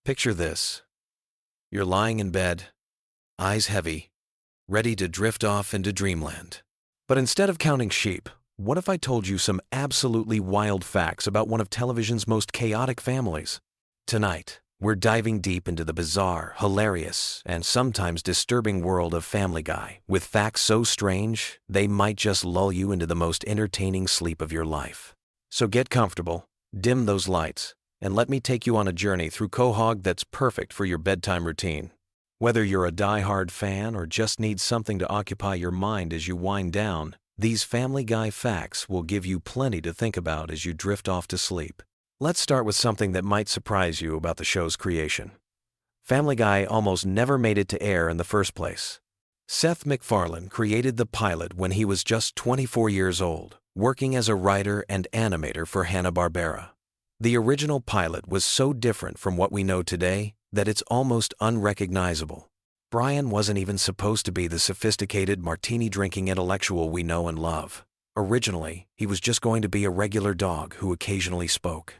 Picture this. You're lying in bed, eyes heavy, ready to drift off into dreamland. But instead of counting sheep, what if I told you some absolutely wild facts about one of television's most chaotic families? Tonight, we're diving deep into the bizarre, hilarious, and sometimes disturbing world of Family Guy, with facts so strange, they might just lull you into the most entertaining sleep of your life. So get comfortable, dim those lights, and let me take you on a journey through Quahog that's perfect for your bedtime routine. Whether you're a die-hard fan or just need something to occupy your mind as you wind down, these Family Guy facts will give you plenty to think about as you drift off to sleep. Let's start with something that might surprise you about the show's creation. Family Guy almost never made it to air in the first place. Seth MacFarlane created the pilot when he was just 24 years old, working as a writer and animator for Hanna-Barbera. The original pilot was so different from what we know today that it's almost unrecognizable. Brian wasn't even supposed to be the sophisticated martini-drinking intellectual we know and love. Originally, he was just going to be a regular dog who occasionally spoke.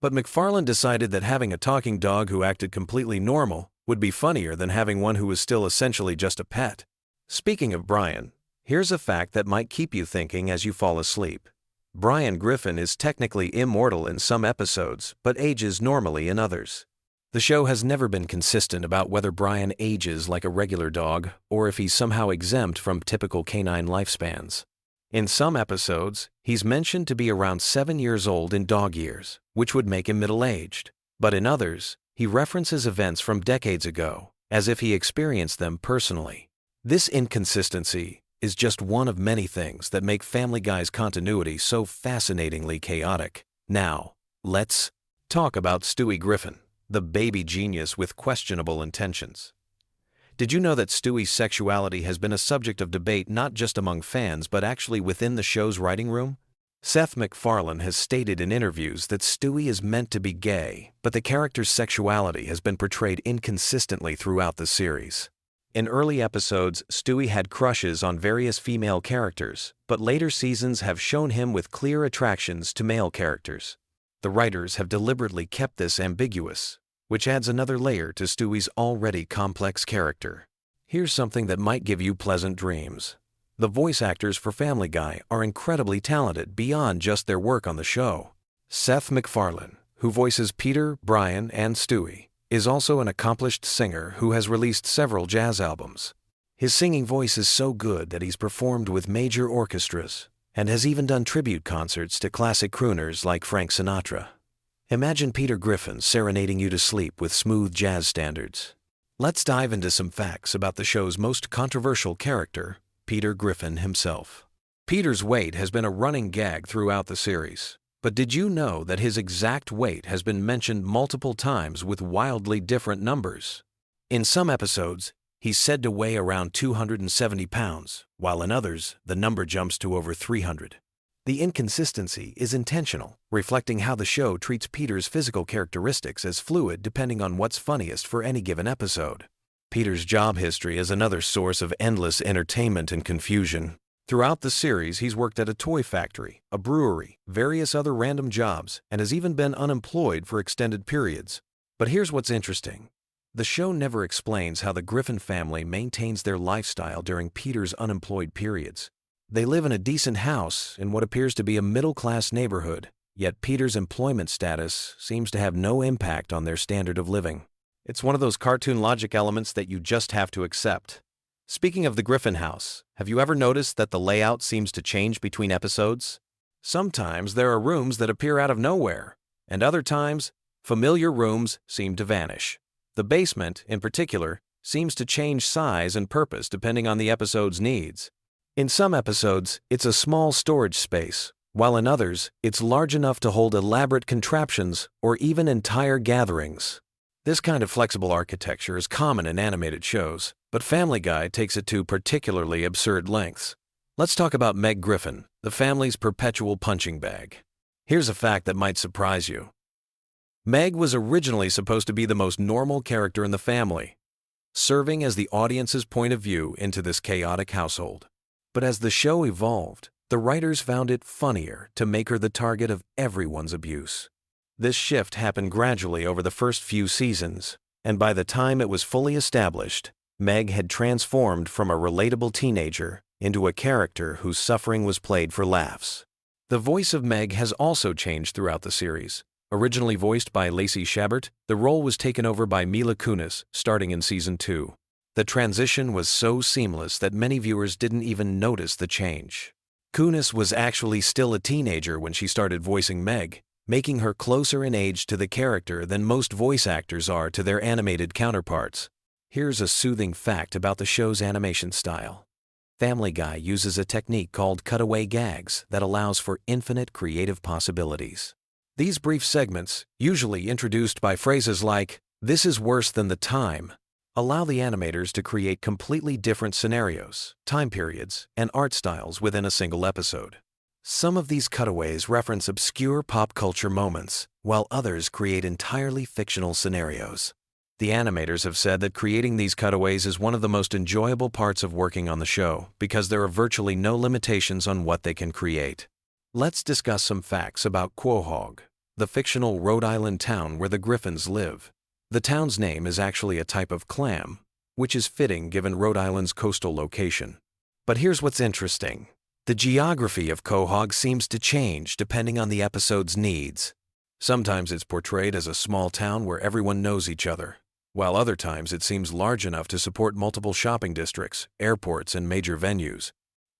But MacFarlane decided that having a talking dog who acted completely normal would be funnier than having one who was still essentially just a pet. Speaking of Brian, here's a fact that might keep you thinking as you fall asleep. Brian Griffin is technically immortal in some episodes, but ages normally in others. The show has never been consistent about whether Brian ages like a regular dog or if he's somehow exempt from typical canine lifespans. In some episodes, he's mentioned to be around 7 years old in dog years, which would make him middle-aged. But in others, he references events from decades ago, as if he experienced them personally. This inconsistency is just one of many things that make Family Guy's continuity so fascinatingly chaotic. Now, let's talk about Stewie Griffin, the baby genius with questionable intentions. Did you know that Stewie's sexuality has been a subject of debate not just among fans but actually within the show's writing room? Seth MacFarlane has stated in interviews that Stewie is meant to be gay, but the character's sexuality has been portrayed inconsistently throughout the series. In early episodes, Stewie had crushes on various female characters, but later seasons have shown him with clear attractions to male characters. The writers have deliberately kept this ambiguous, which adds another layer to Stewie's already complex character. Here's something that might give you pleasant dreams. The voice actors for Family Guy are incredibly talented beyond just their work on the show. Seth MacFarlane, who voices Peter, Brian, and Stewie, is also an accomplished singer who has released several jazz albums. His singing voice is so good that he's performed with major orchestras and has even done tribute concerts to classic crooners like Frank Sinatra. Imagine Peter Griffin serenading you to sleep with smooth jazz standards. Let's dive into some facts about the show's most controversial character, Peter Griffin himself. Peter's weight has been a running gag throughout the series. But did you know that his exact weight has been mentioned multiple times with wildly different numbers? In some episodes, he's said to weigh around 270 pounds, while in others, the number jumps to over 300. The inconsistency is intentional, reflecting how the show treats Peter's physical characteristics as fluid depending on what's funniest for any given episode. Peter's job history is another source of endless entertainment and confusion. Throughout the series, he's worked at a toy factory, a brewery, various other random jobs, and has even been unemployed for extended periods. But here's what's interesting. The show never explains how the Griffin family maintains their lifestyle during Peter's unemployed periods. They live in a decent house in what appears to be a middle-class neighborhood, yet Peter's employment status seems to have no impact on their standard of living. It's one of those cartoon logic elements that you just have to accept. Speaking of the Griffin house, have you ever noticed that the layout seems to change between episodes? Sometimes there are rooms that appear out of nowhere, and other times, familiar rooms seem to vanish. The basement, in particular, seems to change size and purpose depending on the episode's needs. In some episodes, it's a small storage space, while in others, it's large enough to hold elaborate contraptions or even entire gatherings. This kind of flexible architecture is common in animated shows, but Family Guy takes it to particularly absurd lengths. Let's talk about Meg Griffin, the family's perpetual punching bag. Here's a fact that might surprise you. Meg was originally supposed to be the most normal character in the family, serving as the audience's point of view into this chaotic household. But as the show evolved, the writers found it funnier to make her the target of everyone's abuse. This shift happened gradually over the first few seasons, and by the time it was fully established, Meg had transformed from a relatable teenager into a character whose suffering was played for laughs. The voice of Meg has also changed throughout the series. Originally voiced by Lacey Chabert, the role was taken over by Mila Kunis starting in Season 2. The transition was so seamless that many viewers didn't even notice the change. Kunis was actually still a teenager when she started voicing Meg, making her closer in age to the character than most voice actors are to their animated counterparts. Here's a soothing fact about the show's animation style. Family Guy uses a technique called cutaway gags that allows for infinite creative possibilities. These brief segments, usually introduced by phrases like, "This is worse than the time," allow the animators to create completely different scenarios, time periods, and art styles within a single episode. Some of these cutaways reference obscure pop culture moments, while others create entirely fictional scenarios. The animators have said that creating these cutaways is one of the most enjoyable parts of working on the show because there are virtually no limitations on what they can create. Let's discuss some facts about Quahog, the fictional Rhode Island town where the Griffins live. The town's name is actually a type of clam, which is fitting given Rhode Island's coastal location. But here's what's interesting. The geography of Quahog seems to change depending on the episode's needs. Sometimes it's portrayed as a small town where everyone knows each other, while other times it seems large enough to support multiple shopping districts, airports, and major venues.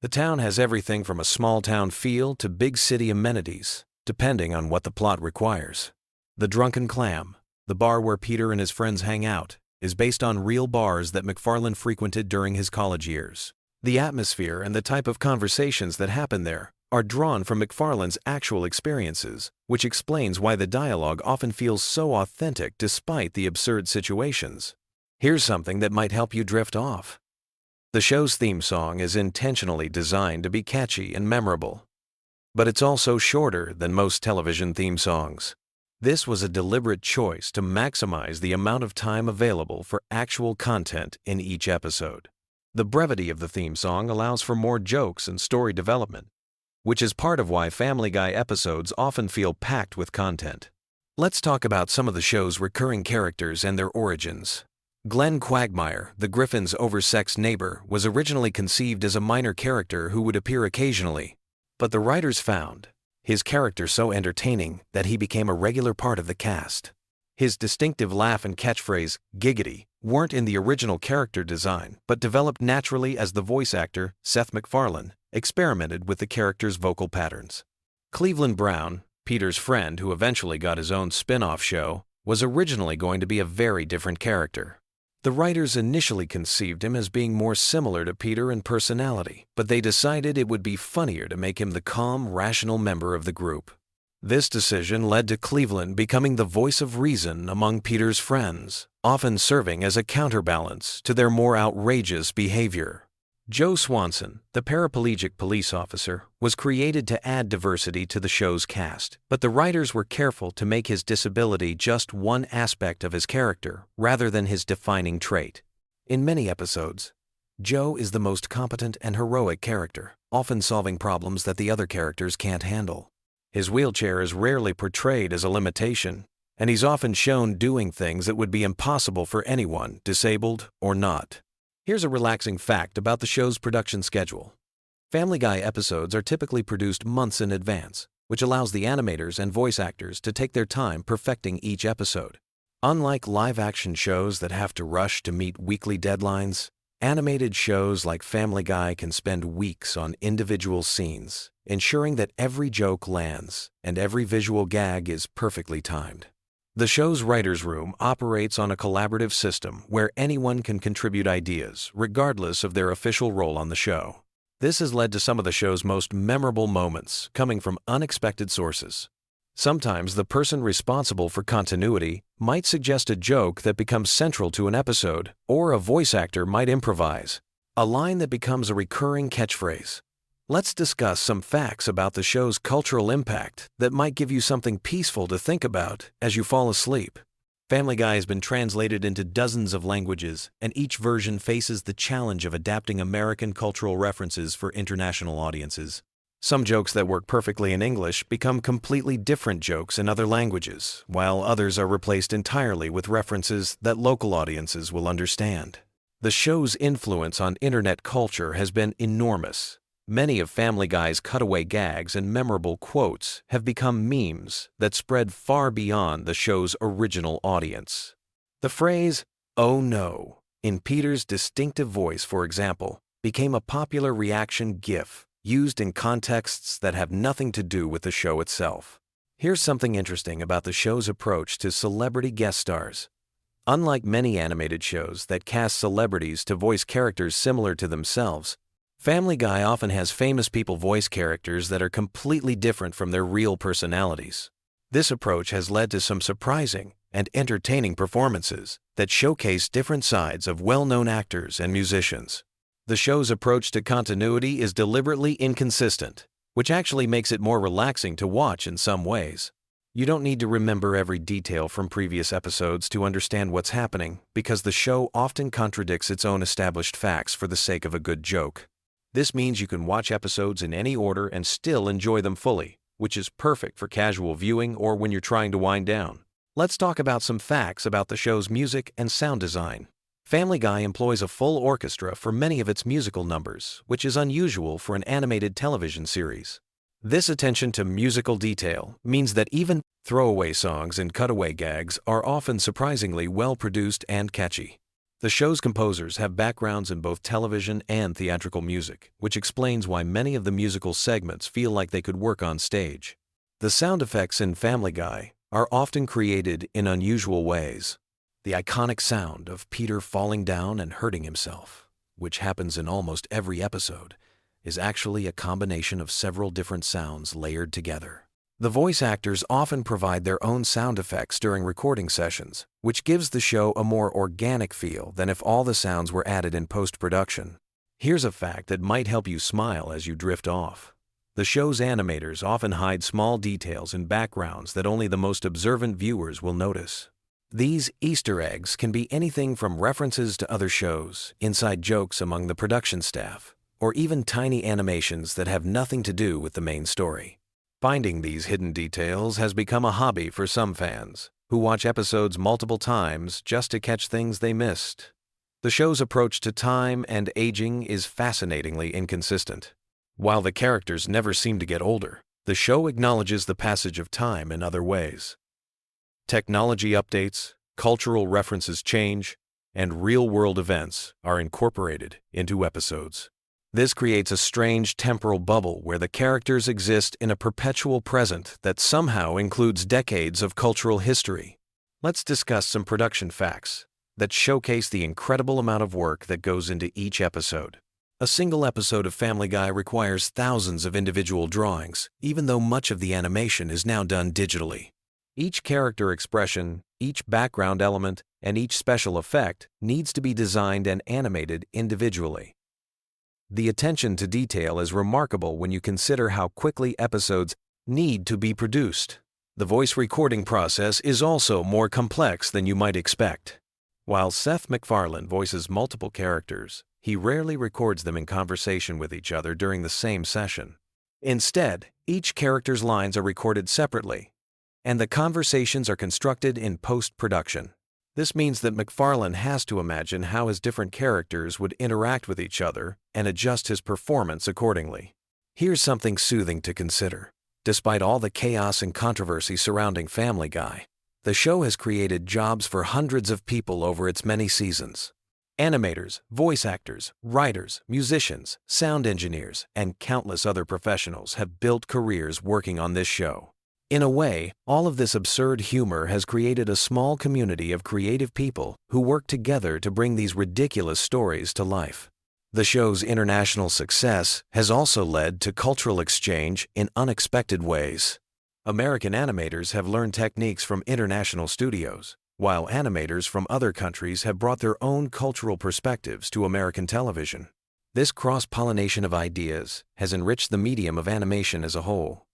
The town has everything from a small town feel to big city amenities, depending on what the plot requires. The Drunken Clam, the bar where Peter and his friends hang out, is based on real bars that McFarlane frequented during his college years. The atmosphere and the type of conversations that happen there are drawn from McFarlane's actual experiences, which explains why the dialogue often feels so authentic despite the absurd situations. Here's something that might help you drift off. The show's theme song is intentionally designed to be catchy and memorable, but it's also shorter than most television theme songs. This was a deliberate choice to maximize the amount of time available for actual content in each episode. The brevity of the theme song allows for more jokes and story development, which is part of why Family Guy episodes often feel packed with content. Let's talk about some of the show's recurring characters and their origins. Glenn Quagmire, the Griffins' oversexed neighbor, was originally conceived as a minor character who would appear occasionally, but the writers found his character so entertaining that he became a regular part of the cast. His distinctive laugh and catchphrase, "giggity," weren't in the original character design, but developed naturally as the voice actor, Seth MacFarlane, experimented with the character's vocal patterns. Cleveland Brown, Peter's friend who eventually got his own spin-off show, was originally going to be a very different character. The writers initially conceived him as being more similar to Peter in personality, but they decided it would be funnier to make him the calm, rational member of the group. This decision led to Cleveland becoming the voice of reason among Peter's friends, often serving as a counterbalance to their more outrageous behavior. Joe Swanson, the paraplegic police officer, was created to add diversity to the show's cast, but the writers were careful to make his disability just one aspect of his character rather than his defining trait. In many episodes, Joe is the most competent and heroic character, often solving problems that the other characters can't handle. His wheelchair is rarely portrayed as a limitation, and he's often shown doing things that would be impossible for anyone, disabled or not. Here's a relaxing fact about the show's production schedule. Family Guy episodes are typically produced months in advance, which allows the animators and voice actors to take their time perfecting each episode. Unlike live-action shows that have to rush to meet weekly deadlines, animated shows like Family Guy can spend weeks on individual scenes, ensuring that every joke lands and every visual gag is perfectly timed. The show's writer's room operates on a collaborative system where anyone can contribute ideas, regardless of their official role on the show. This has led to some of the show's most memorable moments coming from unexpected sources. Sometimes the person responsible for continuity might suggest a joke that becomes central to an episode, or a voice actor might improvise a line that becomes a recurring catchphrase. Let's discuss some facts about the show's cultural impact that might give you something peaceful to think about as you fall asleep. Family Guy has been translated into dozens of languages, and each version faces the challenge of adapting American cultural references for international audiences. Some jokes that work perfectly in English become completely different jokes in other languages, while others are replaced entirely with references that local audiences will understand. The show's influence on internet culture has been enormous. Many of Family Guy's cutaway gags and memorable quotes have become memes that spread far beyond the show's original audience. The phrase, "Oh no," in Peter's distinctive voice, for example, became a popular reaction GIF used in contexts that have nothing to do with the show itself. Here's something interesting about the show's approach to celebrity guest stars. Unlike many animated shows that cast celebrities to voice characters similar to themselves, Family Guy often has famous people voice characters that are completely different from their real personalities. This approach has led to some surprising and entertaining performances that showcase different sides of well-known actors and musicians. The show's approach to continuity is deliberately inconsistent, which actually makes it more relaxing to watch in some ways. You don't need to remember every detail from previous episodes to understand what's happening, because the show often contradicts its own established facts for the sake of a good joke. This means you can watch episodes in any order and still enjoy them fully, which is perfect for casual viewing or when you're trying to wind down. Let's talk about some facts about the show's music and sound design. Family Guy employs a full orchestra for many of its musical numbers, which is unusual for an animated television series. This attention to musical detail means that even throwaway songs and cutaway gags are often surprisingly well-produced and catchy. The show's composers have backgrounds in both television and theatrical music, which explains why many of the musical segments feel like they could work on stage. The sound effects in Family Guy are often created in unusual ways. The iconic sound of Peter falling down and hurting himself, which happens in almost every episode, is actually a combination of several different sounds layered together. The voice actors often provide their own sound effects during recording sessions, which gives the show a more organic feel than if all the sounds were added in post-production. Here's a fact that might help you smile as you drift off. The show's animators often hide small details in backgrounds that only the most observant viewers will notice. These Easter eggs can be anything from references to other shows, inside jokes among the production staff, or even tiny animations that have nothing to do with the main story. Finding these hidden details has become a hobby for some fans, who watch episodes multiple times just to catch things they missed. The show's approach to time and aging is fascinatingly inconsistent. While the characters never seem to get older, the show acknowledges the passage of time in other ways. Technology updates, cultural references change, and real-world events are incorporated into episodes. This creates a strange temporal bubble where the characters exist in a perpetual present that somehow includes decades of cultural history. Let's discuss some production facts that showcase the incredible amount of work that goes into each episode. A single episode of Family Guy requires thousands of individual drawings, even though much of the animation is now done digitally. Each character expression, each background element, and each special effect needs to be designed and animated individually. The attention to detail is remarkable when you consider how quickly episodes need to be produced. The voice recording process is also more complex than you might expect. While Seth MacFarlane voices multiple characters, he rarely records them in conversation with each other during the same session. Instead, each character's lines are recorded separately, and the conversations are constructed in post-production. This means that MacFarlane has to imagine how his different characters would interact with each other and adjust his performance accordingly. Here's something soothing to consider. Despite all the chaos and controversy surrounding Family Guy, the show has created jobs for hundreds of people over its many seasons. Animators, voice actors, writers, musicians, sound engineers, and countless other professionals have built careers working on this show. In a way, all of this absurd humor has created a small community of creative people who work together to bring these ridiculous stories to life. The show's international success has also led to cultural exchange in unexpected ways. American animators have learned techniques from international studios, while animators from other countries have brought their own cultural perspectives to American television. This cross-pollination of ideas has enriched the medium of animation as a whole.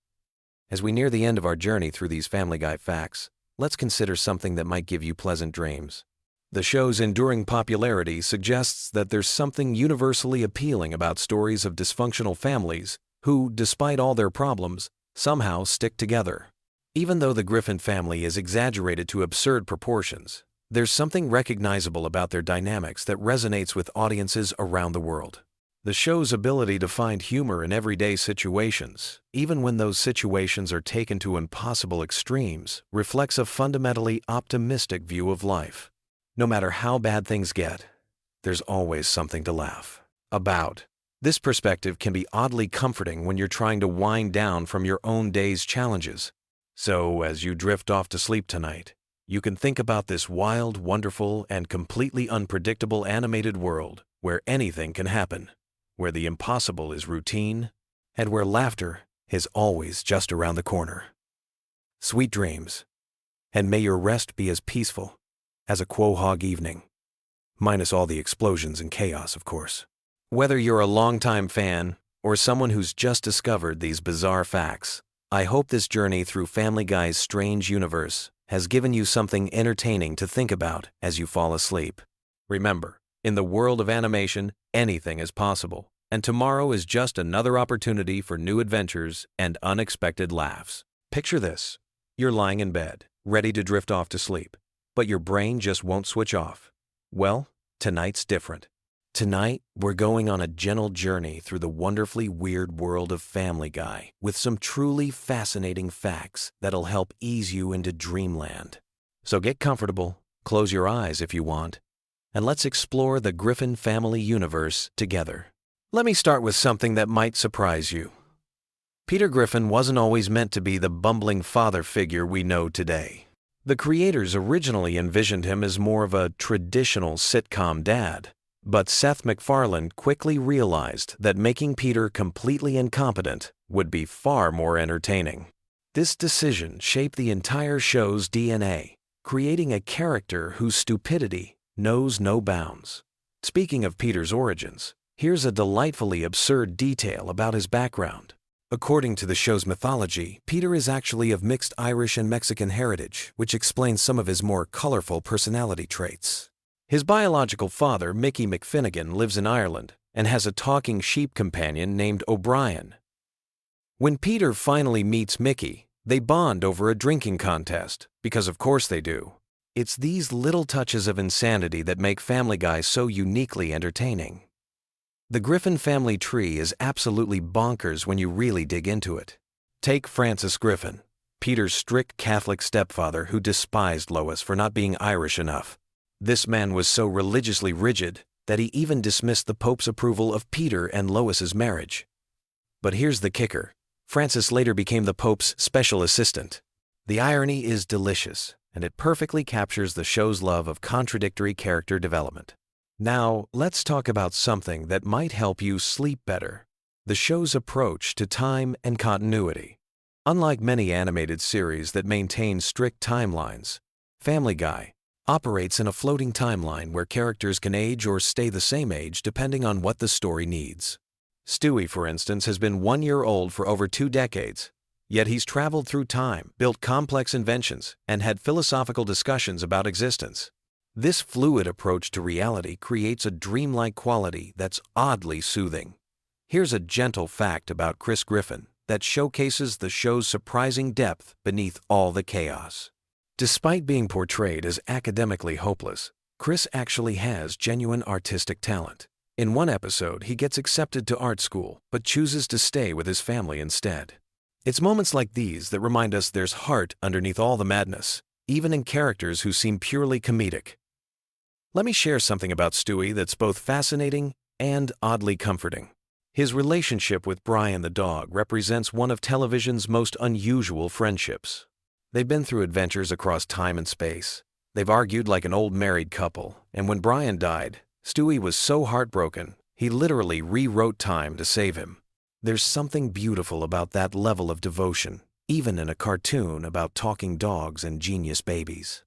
As we near the end of our journey through these Family Guy facts, let's consider something that might give you pleasant dreams. The show's enduring popularity suggests that there's something universally appealing about stories of dysfunctional families who, despite all their problems, somehow stick together. Even though the Griffin family is exaggerated to absurd proportions, there's something recognizable about their dynamics that resonates with audiences around the world. The show's ability to find humor in everyday situations, even when those situations are taken to impossible extremes, reflects a fundamentally optimistic view of life. No matter how bad things get, there's always something to laugh about. This perspective can be oddly comforting when you're trying to wind down from your own day's challenges. So, as you drift off to sleep tonight, you can think about this wild, wonderful, and completely unpredictable animated world where anything can happen, where the impossible is routine, and where laughter is always just around the corner. Sweet dreams, and may your rest be as peaceful as a Quahog evening, minus all the explosions and chaos, of course. Whether you're a longtime fan or someone who's just discovered these bizarre facts, I hope this journey through Family Guy's strange universe has given you something entertaining to think about as you fall asleep. Remember, in the world of animation, anything is possible, and tomorrow is just another opportunity for new adventures and unexpected laughs. Picture this. You're lying in bed, ready to drift off to sleep, but your brain just won't switch off. Well, tonight's different. Tonight, we're going on a gentle journey through the wonderfully weird world of Family Guy with some truly fascinating facts that'll help ease you into dreamland. So get comfortable, close your eyes if you want, and let's explore the Griffin family universe together. Let me start with something that might surprise you. Peter Griffin wasn't always meant to be the bumbling father figure we know today. The creators originally envisioned him as more of a traditional sitcom dad. But Seth MacFarlane quickly realized that making Peter completely incompetent would be far more entertaining. This decision shaped the entire show's DNA, creating a character whose stupidity knows no bounds. Speaking of Peter's origins, here's a delightfully absurd detail about his background. According to the show's mythology, Peter is actually of mixed Irish and Mexican heritage, which explains some of his more colorful personality traits. His biological father, Mickey McFinnigan, lives in Ireland and has a talking sheep companion named O'Brien. When Peter finally meets Mickey, they bond over a drinking contest, because of course they do. It's these little touches of insanity that make Family Guy so uniquely entertaining. The Griffin family tree is absolutely bonkers when you really dig into it. Take Francis Griffin, Peter's strict Catholic stepfather who despised Lois for not being Irish enough. This man was so religiously rigid that he even dismissed the Pope's approval of Peter and Lois's marriage. But here's the kicker. Francis later became the Pope's special assistant. The irony is delicious, and it perfectly captures the show's love of contradictory character development. Now, let's talk about something that might help you sleep better: the show's approach to time and continuity. Unlike many animated series that maintain strict timelines, Family Guy operates in a floating timeline where characters can age or stay the same age depending on what the story needs. Stewie, for instance, has been 1 year old for over 2 decades, yet he's traveled through time, built complex inventions, and had philosophical discussions about existence. This fluid approach to reality creates a dreamlike quality that's oddly soothing. Here's a gentle fact about Chris Griffin that showcases the show's surprising depth beneath all the chaos. Despite being portrayed as academically hopeless, Chris actually has genuine artistic talent. In one episode, he gets accepted to art school, but chooses to stay with his family instead. It's moments like these that remind us there's heart underneath all the madness, even in characters who seem purely comedic. Let me share something about Stewie that's both fascinating and oddly comforting. His relationship with Brian the dog represents one of television's most unusual friendships. They've been through adventures across time and space. They've argued like an old married couple, and when Brian died, Stewie was so heartbroken, he literally rewrote time to save him. There's something beautiful about that level of devotion, even in a cartoon about talking dogs and genius babies.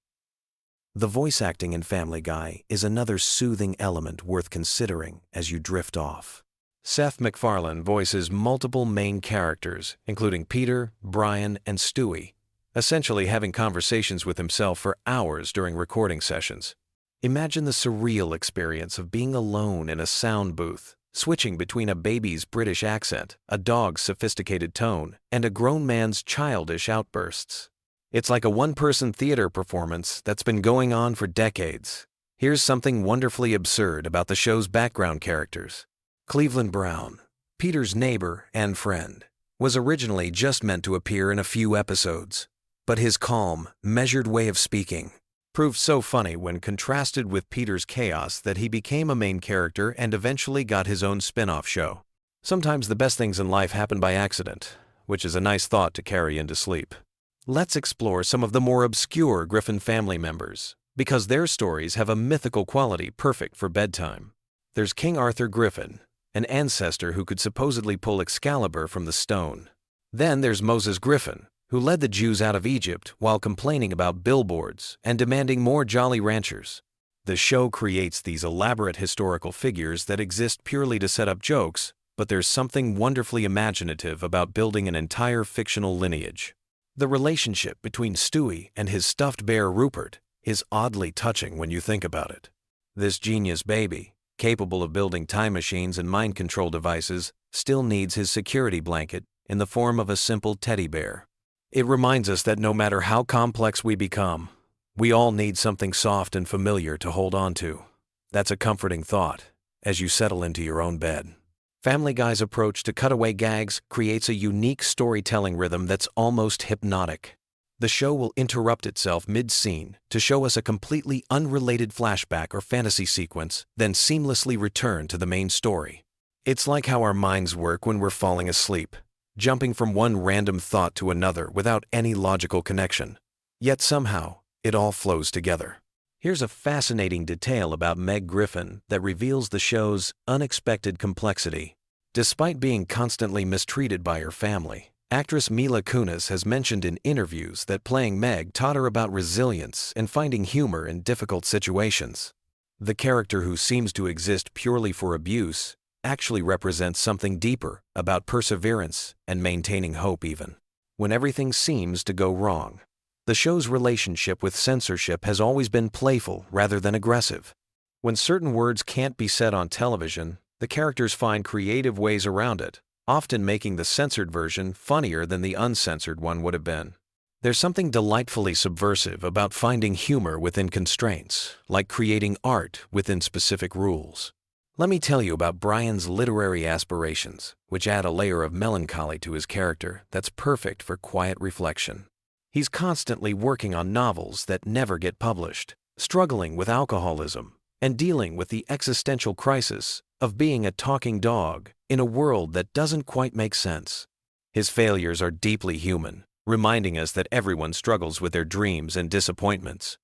The voice acting in Family Guy is another soothing element worth considering as you drift off. Seth MacFarlane voices multiple main characters, including Peter, Brian, and Stewie, essentially having conversations with himself for hours during recording sessions. Imagine the surreal experience of being alone in a sound booth, switching between a baby's British accent, a dog's sophisticated tone, and a grown man's childish outbursts. It's like a one-person theater performance that's been going on for decades. Here's something wonderfully absurd about the show's background characters. Cleveland Brown, Peter's neighbor and friend, was originally just meant to appear in a few episodes, but his calm, measured way of speaking proved so funny when contrasted with Peter's chaos that he became a main character and eventually got his own spin-off show. Sometimes the best things in life happen by accident, which is a nice thought to carry into sleep. Let's explore some of the more obscure Griffin family members, because their stories have a mythical quality perfect for bedtime. There's King Arthur Griffin, an ancestor who could supposedly pull Excalibur from the stone. Then there's Moses Griffin, who led the Jews out of Egypt while complaining about billboards and demanding more Jolly Ranchers. The show creates these elaborate historical figures that exist purely to set up jokes, but there's something wonderfully imaginative about building an entire fictional lineage. The relationship between Stewie and his stuffed bear Rupert is oddly touching when you think about it. This genius baby, capable of building time machines and mind control devices, still needs his security blanket in the form of a simple teddy bear. It reminds us that no matter how complex we become, we all need something soft and familiar to hold on to. That's a comforting thought as you settle into your own bed. Family Guy's approach to cutaway gags creates a unique storytelling rhythm that's almost hypnotic. The show will interrupt itself mid-scene to show us a completely unrelated flashback or fantasy sequence, then seamlessly return to the main story. It's like how our minds work when we're falling asleep, jumping from one random thought to another without any logical connection. Yet somehow, it all flows together. Here's a fascinating detail about Meg Griffin that reveals the show's unexpected complexity. Despite being constantly mistreated by her family, actress Mila Kunis has mentioned in interviews that playing Meg taught her about resilience and finding humor in difficult situations. The character, who seems to exist purely for abuse, actually represents something deeper about perseverance and maintaining hope even when everything seems to go wrong. The show's relationship with censorship has always been playful rather than aggressive. When certain words can't be said on television, the characters find creative ways around it, often making the censored version funnier than the uncensored one would have been. There's something delightfully subversive about finding humor within constraints, like creating art within specific rules. Let me tell you about Brian's literary aspirations, which add a layer of melancholy to his character that's perfect for quiet reflection. He's constantly working on novels that never get published, struggling with alcoholism, and dealing with the existential crisis of being a talking dog in a world that doesn't quite make sense. His failures are deeply human, reminding us that everyone struggles with their dreams and disappointments.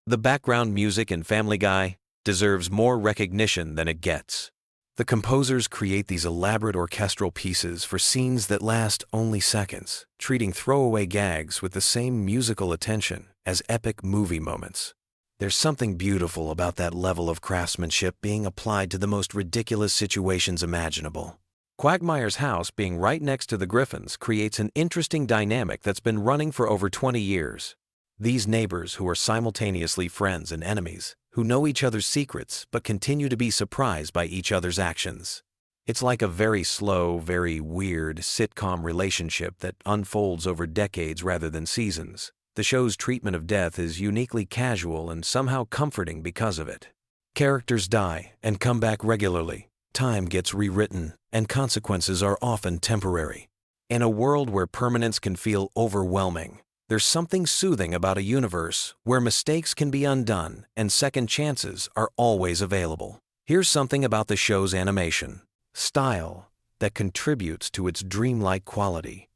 The background music in Family Guy deserves more recognition than it gets. The composers create these elaborate orchestral pieces for scenes that last only seconds, treating throwaway gags with the same musical attention as epic movie moments. There's something beautiful about that level of craftsmanship being applied to the most ridiculous situations imaginable. Quagmire's house being right next to the Griffins creates an interesting dynamic that's been running for over 20 years. These neighbors, who are simultaneously friends and enemies, who know each other's secrets but continue to be surprised by each other's actions. It's like a very slow, very weird sitcom relationship that unfolds over decades rather than seasons. The show's treatment of death is uniquely casual and somehow comforting because of it. Characters die and come back regularly. Time gets rewritten, and consequences are often temporary. In a world where permanence can feel overwhelming, there's something soothing about a universe where mistakes can be undone and second chances are always available. Here's something about the show's animation style that contributes to its dreamlike quality.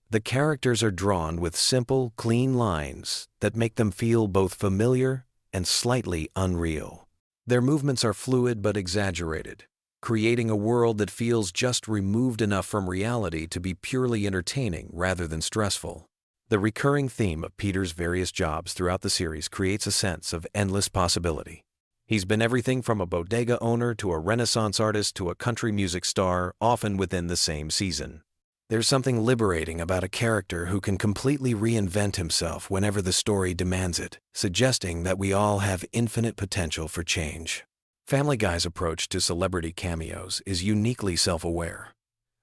The characters are drawn with simple, clean lines that make them feel both familiar and slightly unreal. Their movements are fluid but exaggerated, creating a world that feels just removed enough from reality to be purely entertaining rather than stressful. The recurring theme of Peter's various jobs throughout the series creates a sense of endless possibility. He's been everything from a bodega owner to a Renaissance artist to a country music star, often within the same season. There's something liberating about a character who can completely reinvent himself whenever the story demands it, suggesting that we all have infinite potential for change. Family Guy's approach to celebrity cameos is uniquely self-aware.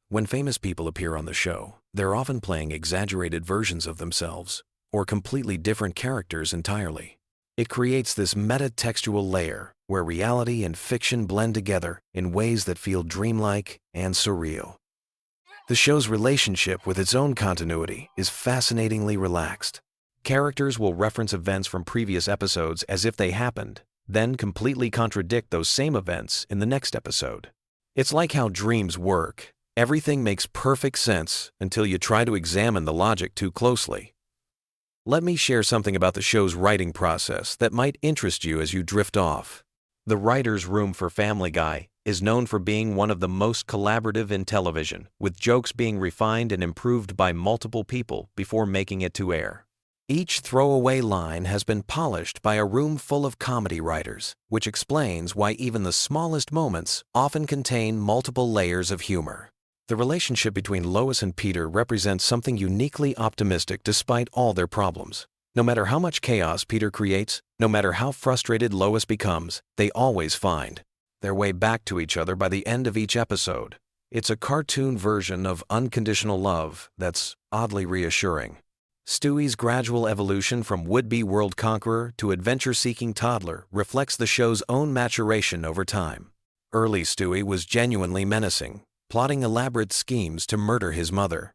When famous people appear on the show, they're often playing exaggerated versions of themselves or completely different characters entirely. It creates this meta-textual layer where reality and fiction blend together in ways that feel dreamlike and surreal. The show's relationship with its own continuity is fascinatingly relaxed. Characters will reference events from previous episodes as if they happened, then completely contradict those same events in the next episode. It's like how dreams work. Everything makes perfect sense until you try to examine the logic too closely. Let me share something about the show's writing process that might interest you as you drift off. The writer's room for Family Guy is known for being one of the most collaborative in television, with jokes being refined and improved by multiple people before making it to air. Each throwaway line has been polished by a room full of comedy writers, which explains why even the smallest moments often contain multiple layers of humor. The relationship between Lois and Peter represents something uniquely optimistic despite all their problems. No matter how much chaos Peter creates, no matter how frustrated Lois becomes, they always find their way back to each other by the end of each episode. It's a cartoon version of unconditional love that's oddly reassuring. Stewie's gradual evolution from would-be world conqueror to adventure-seeking toddler reflects the show's own maturation over time. Early Stewie was genuinely menacing, plotting elaborate schemes to murder his mother.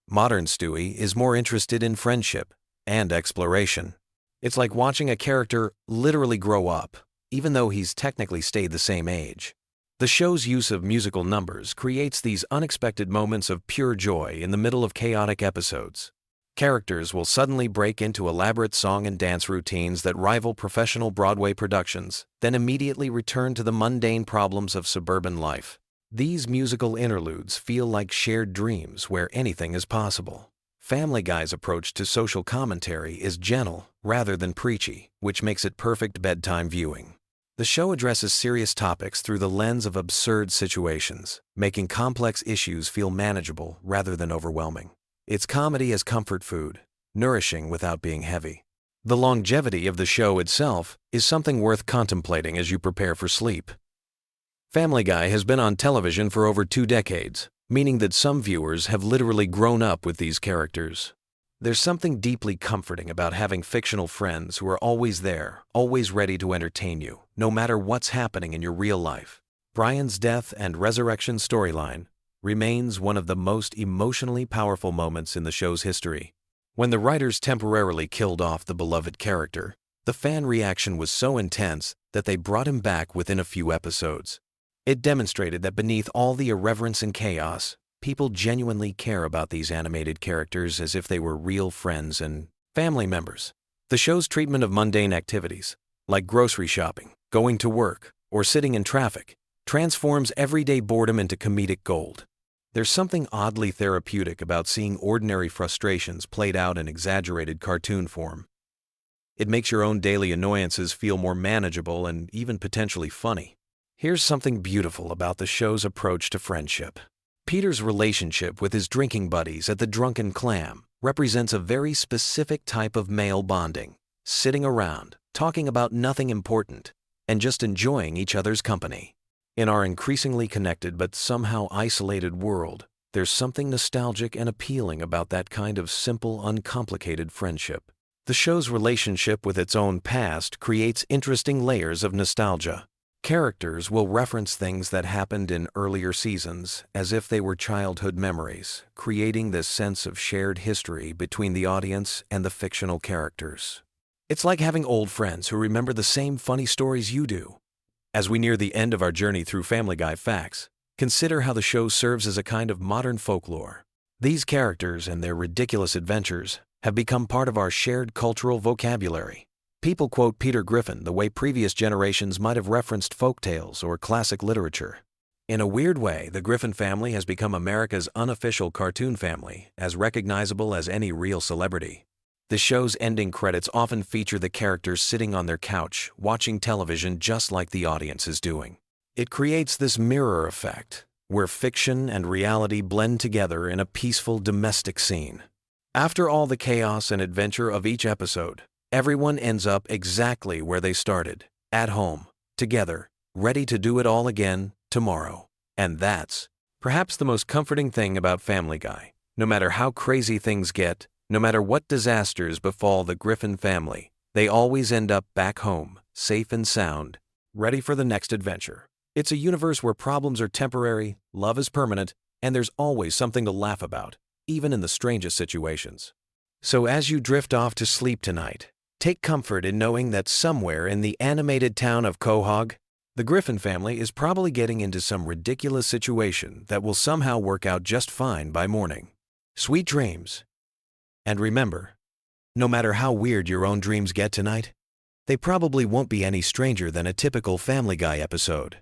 Modern Stewie is more interested in friendship and exploration. It's like watching a character literally grow up, even though he's technically stayed the same age. The show's use of musical numbers creates these unexpected moments of pure joy in the middle of chaotic episodes. Characters will suddenly break into elaborate song and dance routines that rival professional Broadway productions, then immediately return to the mundane problems of suburban life. These musical interludes feel like shared dreams where anything is possible. Family Guy's approach to social commentary is gentle rather than preachy, which makes it perfect bedtime viewing. The show addresses serious topics through the lens of absurd situations, making complex issues feel manageable rather than overwhelming. It's comedy as comfort food, nourishing without being heavy. The longevity of the show itself is something worth contemplating as you prepare for sleep. Family Guy has been on television for over 2 decades, meaning that some viewers have literally grown up with these characters. There's something deeply comforting about having fictional friends who are always there, always ready to entertain you, no matter what's happening in your real life. Brian's death and resurrection storyline remains one of the most emotionally powerful moments in the show's history. When the writers temporarily killed off the beloved character, the fan reaction was so intense that they brought him back within a few episodes. It demonstrated that beneath all the irreverence and chaos, people genuinely care about these animated characters as if they were real friends and family members. The show's treatment of mundane activities, like grocery shopping, going to work, or sitting in traffic, transforms everyday boredom into comedic gold. There's something oddly therapeutic about seeing ordinary frustrations played out in exaggerated cartoon form. It makes your own daily annoyances feel more manageable and even potentially funny. Here's something beautiful about the show's approach to friendship. Peter's relationship with his drinking buddies at the Drunken Clam represents a very specific type of male bonding, sitting around, talking about nothing important, and just enjoying each other's company. In our increasingly connected but somehow isolated world, there's something nostalgic and appealing about that kind of simple, uncomplicated friendship. The show's relationship with its own past creates interesting layers of nostalgia. Characters will reference things that happened in earlier seasons as if they were childhood memories, creating this sense of shared history between the audience and the fictional characters. It's like having old friends who remember the same funny stories you do. As we near the end of our journey through Family Guy facts, consider how the show serves as a kind of modern folklore. These characters and their ridiculous adventures have become part of our shared cultural vocabulary. People quote Peter Griffin the way previous generations might have referenced folktales or classic literature. In a weird way, the Griffin family has become America's unofficial cartoon family, as recognizable as any real celebrity. The show's ending credits often feature the characters sitting on their couch, watching television just like the audience is doing. It creates this mirror effect, where fiction and reality blend together in a peaceful domestic scene. After all the chaos and adventure of each episode, everyone ends up exactly where they started, at home, together, ready to do it all again tomorrow. And that's perhaps the most comforting thing about Family Guy. No matter how crazy things get, no matter what disasters befall the Griffin family, they always end up back home, safe and sound, ready for the next adventure. It's a universe where problems are temporary, love is permanent, and there's always something to laugh about, even in the strangest situations. So as you drift off to sleep tonight, take comfort in knowing that somewhere in the animated town of Quahog, the Griffin family is probably getting into some ridiculous situation that will somehow work out just fine by morning. Sweet dreams. And remember, no matter how weird your own dreams get tonight, they probably won't be any stranger than a typical Family Guy episode.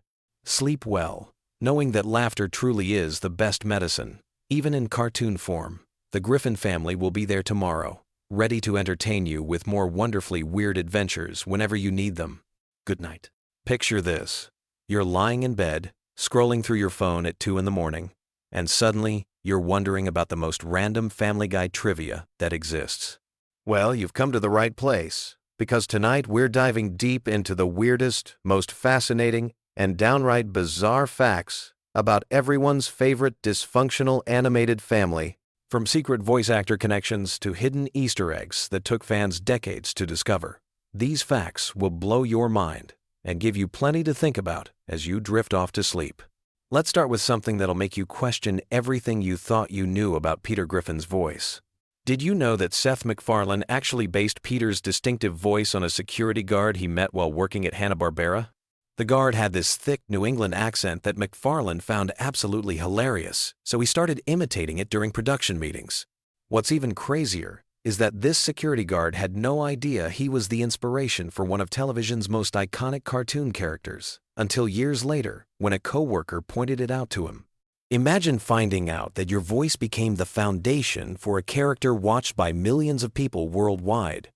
Sleep well, knowing that laughter truly is the best medicine. Even in cartoon form, the Griffin family will be there tomorrow, ready to entertain you with more wonderfully weird adventures whenever you need them. Good night. Picture this. You're lying in bed, scrolling through your phone at 2 in the morning, and suddenly you're wondering about the most random Family Guy trivia that exists. Well, you've come to the right place, because tonight we're diving deep into the weirdest, most fascinating, and downright bizarre facts about everyone's favorite dysfunctional animated family, from secret voice actor connections to hidden Easter eggs that took fans decades to discover. These facts will blow your mind and give you plenty to think about as you drift off to sleep. Let's start with something that'll make you question everything you thought you knew about Peter Griffin's voice. Did you know that Seth MacFarlane actually based Peter's distinctive voice on a security guard he met while working at Hanna-Barbera? The guard had this thick New England accent that MacFarlane found absolutely hilarious, so he started imitating it during production meetings. What's even crazier is that this security guard had no idea he was the inspiration for one of television's most iconic cartoon characters, until years later when a coworker pointed it out to him. Imagine finding out that your voice became the foundation for a character watched by millions of people worldwide.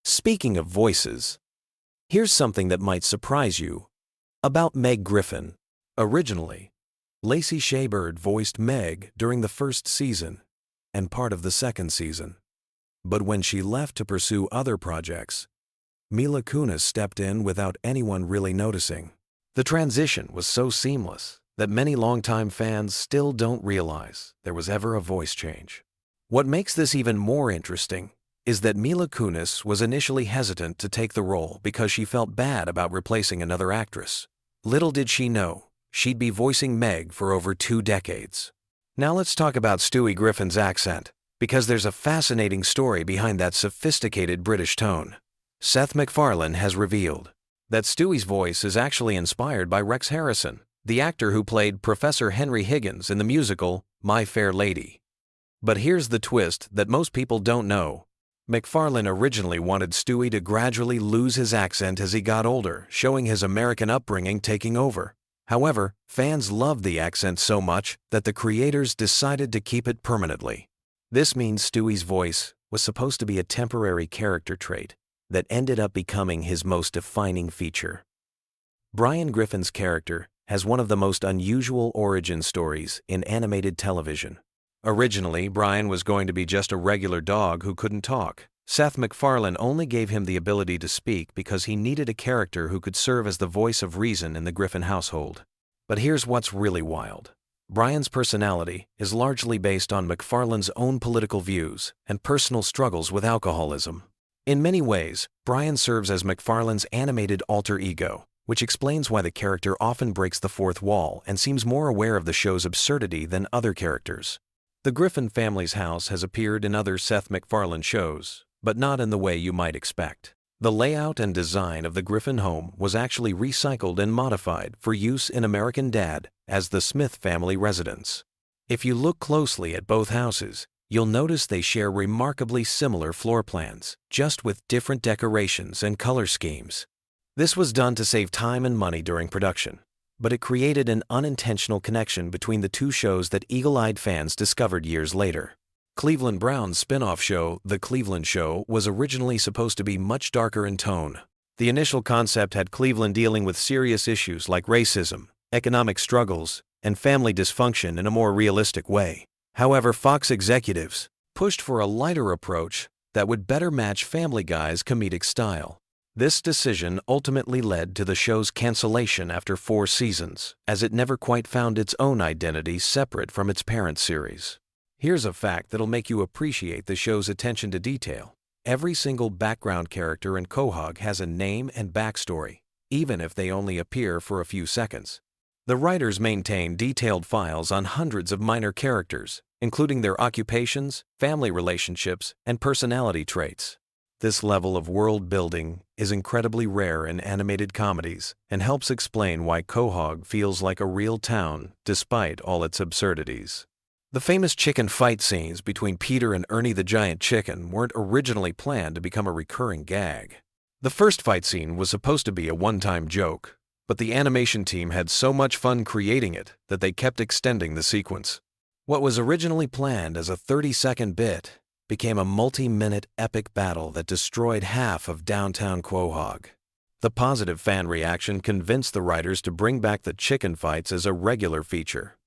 Speaking of voices, here's something that might surprise you about Meg Griffin. Originally, Lacey Shaybird voiced Meg during the first season and part of the second season. But when she left to pursue other projects, Mila Kunis stepped in without anyone really noticing. The transition was so seamless that many longtime fans still don't realize there was ever a voice change. What makes this even more interesting is that Mila Kunis was initially hesitant to take the role because she felt bad about replacing another actress. Little did she know, she'd be voicing Meg for over 2 decades. Now let's talk about Stewie Griffin's accent, because there's a fascinating story behind that sophisticated British tone. Seth MacFarlane has revealed that Stewie's voice is actually inspired by Rex Harrison, the actor who played Professor Henry Higgins in the musical My Fair Lady. But here's the twist that most people don't know. MacFarlane originally wanted Stewie to gradually lose his accent as he got older, showing his American upbringing taking over. However, fans loved the accent so much that the creators decided to keep it permanently. This means Stewie's voice was supposed to be a temporary character trait that ended up becoming his most defining feature. Brian Griffin's character has one of the most unusual origin stories in animated television. Originally, Brian was going to be just a regular dog who couldn't talk. Seth MacFarlane only gave him the ability to speak because he needed a character who could serve as the voice of reason in the Griffin household. But here's what's really wild. Brian's personality is largely based on MacFarlane's own political views and personal struggles with alcoholism. In many ways, Brian serves as MacFarlane's animated alter ego, which explains why the character often breaks the fourth wall and seems more aware of the show's absurdity than other characters. The Griffin family's house has appeared in other Seth MacFarlane shows, but not in the way you might expect. The layout and design of the Griffin home was actually recycled and modified for use in American Dad as the Smith family residence. If you look closely at both houses, you'll notice they share remarkably similar floor plans, just with different decorations and color schemes. This was done to save time and money during production, but it created an unintentional connection between the two shows that eagle-eyed fans discovered years later. Cleveland Brown's spin-off show, The Cleveland Show, was originally supposed to be much darker in tone. The initial concept had Cleveland dealing with serious issues like racism, economic struggles, and family dysfunction in a more realistic way. However, Fox executives pushed for a lighter approach that would better match Family Guy's comedic style. This decision ultimately led to the show's cancellation after 4 seasons, as it never quite found its own identity separate from its parent series. Here's a fact that'll make you appreciate the show's attention to detail. Every single background character in Quahog has a name and backstory, even if they only appear for a few seconds. The writers maintain detailed files on hundreds of minor characters, including their occupations, family relationships, and personality traits. This level of world building is incredibly rare in animated comedies and helps explain why Quahog feels like a real town despite all its absurdities. The famous chicken fight scenes between Peter and Ernie the Giant Chicken weren't originally planned to become a recurring gag. The first fight scene was supposed to be a one-time joke, but the animation team had so much fun creating it that they kept extending the sequence. What was originally planned as a 30-second bit became a multi-minute epic battle that destroyed half of downtown Quahog. The positive fan reaction convinced the writers to bring back the chicken fights as a regular feature.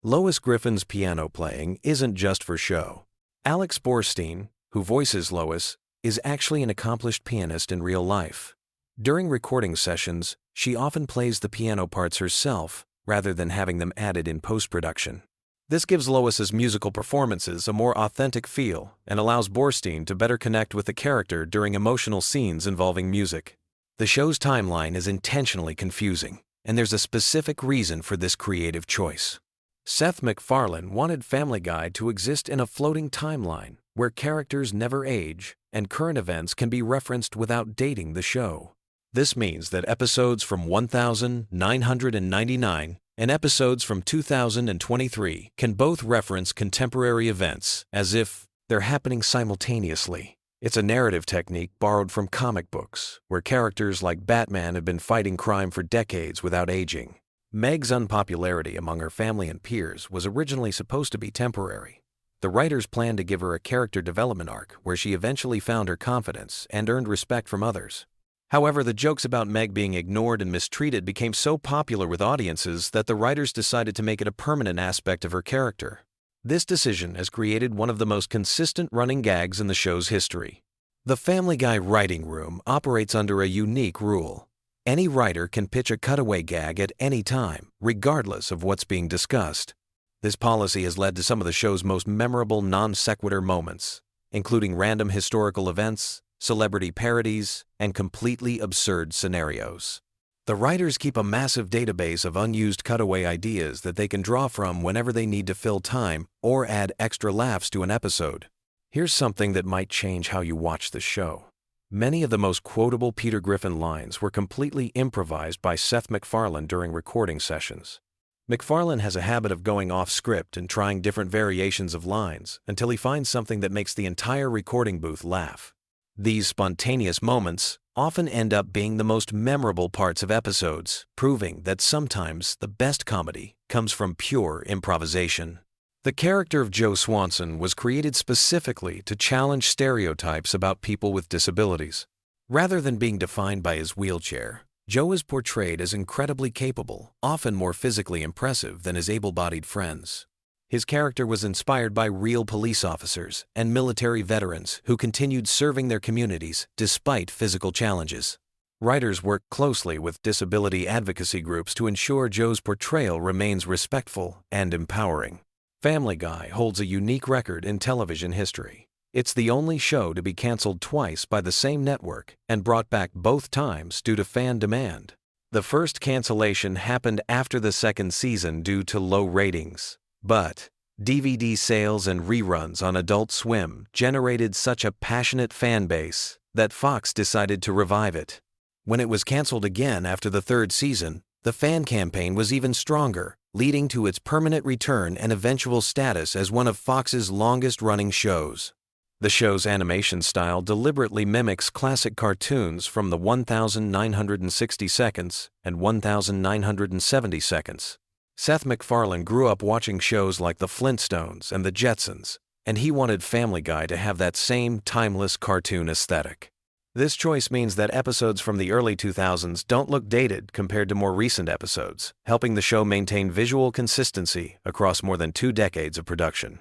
Lois Griffin's piano playing isn't just for show. Alex Borstein, who voices Lois, is actually an accomplished pianist in real life. During recording sessions, she often plays the piano parts herself rather than having them added in post-production. This gives Lois's musical performances a more authentic feel and allows Borstein to better connect with the character during emotional scenes involving music. The show's timeline is intentionally confusing, and there's a specific reason for this creative choice. Seth MacFarlane wanted Family Guy to exist in a floating timeline where characters never age and current events can be referenced without dating the show. This means that episodes from 1999 and episodes from 2023 can both reference contemporary events as if they're happening simultaneously. It's a narrative technique borrowed from comic books, where characters like Batman have been fighting crime for decades without aging. Meg's unpopularity among her family and peers was originally supposed to be temporary. The writers planned to give her a character development arc where she eventually found her confidence and earned respect from others. However, the jokes about Meg being ignored and mistreated became so popular with audiences that the writers decided to make it a permanent aspect of her character. This decision has created one of the most consistent running gags in the show's history. The Family Guy writing room operates under a unique rule. Any writer can pitch a cutaway gag at any time, regardless of what's being discussed. This policy has led to some of the show's most memorable non-sequitur moments, including random historical events, celebrity parodies, and completely absurd scenarios. The writers keep a massive database of unused cutaway ideas that they can draw from whenever they need to fill time or add extra laughs to an episode. Here's something that might change how you watch the show. Many of the most quotable Peter Griffin lines were completely improvised by Seth MacFarlane during recording sessions. MacFarlane has a habit of going off script and trying different variations of lines until he finds something that makes the entire recording booth laugh. These spontaneous moments often end up being the most memorable parts of episodes, proving that sometimes the best comedy comes from pure improvisation. The character of Joe Swanson was created specifically to challenge stereotypes about people with disabilities. Rather than being defined by his wheelchair, Joe is portrayed as incredibly capable, often more physically impressive than his able-bodied friends. His character was inspired by real police officers and military veterans who continued serving their communities despite physical challenges. Writers worked closely with disability advocacy groups to ensure Joe's portrayal remains respectful and empowering. Family Guy holds a unique record in television history. It's the only show to be canceled twice by the same network and brought back both times due to fan demand. The first cancellation happened after the second season due to low ratings. But DVD sales and reruns on Adult Swim generated such a passionate fan base that Fox decided to revive it. When it was canceled again after the third season, the fan campaign was even stronger, leading to its permanent return and eventual status as one of Fox's longest-running shows. The show's animation style deliberately mimics classic cartoons from the 1960 seconds and 1970 seconds. Seth MacFarlane grew up watching shows like The Flintstones and The Jetsons, and he wanted Family Guy to have that same timeless cartoon aesthetic. This choice means that episodes from the early 2000s don't look dated compared to more recent episodes, helping the show maintain visual consistency across more than 2 decades of production.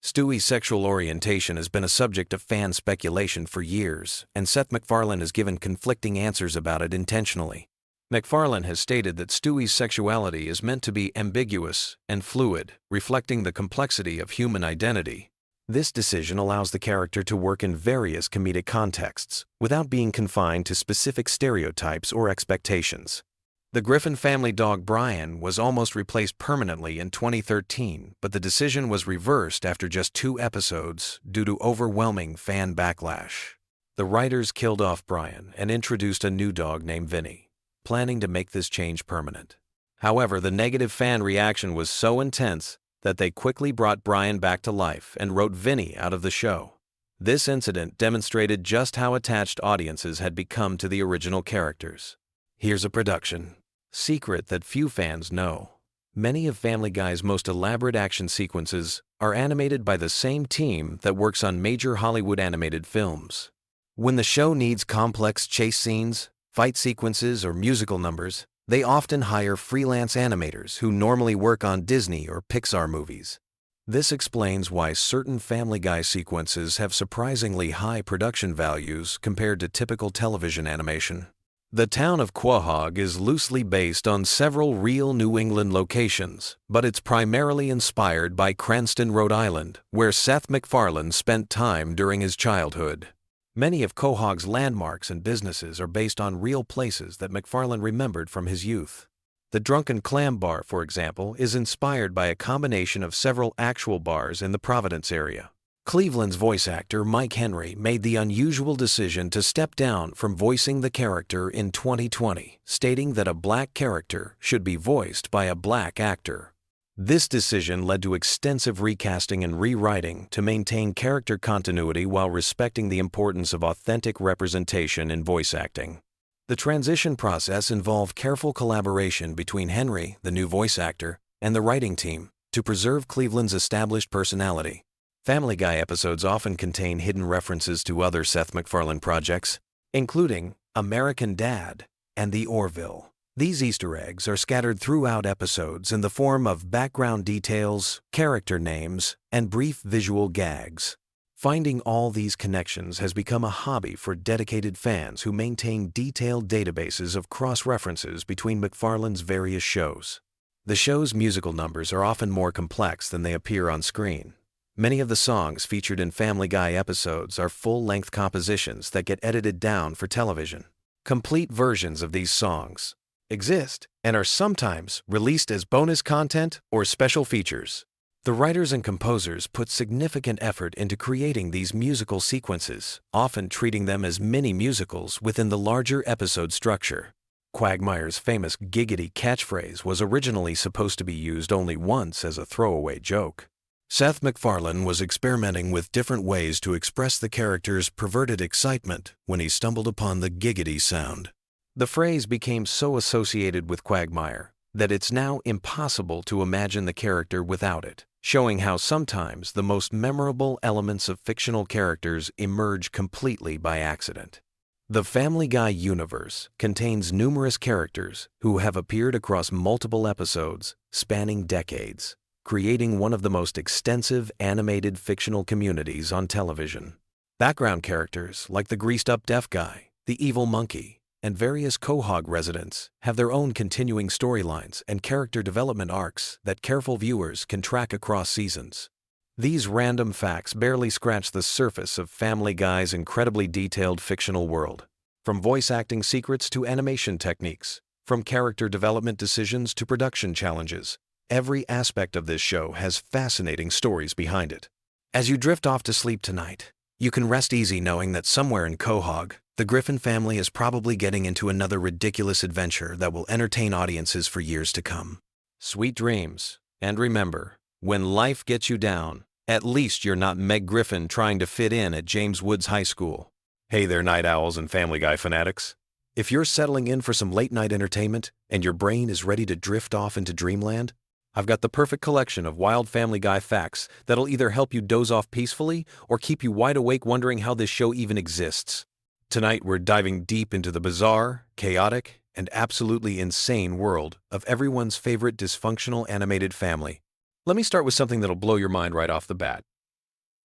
Stewie's sexual orientation has been a subject of fan speculation for years, and Seth MacFarlane has given conflicting answers about it intentionally. MacFarlane has stated that Stewie's sexuality is meant to be ambiguous and fluid, reflecting the complexity of human identity. This decision allows the character to work in various comedic contexts, without being confined to specific stereotypes or expectations. The Griffin family dog Brian was almost replaced permanently in 2013, but the decision was reversed after just 2 episodes due to overwhelming fan backlash. The writers killed off Brian and introduced a new dog named Vinny, planning to make this change permanent. However, the negative fan reaction was so intense that they quickly brought Brian back to life and wrote Vinny out of the show. This incident demonstrated just how attached audiences had become to the original characters. Here's a production secret that few fans know. Many of Family Guy's most elaborate action sequences are animated by the same team that works on major Hollywood animated films. When the show needs complex chase scenes, fight sequences, or musical numbers, they often hire freelance animators who normally work on Disney or Pixar movies. This explains why certain Family Guy sequences have surprisingly high production values compared to typical television animation. The town of Quahog is loosely based on several real New England locations, but it's primarily inspired by Cranston, Rhode Island, where Seth MacFarlane spent time during his childhood. Many of Quahog's landmarks and businesses are based on real places that MacFarlane remembered from his youth. The Drunken Clam Bar, for example, is inspired by a combination of several actual bars in the Providence area. Cleveland's voice actor Mike Henry made the unusual decision to step down from voicing the character in 2020, stating that a black character should be voiced by a black actor. This decision led to extensive recasting and rewriting to maintain character continuity while respecting the importance of authentic representation in voice acting. The transition process involved careful collaboration between Henry, the new voice actor, and the writing team to preserve Cleveland's established personality. Family Guy episodes often contain hidden references to other Seth MacFarlane projects, including American Dad and The Orville. These Easter eggs are scattered throughout episodes in the form of background details, character names, and brief visual gags. Finding all these connections has become a hobby for dedicated fans who maintain detailed databases of cross-references between MacFarlane's various shows. The show's musical numbers are often more complex than they appear on screen. Many of the songs featured in Family Guy episodes are full-length compositions that get edited down for television. Complete versions of these songs exist and are sometimes released as bonus content or special features. The writers and composers put significant effort into creating these musical sequences, often treating them as mini-musicals within the larger episode structure. Quagmire's famous giggity catchphrase was originally supposed to be used only once as a throwaway joke. Seth MacFarlane was experimenting with different ways to express the character's perverted excitement when he stumbled upon the giggity sound. The phrase became so associated with Quagmire that it's now impossible to imagine the character without it, showing how sometimes the most memorable elements of fictional characters emerge completely by accident. The Family Guy universe contains numerous characters who have appeared across multiple episodes spanning decades, creating one of the most extensive animated fictional communities on television. Background characters like the greased-up deaf guy, the evil monkey, and various Quahog residents have their own continuing storylines and character development arcs that careful viewers can track across seasons. These random facts barely scratch the surface of Family Guy's incredibly detailed fictional world. From voice acting secrets to animation techniques, from character development decisions to production challenges, every aspect of this show has fascinating stories behind it. As you drift off to sleep tonight, you can rest easy knowing that somewhere in Quahog, the Griffin family is probably getting into another ridiculous adventure that will entertain audiences for years to come. Sweet dreams, and remember, when life gets you down, at least you're not Meg Griffin trying to fit in at James Woods High School. Hey there, Night Owls and Family Guy fanatics. If you're settling in for some late-night entertainment and your brain is ready to drift off into dreamland, I've got the perfect collection of wild Family Guy facts that'll either help you doze off peacefully or keep you wide awake wondering how this show even exists. Tonight, we're diving deep into the bizarre, chaotic, and absolutely insane world of everyone's favorite dysfunctional animated family. Let me start with something that'll blow your mind right off the bat.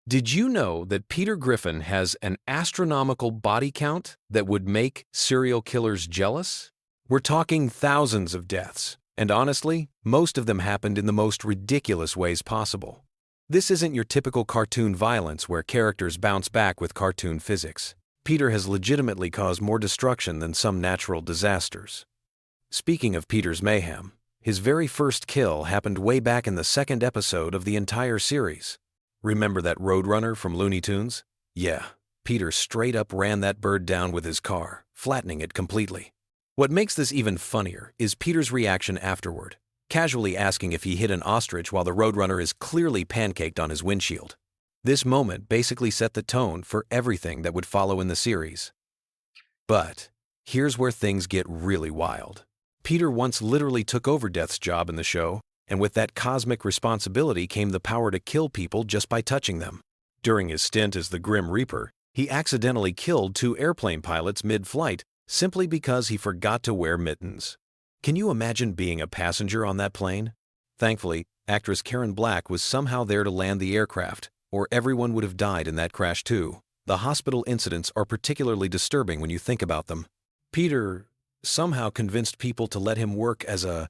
Did you know that Peter Griffin has an astronomical body count that would make serial killers jealous? We're talking thousands of deaths, and honestly, most of them happened in the most ridiculous ways possible. This isn't your typical cartoon violence where characters bounce back with cartoon physics. Peter has legitimately caused more destruction than some natural disasters. Speaking of Peter's mayhem, his very first kill happened way back in the second episode of the entire series. Remember that Roadrunner from Looney Tunes? Yeah, Peter straight up ran that bird down with his car, flattening it completely. What makes this even funnier is Peter's reaction afterward, casually asking if he hit an ostrich while the Roadrunner is clearly pancaked on his windshield. This moment basically set the tone for everything that would follow in the series. But here's where things get really wild. Peter once literally took over Death's job in the show, and with that cosmic responsibility came the power to kill people just by touching them. During his stint as the Grim Reaper, he accidentally killed 2 airplane pilots mid-flight simply because he forgot to wear mittens. Can you imagine being a passenger on that plane? Thankfully, actress Karen Black was somehow there to land the aircraft, or everyone would have died in that crash too. The hospital incidents are particularly disturbing when you think about them. Peter somehow convinced people to let him work as a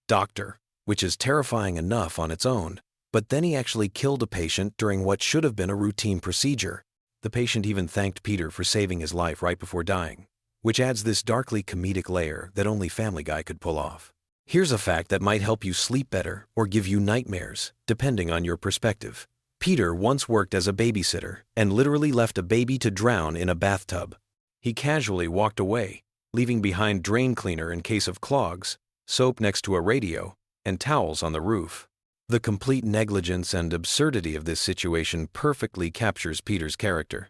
doctor, which is terrifying enough on its own, but then he actually killed a patient during what should have been a routine procedure. The patient even thanked Peter for saving his life right before dying, which adds this darkly comedic layer that only Family Guy could pull off. Here's a fact that might help you sleep better or give you nightmares, depending on your perspective. Peter once worked as a babysitter and literally left a baby to drown in a bathtub. He casually walked away, leaving behind drain cleaner in case of clogs, soap next to a radio, and towels on the roof. The complete negligence and absurdity of this situation perfectly captures Peter's character.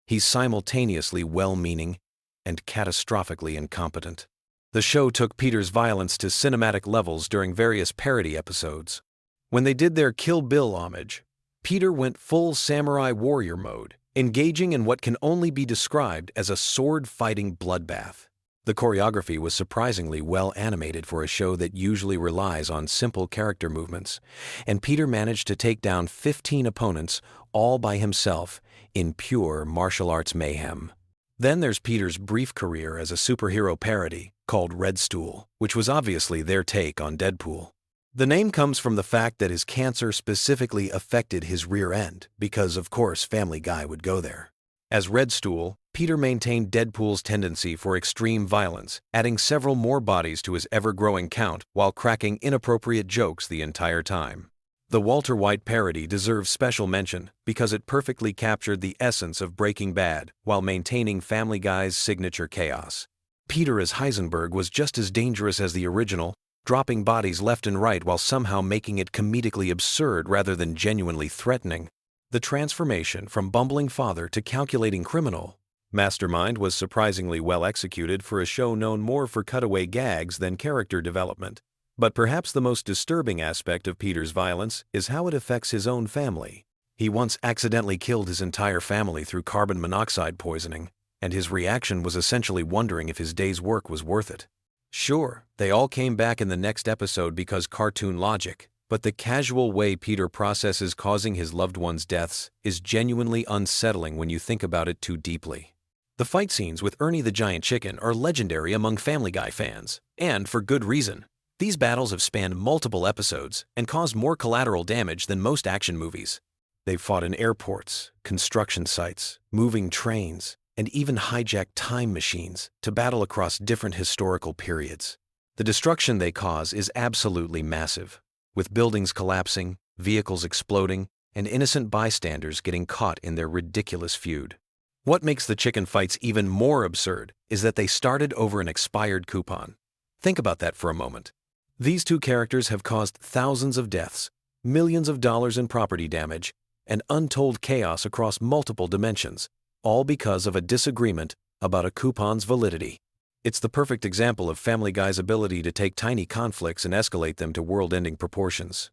He's simultaneously well-meaning and catastrophically incompetent. The show took Peter's violence to cinematic levels during various parody episodes. When they did their Kill Bill homage, Peter went full samurai warrior mode, engaging in what can only be described as a sword-fighting bloodbath. The choreography was surprisingly well animated for a show that usually relies on simple character movements, and Peter managed to take down 15 opponents all by himself in pure martial arts mayhem. Then there's Peter's brief career as a superhero parody called Red Stool, which was obviously their take on Deadpool. The name comes from the fact that his cancer specifically affected his rear end, because of course Family Guy would go there. As Red Stool, Peter maintained Deadpool's tendency for extreme violence, adding several more bodies to his ever-growing count while cracking inappropriate jokes the entire time. The Walter White parody deserves special mention because it perfectly captured the essence of Breaking Bad while maintaining Family Guy's signature chaos. Peter as Heisenberg was just as dangerous as the original, dropping bodies left and right while somehow making it comedically absurd rather than genuinely threatening. The transformation from bumbling father to calculating criminal mastermind was surprisingly well executed for a show known more for cutaway gags than character development. But perhaps the most disturbing aspect of Peter's violence is how it affects his own family. He once accidentally killed his entire family through carbon monoxide poisoning, and his reaction was essentially wondering if his day's work was worth it. Sure, they all came back in the next episode because cartoon logic, but the casual way Peter processes causing his loved ones' deaths is genuinely unsettling when you think about it too deeply. The fight scenes with Ernie the Giant Chicken are legendary among Family Guy fans, and for good reason. These battles have spanned multiple episodes and caused more collateral damage than most action movies. They've fought in airports, construction sites, moving trains, and even hijacked time machines to battle across different historical periods. The destruction they cause is absolutely massive, with buildings collapsing, vehicles exploding, and innocent bystanders getting caught in their ridiculous feud. What makes the chicken fights even more absurd is that they started over an expired coupon. Think about that for a moment. These two characters have caused thousands of deaths, millions of dollars in property damage, and untold chaos across multiple dimensions, all because of a disagreement about a coupon's validity. It's the perfect example of Family Guy's ability to take tiny conflicts and escalate them to world-ending proportions.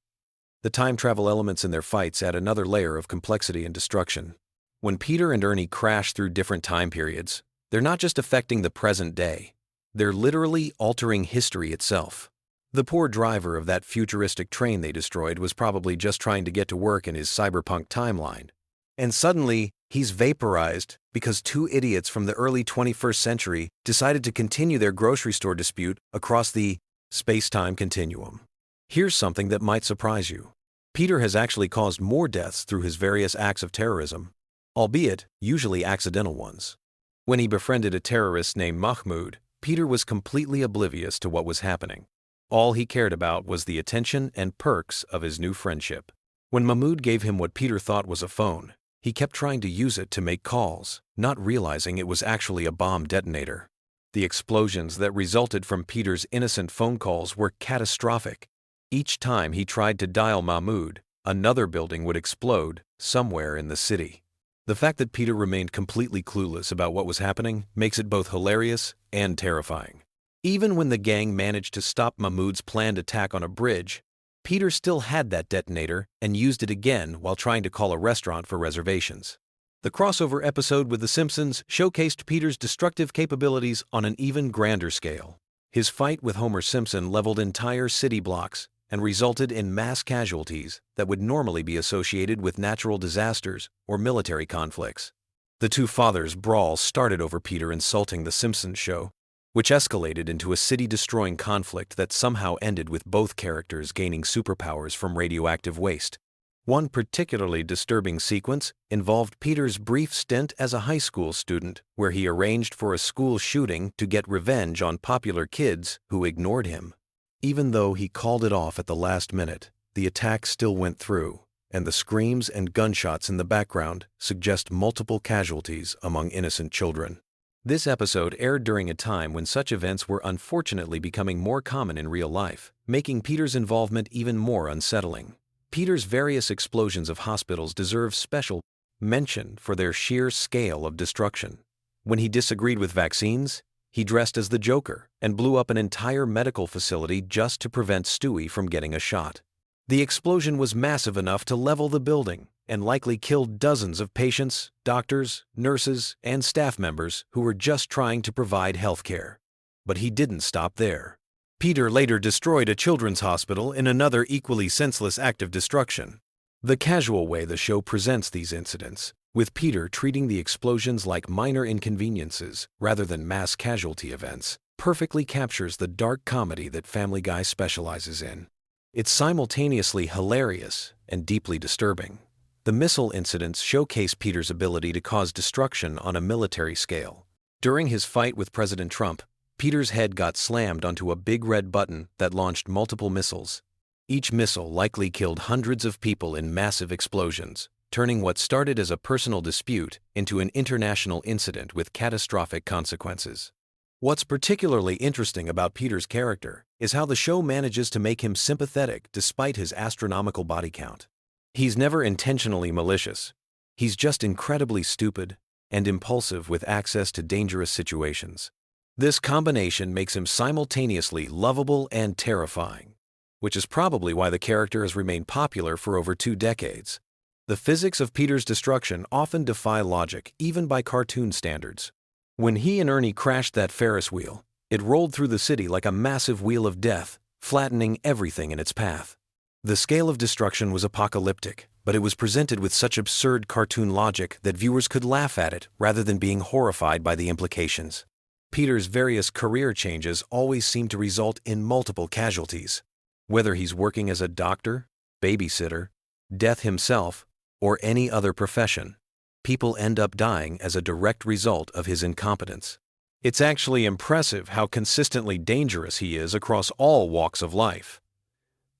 The time travel elements in their fights add another layer of complexity and destruction. When Peter and Ernie crash through different time periods, they're not just affecting the present day. They're literally altering history itself. The poor driver of that futuristic train they destroyed was probably just trying to get to work in his cyberpunk timeline. And suddenly, he's vaporized because two idiots from the early 21st century decided to continue their grocery store dispute across the space-time continuum. Here's something that might surprise you. Peter has actually caused more deaths through his various acts of terrorism, albeit usually accidental ones. When he befriended a terrorist named Mahmoud, Peter was completely oblivious to what was happening. All he cared about was the attention and perks of his new friendship. When Mahmoud gave him what Peter thought was a phone, he kept trying to use it to make calls, not realizing it was actually a bomb detonator. The explosions that resulted from Peter's innocent phone calls were catastrophic. Each time he tried to dial Mahmoud, another building would explode somewhere in the city. The fact that Peter remained completely clueless about what was happening makes it both hilarious and terrifying. Even when the gang managed to stop Mahmoud's planned attack on a bridge, Peter still had that detonator and used it again while trying to call a restaurant for reservations. The crossover episode with The Simpsons showcased Peter's destructive capabilities on an even grander scale. His fight with Homer Simpson leveled entire city blocks and resulted in mass casualties that would normally be associated with natural disasters or military conflicts. The two fathers' brawl started over Peter insulting The Simpsons show, which escalated into a city-destroying conflict that somehow ended with both characters gaining superpowers from radioactive waste. One particularly disturbing sequence involved Peter's brief stint as a high school student, where he arranged for a school shooting to get revenge on popular kids who ignored him. Even though he called it off at the last minute, the attack still went through, and the screams and gunshots in the background suggest multiple casualties among innocent children. This episode aired during a time when such events were unfortunately becoming more common in real life, making Peter's involvement even more unsettling. Peter's various explosions of hospitals deserve special mention for their sheer scale of destruction. When he disagreed with vaccines, he dressed as the Joker and blew up an entire medical facility just to prevent Stewie from getting a shot. The explosion was massive enough to level the building and likely killed dozens of patients, doctors, nurses, and staff members who were just trying to provide health care. But he didn't stop there. Peter later destroyed a children's hospital in another equally senseless act of destruction. The casual way the show presents these incidents, with Peter treating the explosions like minor inconveniences rather than mass casualty events, perfectly captures the dark comedy that Family Guy specializes in. It's simultaneously hilarious and deeply disturbing. The missile incidents showcase Peter's ability to cause destruction on a military scale. During his fight with President Trump, Peter's head got slammed onto a big red button that launched multiple missiles. Each missile likely killed hundreds of people in massive explosions, turning what started as a personal dispute into an international incident with catastrophic consequences. What's particularly interesting about Peter's character is how the show manages to make him sympathetic despite his astronomical body count. He's never intentionally malicious. He's just incredibly stupid and impulsive with access to dangerous situations. This combination makes him simultaneously lovable and terrifying, which is probably why the character has remained popular for over 2 decades. The physics of Peter's destruction often defy logic, even by cartoon standards. When he and Ernie crashed that Ferris wheel, it rolled through the city like a massive wheel of death, flattening everything in its path. The scale of destruction was apocalyptic, but it was presented with such absurd cartoon logic that viewers could laugh at it rather than being horrified by the implications. Peter's various career changes always seem to result in multiple casualties. Whether he's working as a doctor, babysitter, death himself, or any other profession, people end up dying as a direct result of his incompetence. It's actually impressive how consistently dangerous he is across all walks of life.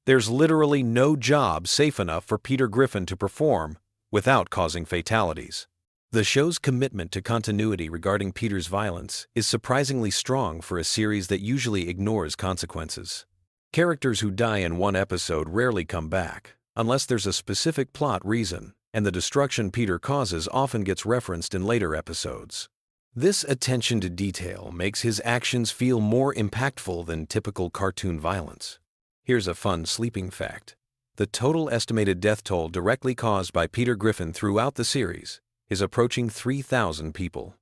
There's literally no job safe enough for Peter Griffin to perform without causing fatalities. The show's commitment to continuity regarding Peter's violence is surprisingly strong for a series that usually ignores consequences. Characters who die in one episode rarely come back, unless there's a specific plot reason, and the destruction Peter causes often gets referenced in later episodes. This attention to detail makes his actions feel more impactful than typical cartoon violence. Here's a fun sleeping fact. The total estimated death toll directly caused by Peter Griffin throughout the series is approaching 3,000 people.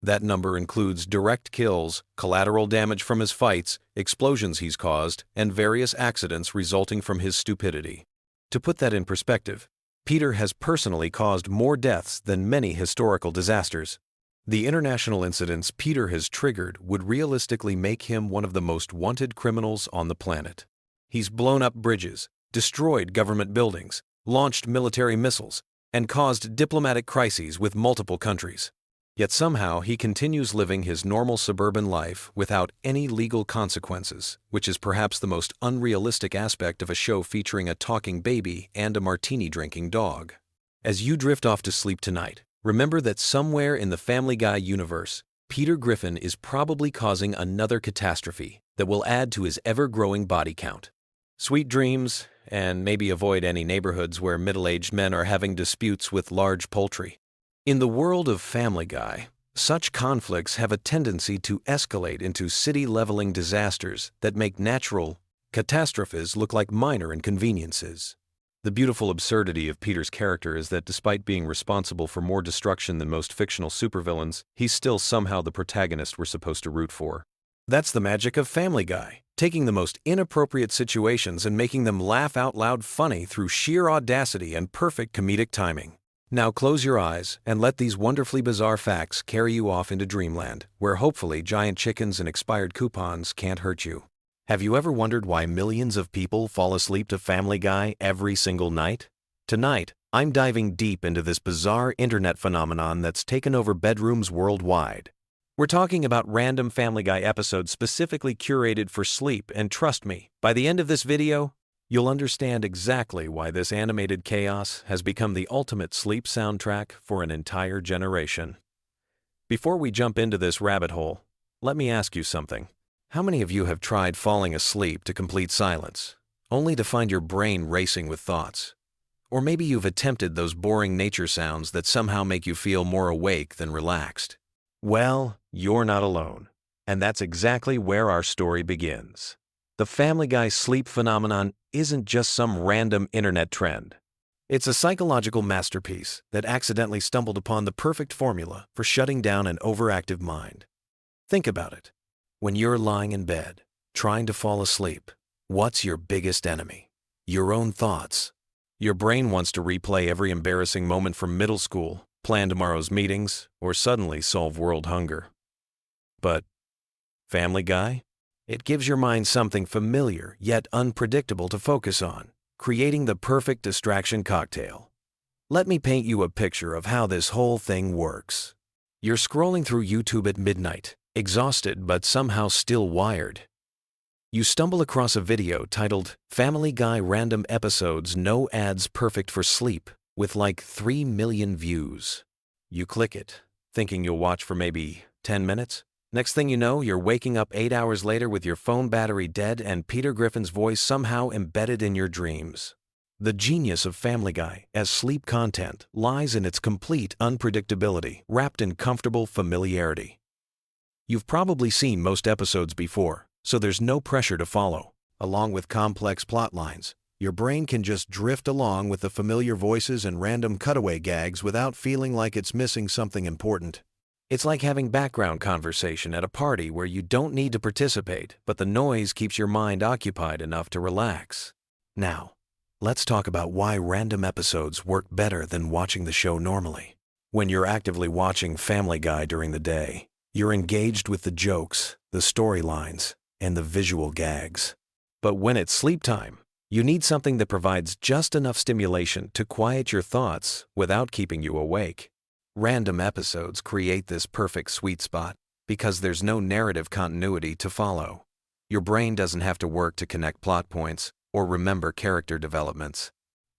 That number includes direct kills, collateral damage from his fights, explosions he's caused, and various accidents resulting from his stupidity. To put that in perspective, Peter has personally caused more deaths than many historical disasters. The international incidents Peter has triggered would realistically make him one of the most wanted criminals on the planet. He's blown up bridges, destroyed government buildings, launched military missiles, and caused diplomatic crises with multiple countries. Yet somehow he continues living his normal suburban life without any legal consequences, which is perhaps the most unrealistic aspect of a show featuring a talking baby and a martini-drinking dog. As you drift off to sleep tonight, remember that somewhere in the Family Guy universe, Peter Griffin is probably causing another catastrophe that will add to his ever-growing body count. Sweet dreams, and maybe avoid any neighborhoods where middle-aged men are having disputes with large poultry. In the world of Family Guy, such conflicts have a tendency to escalate into city-leveling disasters that make natural catastrophes look like minor inconveniences. The beautiful absurdity of Peter's character is that despite being responsible for more destruction than most fictional supervillains, he's still somehow the protagonist we're supposed to root for. That's the magic of Family Guy, taking the most inappropriate situations and making them laugh out loud funny through sheer audacity and perfect comedic timing. Now close your eyes and let these wonderfully bizarre facts carry you off into dreamland, where hopefully giant chickens and expired coupons can't hurt you. Have you ever wondered why millions of people fall asleep to Family Guy every single night? Tonight, I'm diving deep into this bizarre internet phenomenon that's taken over bedrooms worldwide. We're talking about random Family Guy episodes specifically curated for sleep, and trust me, by the end of this video, you'll understand exactly why this animated chaos has become the ultimate sleep soundtrack for an entire generation. Before we jump into this rabbit hole, let me ask you something. How many of you have tried falling asleep to complete silence, only to find your brain racing with thoughts? Or maybe you've attempted those boring nature sounds that somehow make you feel more awake than relaxed. Well, you're not alone, and that's exactly where our story begins. The Family Guy sleep phenomenon isn't just some random internet trend. It's a psychological masterpiece that accidentally stumbled upon the perfect formula for shutting down an overactive mind. Think about it. When you're lying in bed, trying to fall asleep, what's your biggest enemy? Your own thoughts. Your brain wants to replay every embarrassing moment from middle school, plan tomorrow's meetings, or suddenly solve world hunger. But Family Guy? It gives your mind something familiar yet unpredictable to focus on, creating the perfect distraction cocktail. Let me paint you a picture of how this whole thing works. You're scrolling through YouTube at midnight, exhausted but somehow still wired. You stumble across a video titled Family Guy Random Episodes No Ads Perfect for Sleep with like 3 million views. You click it, thinking you'll watch for maybe 10 minutes. Next thing you know, you're waking up 8 hours later with your phone battery dead and Peter Griffin's voice somehow embedded in your dreams. The genius of Family Guy as sleep content lies in its complete unpredictability, wrapped in comfortable familiarity. You've probably seen most episodes before, so there's no pressure to follow. Along with complex plot lines, your brain can just drift along with the familiar voices and random cutaway gags without feeling like it's missing something important. It's like having background conversation at a party where you don't need to participate, but the noise keeps your mind occupied enough to relax. Now, let's talk about why random episodes work better than watching the show normally. When you're actively watching Family Guy during the day, you're engaged with the jokes, the storylines, and the visual gags. But when it's sleep time, you need something that provides just enough stimulation to quiet your thoughts without keeping you awake. Random episodes create this perfect sweet spot because there's no narrative continuity to follow. Your brain doesn't have to work to connect plot points or remember character developments.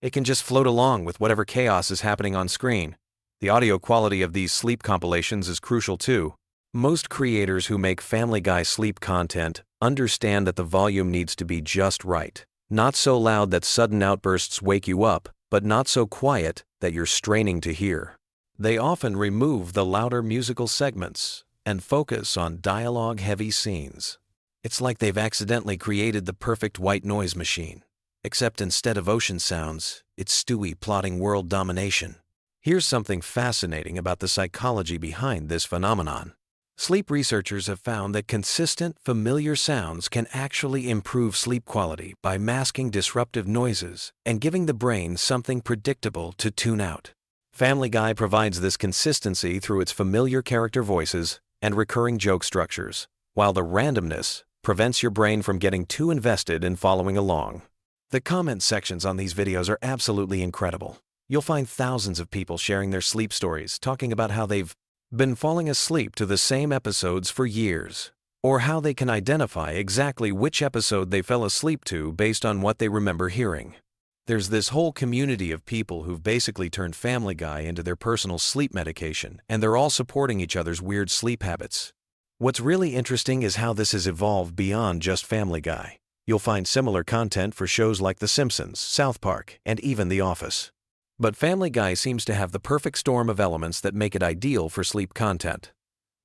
It can just float along with whatever chaos is happening on screen. The audio quality of these sleep compilations is crucial too. Most creators who make Family Guy sleep content understand that the volume needs to be just right. Not so loud that sudden outbursts wake you up, but not so quiet that you're straining to hear. They often remove the louder musical segments and focus on dialogue-heavy scenes. It's like they've accidentally created the perfect white noise machine, except instead of ocean sounds, it's Stewie plotting world domination. Here's something fascinating about the psychology behind this phenomenon. Sleep researchers have found that consistent, familiar sounds can actually improve sleep quality by masking disruptive noises and giving the brain something predictable to tune out. Family Guy provides this consistency through its familiar character voices and recurring joke structures, while the randomness prevents your brain from getting too invested in following along. The comment sections on these videos are absolutely incredible. You'll find thousands of people sharing their sleep stories, talking about how they've been falling asleep to the same episodes for years, or how they can identify exactly which episode they fell asleep to based on what they remember hearing. There's this whole community of people who've basically turned Family Guy into their personal sleep medication, and they're all supporting each other's weird sleep habits. What's really interesting is how this has evolved beyond just Family Guy. You'll find similar content for shows like The Simpsons, South Park, and even The Office. But Family Guy seems to have the perfect storm of elements that make it ideal for sleep content.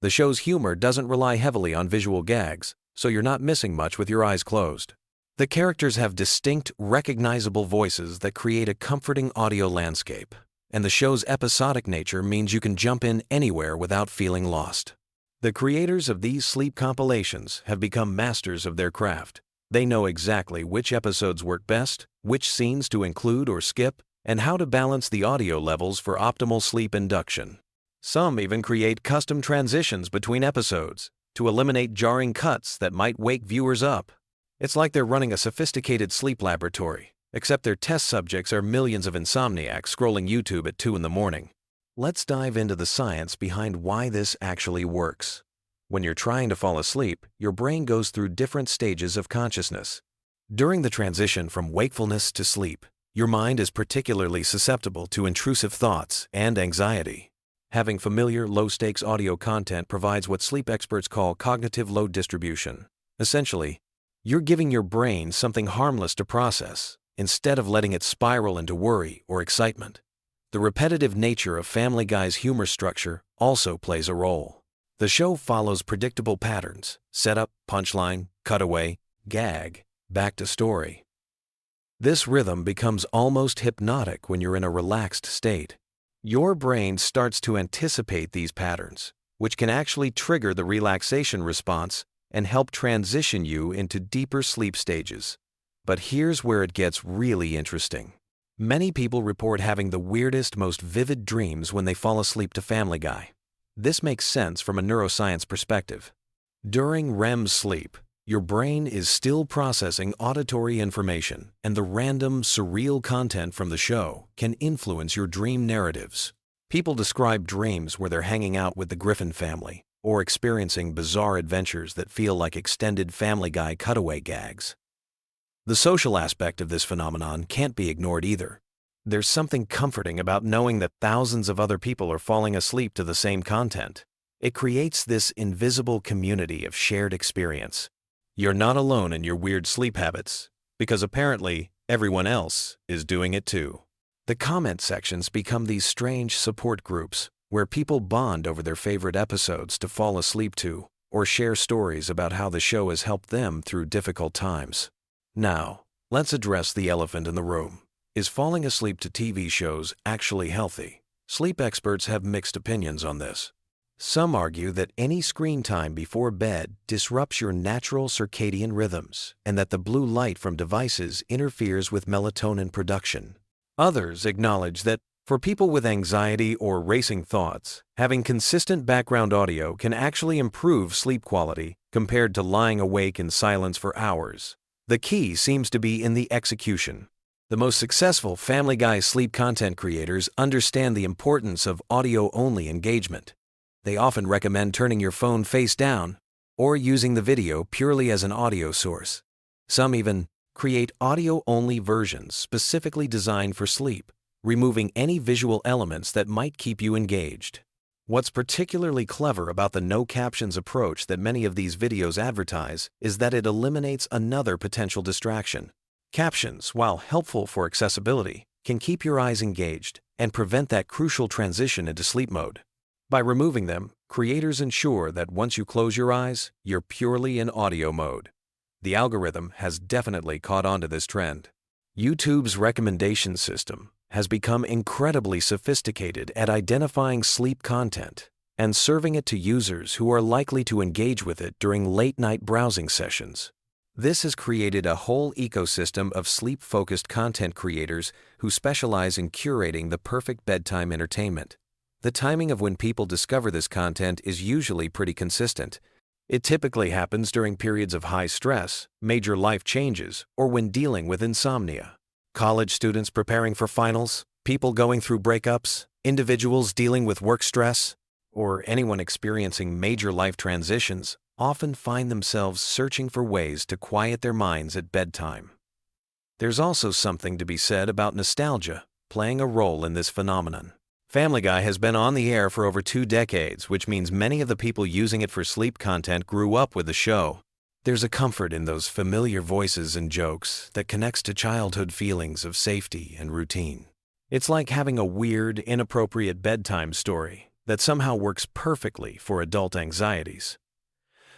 The show's humor doesn't rely heavily on visual gags, so you're not missing much with your eyes closed. The characters have distinct, recognizable voices that create a comforting audio landscape, and the show's episodic nature means you can jump in anywhere without feeling lost. The creators of these sleep compilations have become masters of their craft. They know exactly which episodes work best, which scenes to include or skip, and how to balance the audio levels for optimal sleep induction. Some even create custom transitions between episodes to eliminate jarring cuts that might wake viewers up. It's like they're running a sophisticated sleep laboratory, except their test subjects are millions of insomniacs scrolling YouTube at 2 in the morning. Let's dive into the science behind why this actually works. When you're trying to fall asleep, your brain goes through different stages of consciousness. During the transition from wakefulness to sleep, your mind is particularly susceptible to intrusive thoughts and anxiety. Having familiar, low-stakes audio content provides what sleep experts call cognitive load distribution. Essentially, you're giving your brain something harmless to process, instead of letting it spiral into worry or excitement. The repetitive nature of Family Guy's humor structure also plays a role. The show follows predictable patterns: setup, punchline, cutaway, gag, back to story. This rhythm becomes almost hypnotic when you're in a relaxed state. Your brain starts to anticipate these patterns, which can actually trigger the relaxation response and help transition you into deeper sleep stages. But here's where it gets really interesting. Many people report having the weirdest, most vivid dreams when they fall asleep to Family Guy. This makes sense from a neuroscience perspective. During REM sleep, your brain is still processing auditory information, and the random, surreal content from the show can influence your dream narratives. People describe dreams where they're hanging out with the Griffin family or experiencing bizarre adventures that feel like extended Family Guy cutaway gags. The social aspect of this phenomenon can't be ignored either. There's something comforting about knowing that thousands of other people are falling asleep to the same content. It creates this invisible community of shared experience. You're not alone in your weird sleep habits, because apparently everyone else is doing it too. The comment sections become these strange support groups where people bond over their favorite episodes to fall asleep to, or share stories about how the show has helped them through difficult times. Now, let's address the elephant in the room. Is falling asleep to TV shows actually healthy? Sleep experts have mixed opinions on this. Some argue that any screen time before bed disrupts your natural circadian rhythms and that the blue light from devices interferes with melatonin production. Others acknowledge that for people with anxiety or racing thoughts, having consistent background audio can actually improve sleep quality compared to lying awake in silence for hours. The key seems to be in the execution. The most successful Family Guy sleep content creators understand the importance of audio-only engagement. They often recommend turning your phone face down or using the video purely as an audio source. Some even create audio-only versions specifically designed for sleep, removing any visual elements that might keep you engaged. What's particularly clever about the no-captions approach that many of these videos advertise is that it eliminates another potential distraction. Captions, while helpful for accessibility, can keep your eyes engaged and prevent that crucial transition into sleep mode. By removing them, creators ensure that once you close your eyes, you're purely in audio mode. The algorithm has definitely caught on to this trend. YouTube's recommendation system has become incredibly sophisticated at identifying sleep content. and serving it to users who are likely to engage with it during late-night browsing sessions. This has created a whole ecosystem of sleep-focused content creators who specialize in curating the perfect bedtime entertainment. The timing of when people discover this content is usually pretty consistent. It typically happens during periods of high stress, major life changes, or when dealing with insomnia. College students preparing for finals, people going through breakups, individuals dealing with work stress, or anyone experiencing major life transitions often find themselves searching for ways to quiet their minds at bedtime. There's also something to be said about nostalgia playing a role in this phenomenon. Family Guy has been on the air for over 2 decades, which means many of the people using it for sleep content grew up with the show. There's a comfort in those familiar voices and jokes that connects to childhood feelings of safety and routine. It's like having a weird, inappropriate bedtime story that somehow works perfectly for adult anxieties.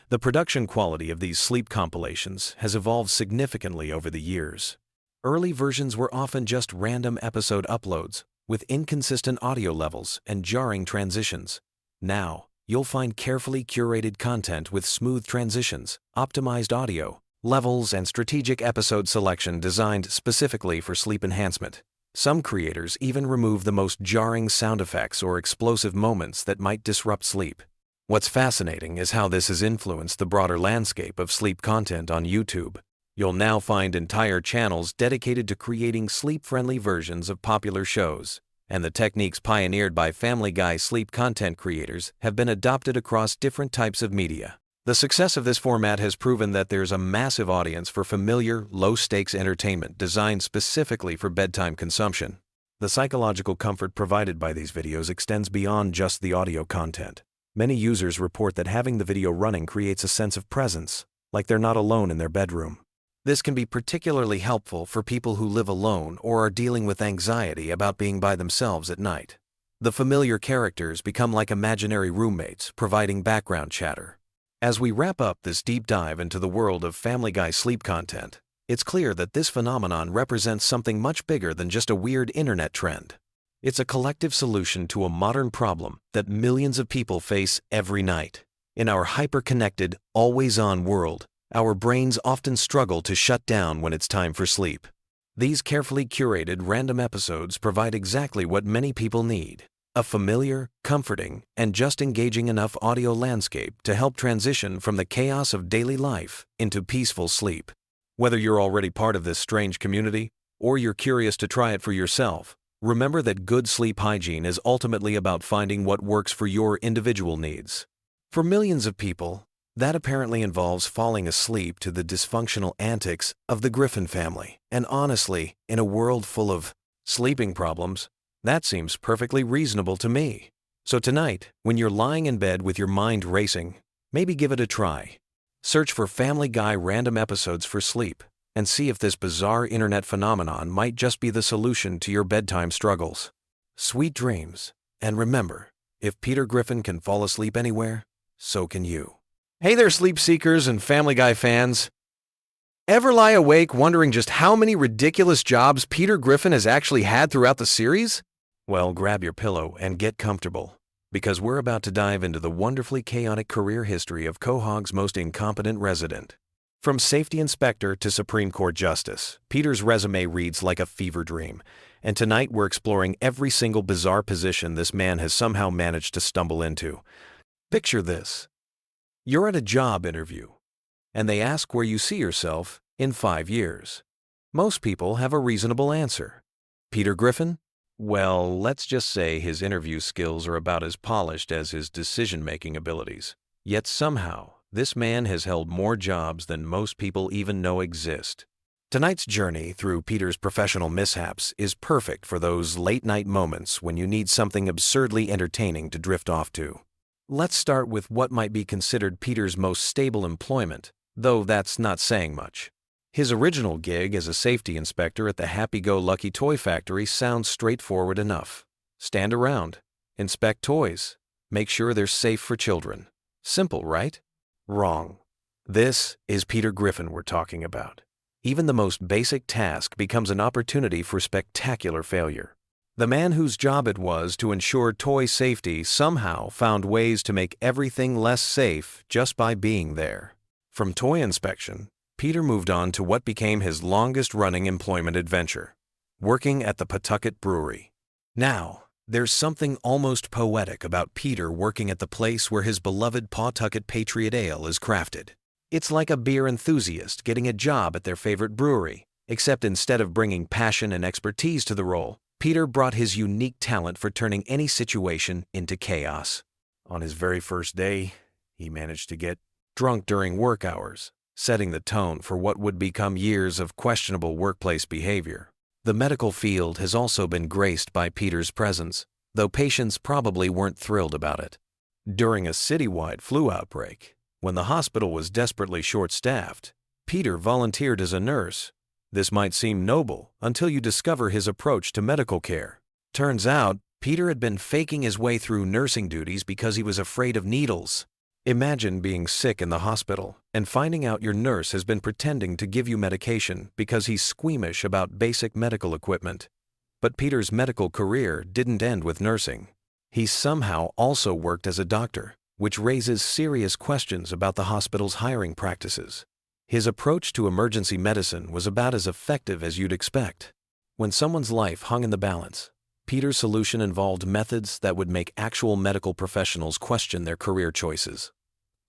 The production quality of these sleep compilations has evolved significantly over the years. Early versions were often just random episode uploads with inconsistent audio levels and jarring transitions. Now, you'll find carefully curated content with smooth transitions, optimized audio, levels, and strategic episode selection designed specifically for sleep enhancement. Some creators even remove the most jarring sound effects or explosive moments that might disrupt sleep. What's fascinating is how this has influenced the broader landscape of sleep content on YouTube. You'll now find entire channels dedicated to creating sleep-friendly versions of popular shows, and the techniques pioneered by Family Guy sleep content creators have been adopted across different types of media. The success of this format has proven that there's a massive audience for familiar, low-stakes entertainment designed specifically for bedtime consumption. The psychological comfort provided by these videos extends beyond just the audio content. Many users report that having the video running creates a sense of presence, like they're not alone in their bedroom. This can be particularly helpful for people who live alone or are dealing with anxiety about being by themselves at night. The familiar characters become like imaginary roommates, providing background chatter. As we wrap up this deep dive into the world of Family Guy sleep content, it's clear that this phenomenon represents something much bigger than just a weird internet trend. It's a collective solution to a modern problem that millions of people face every night. In our hyper-connected, always-on world, our brains often struggle to shut down when it's time for sleep. These carefully curated random episodes provide exactly what many people need: a familiar, comforting, and just engaging enough audio landscape to help transition from the chaos of daily life into peaceful sleep. Whether you're already part of this strange community or you're curious to try it for yourself, remember that good sleep hygiene is ultimately about finding what works for your individual needs. For millions of people, that apparently involves falling asleep to the dysfunctional antics of the Griffin family. And honestly, in a world full of sleeping problems, that seems perfectly reasonable to me. So tonight, when you're lying in bed with your mind racing, maybe give it a try. Search for Family Guy random episodes for sleep and see if this bizarre internet phenomenon might just be the solution to your bedtime struggles. Sweet dreams, and remember, if Peter Griffin can fall asleep anywhere, so can you. Hey there, sleep seekers and Family Guy fans. Ever lie awake wondering just how many ridiculous jobs Peter Griffin has actually had throughout the series? Well, grab your pillow and get comfortable, because we're about to dive into the wonderfully chaotic career history of Quahog's most incompetent resident. From safety inspector to Supreme Court justice, Peter's resume reads like a fever dream, and tonight we're exploring every single bizarre position this man has somehow managed to stumble into. Picture this. You're at a job interview, and they ask where you see yourself in 5 years. Most people have a reasonable answer. Peter Griffin? Well, let's just say his interview skills are about as polished as his decision-making abilities. Yet somehow, this man has held more jobs than most people even know exist. Tonight's journey through Peter's professional mishaps is perfect for those late-night moments when you need something absurdly entertaining to drift off to. Let's start with what might be considered Peter's most stable employment, though that's not saying much. His original gig as a safety inspector at the happy-go-lucky toy factory sounds straightforward enough. Stand around, inspect toys, make sure they're safe for children. Simple, right? Wrong. This is Peter Griffin we're talking about. Even the most basic task becomes an opportunity for spectacular failure. The man whose job it was to ensure toy safety somehow found ways to make everything less safe just by being there. From toy inspection, Peter moved on to what became his longest-running employment adventure, working at the Pawtucket Brewery. Now, there's something almost poetic about Peter working at the place where his beloved Pawtucket Patriot Ale is crafted. It's like a beer enthusiast getting a job at their favorite brewery, except instead of bringing passion and expertise to the role, Peter brought his unique talent for turning any situation into chaos. On his very first day, he managed to get drunk during work hours, setting the tone for what would become years of questionable workplace behavior. The medical field has also been graced by Peter's presence, though patients probably weren't thrilled about it. During a citywide flu outbreak, when the hospital was desperately short-staffed, Peter volunteered as a nurse. This might seem noble until you discover his approach to medical care. Turns out, Peter had been faking his way through nursing duties because he was afraid of needles. Imagine being sick in the hospital and finding out your nurse has been pretending to give you medication because he's squeamish about basic medical equipment. But Peter's medical career didn't end with nursing. He somehow also worked as a doctor, which raises serious questions about the hospital's hiring practices. His approach to emergency medicine was about as effective as you'd expect. When someone's life hung in the balance, Peter's solution involved methods that would make actual medical professionals question their career choices.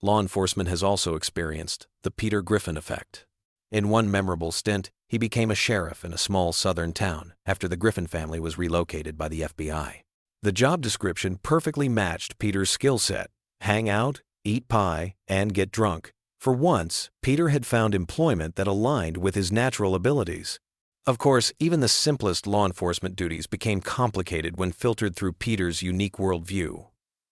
Law enforcement has also experienced the Peter Griffin effect. In one memorable stint, he became a sheriff in a small southern town after the Griffin family was relocated by the FBI. The job description perfectly matched Peter's skill set: hang out, eat pie, and get drunk. For once, Peter had found employment that aligned with his natural abilities. Of course, even the simplest law enforcement duties became complicated when filtered through Peter's unique worldview.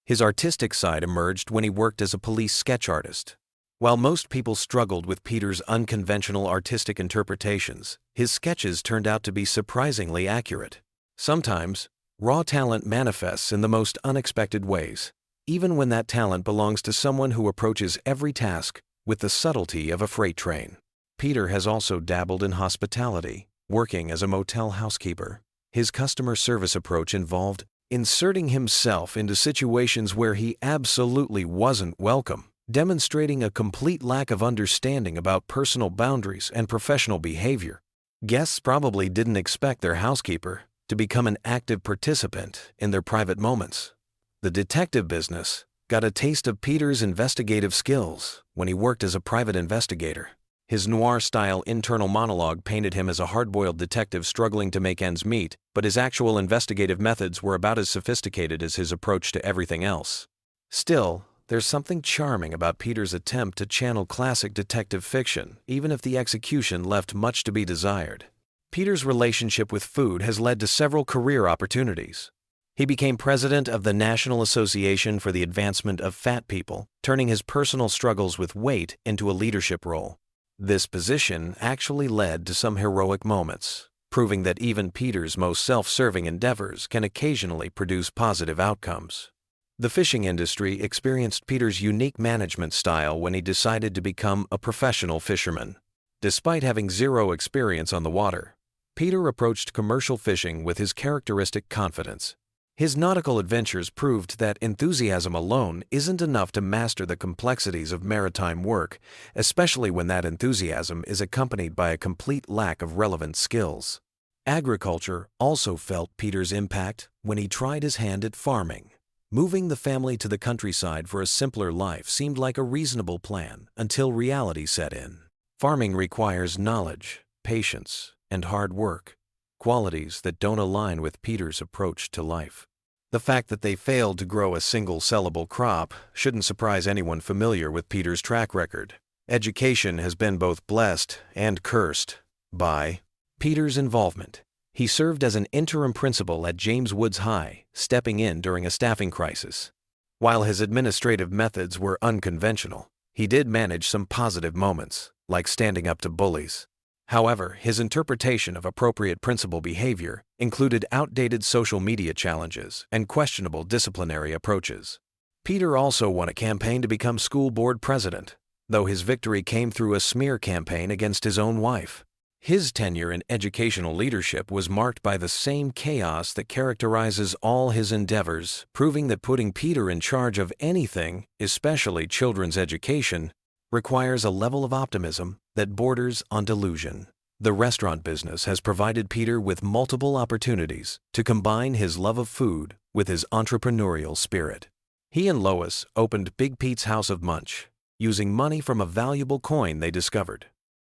His artistic side emerged when he worked as a police sketch artist. While most people struggled with Peter's unconventional artistic interpretations, his sketches turned out to be surprisingly accurate. Sometimes, raw talent manifests in the most unexpected ways, even when that talent belongs to someone who approaches every task with the subtlety of a freight train. Peter has also dabbled in hospitality, working as a motel housekeeper. His customer service approach involved inserting himself into situations where he absolutely wasn't welcome, demonstrating a complete lack of understanding about personal boundaries and professional behavior. Guests probably didn't expect their housekeeper to become an active participant in their private moments. The detective business got a taste of Peter's investigative skills when he worked as a private investigator. His noir-style internal monologue painted him as a hard-boiled detective struggling to make ends meet, but his actual investigative methods were about as sophisticated as his approach to everything else. Still, there's something charming about Peter's attempt to channel classic detective fiction, even if the execution left much to be desired. Peter's relationship with food has led to several career opportunities. He became president of the National Association for the Advancement of Fat People, turning his personal struggles with weight into a leadership role. This position actually led to some heroic moments, proving that even Peter's most self-serving endeavors can occasionally produce positive outcomes. The fishing industry experienced Peter's unique management style when he decided to become a professional fisherman. Despite having zero experience on the water, Peter approached commercial fishing with his characteristic confidence. His nautical adventures proved that enthusiasm alone isn't enough to master the complexities of maritime work, especially when that enthusiasm is accompanied by a complete lack of relevant skills. Agriculture also felt Peter's impact when he tried his hand at farming. Moving the family to the countryside for a simpler life seemed like a reasonable plan until reality set in. Farming requires knowledge, patience, and hard work, qualities that don't align with Peter's approach to life. The fact that they failed to grow a single sellable crop shouldn't surprise anyone familiar with Peter's track record. Education has been both blessed and cursed by Peter's involvement. He served as an interim principal at James Woods High, stepping in during a staffing crisis. While his administrative methods were unconventional, he did manage some positive moments, like standing up to bullies. However, his interpretation of appropriate principal behavior included outdated social media challenges and questionable disciplinary approaches. Peter also won a campaign to become school board president, though his victory came through a smear campaign against his own wife. His tenure in educational leadership was marked by the same chaos that characterizes all his endeavors, proving that putting Peter in charge of anything, especially children's education, requires a level of optimism that borders on delusion. The restaurant business has provided Peter with multiple opportunities to combine his love of food with his entrepreneurial spirit. He and Lois opened Big Pete's House of Munch, using money from a valuable coin they discovered.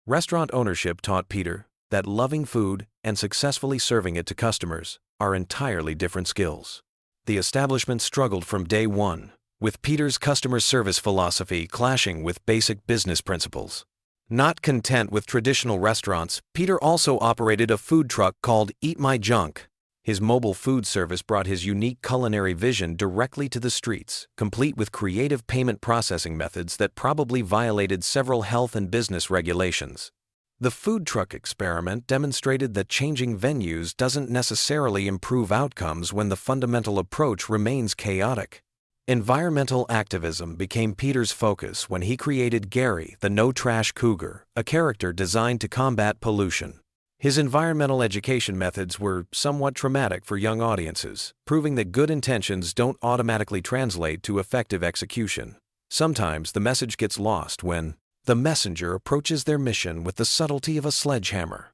Restaurant ownership taught Peter that loving food and successfully serving it to customers are entirely different skills. The establishment struggled from day one, with Peter's customer service philosophy clashing with basic business principles. Not content with traditional restaurants, Peter also operated a food truck called Eat My Junk. His mobile food service brought his unique culinary vision directly to the streets, complete with creative payment processing methods that probably violated several health and business regulations. The food truck experiment demonstrated that changing venues doesn't necessarily improve outcomes when the fundamental approach remains chaotic. Environmental activism became Peter's focus when he created Gary, the no-trash cougar, a character designed to combat pollution. His environmental education methods were somewhat traumatic for young audiences, proving that good intentions don't automatically translate to effective execution. Sometimes the message gets lost when the messenger approaches their mission with the subtlety of a sledgehammer.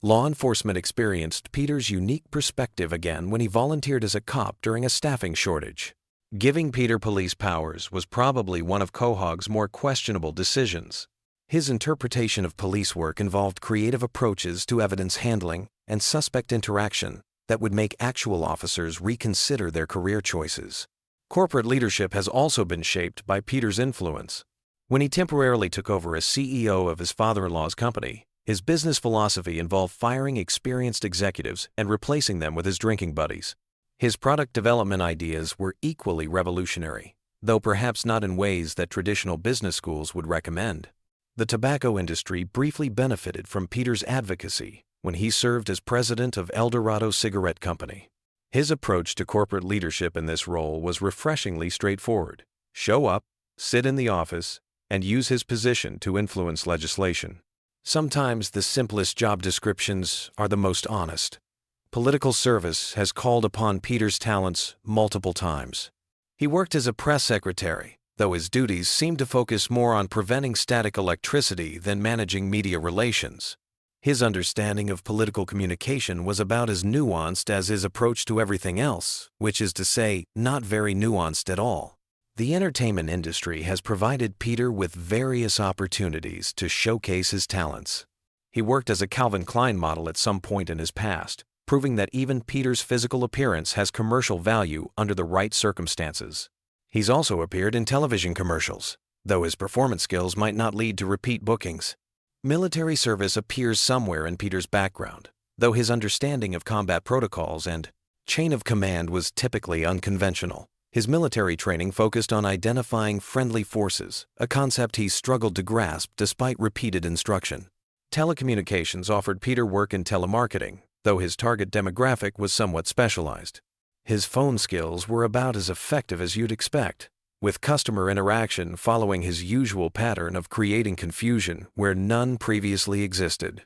Law enforcement experienced Peter's unique perspective again when he volunteered as a cop during a staffing shortage. Giving Peter police powers was probably one of Quahog's more questionable decisions. His interpretation of police work involved creative approaches to evidence handling and suspect interaction that would make actual officers reconsider their career choices. Corporate leadership has also been shaped by Peter's influence. When he temporarily took over as CEO of his father-in-law's company, his business philosophy involved firing experienced executives and replacing them with his drinking buddies. His product development ideas were equally revolutionary, though perhaps not in ways that traditional business schools would recommend. The tobacco industry briefly benefited from Peter's advocacy when he served as president of El Dorado Cigarette Company. His approach to corporate leadership in this role was refreshingly straightforward. Show up, sit in the office, and use his position to influence legislation. Sometimes the simplest job descriptions are the most honest. Political service has called upon Peter's talents multiple times. He worked as a press secretary, though his duties seemed to focus more on preventing static electricity than managing media relations. His understanding of political communication was about as nuanced as his approach to everything else, which is to say, not very nuanced at all. The entertainment industry has provided Peter with various opportunities to showcase his talents. He worked as a Calvin Klein model at some point in his past, proving that even Peter's physical appearance has commercial value under the right circumstances. He's also appeared in television commercials, though his performance skills might not lead to repeat bookings. Military service appears somewhere in Peter's background, though his understanding of combat protocols and chain of command was typically unconventional. His military training focused on identifying friendly forces, a concept he struggled to grasp despite repeated instruction. Telecommunications offered Peter work in telemarketing, though his target demographic was somewhat specialized. His phone skills were about as effective as you'd expect, with customer interaction following his usual pattern of creating confusion where none previously existed.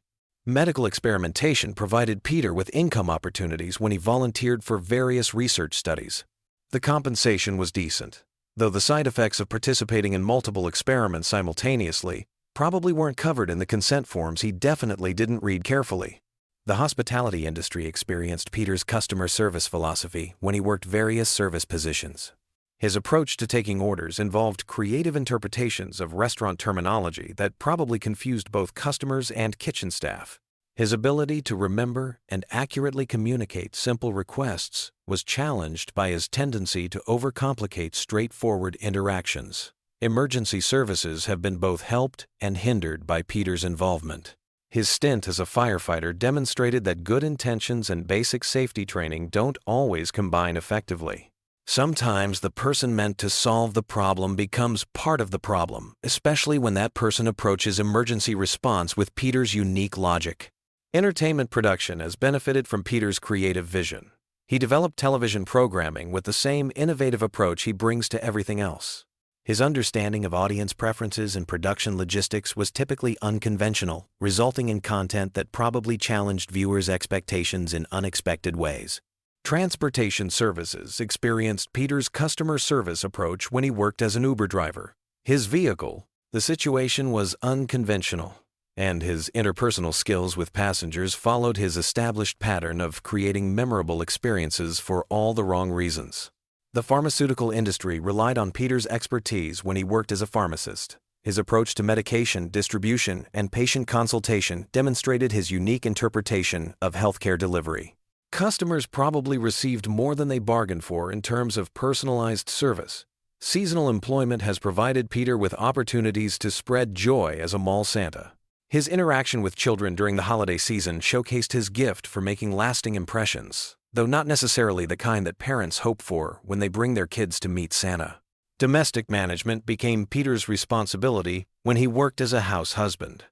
Medical experimentation provided Peter with income opportunities when he volunteered for various research studies. The compensation was decent, though the side effects of participating in multiple experiments simultaneously probably weren't covered in the consent forms he definitely didn't read carefully. The hospitality industry experienced Peter's customer service philosophy when he worked various service positions. His approach to taking orders involved creative interpretations of restaurant terminology that probably confused both customers and kitchen staff. His ability to remember and accurately communicate simple requests was challenged by his tendency to overcomplicate straightforward interactions. Emergency services have been both helped and hindered by Peter's involvement. His stint as a firefighter demonstrated that good intentions and basic safety training don't always combine effectively. Sometimes the person meant to solve the problem becomes part of the problem, especially when that person approaches emergency response with Peter's unique logic. Entertainment production has benefited from Peter's creative vision. He developed television programming with the same innovative approach he brings to everything else. His understanding of audience preferences and production logistics was typically unconventional, resulting in content that probably challenged viewers' expectations in unexpected ways. Transportation services experienced Peter's customer service approach when he worked as an Uber driver. His vehicle, the situation was unconventional, and his interpersonal skills with passengers followed his established pattern of creating memorable experiences for all the wrong reasons. The pharmaceutical industry relied on Peter's expertise when he worked as a pharmacist. His approach to medication distribution and patient consultation demonstrated his unique interpretation of healthcare delivery. Customers probably received more than they bargained for in terms of personalized service. Seasonal employment has provided Peter with opportunities to spread joy as a mall Santa. His interaction with children during the holiday season showcased his gift for making lasting impressions, though not necessarily the kind that parents hope for when they bring their kids to meet Santa. Domestic management became Peter's responsibility when he worked as a house husband.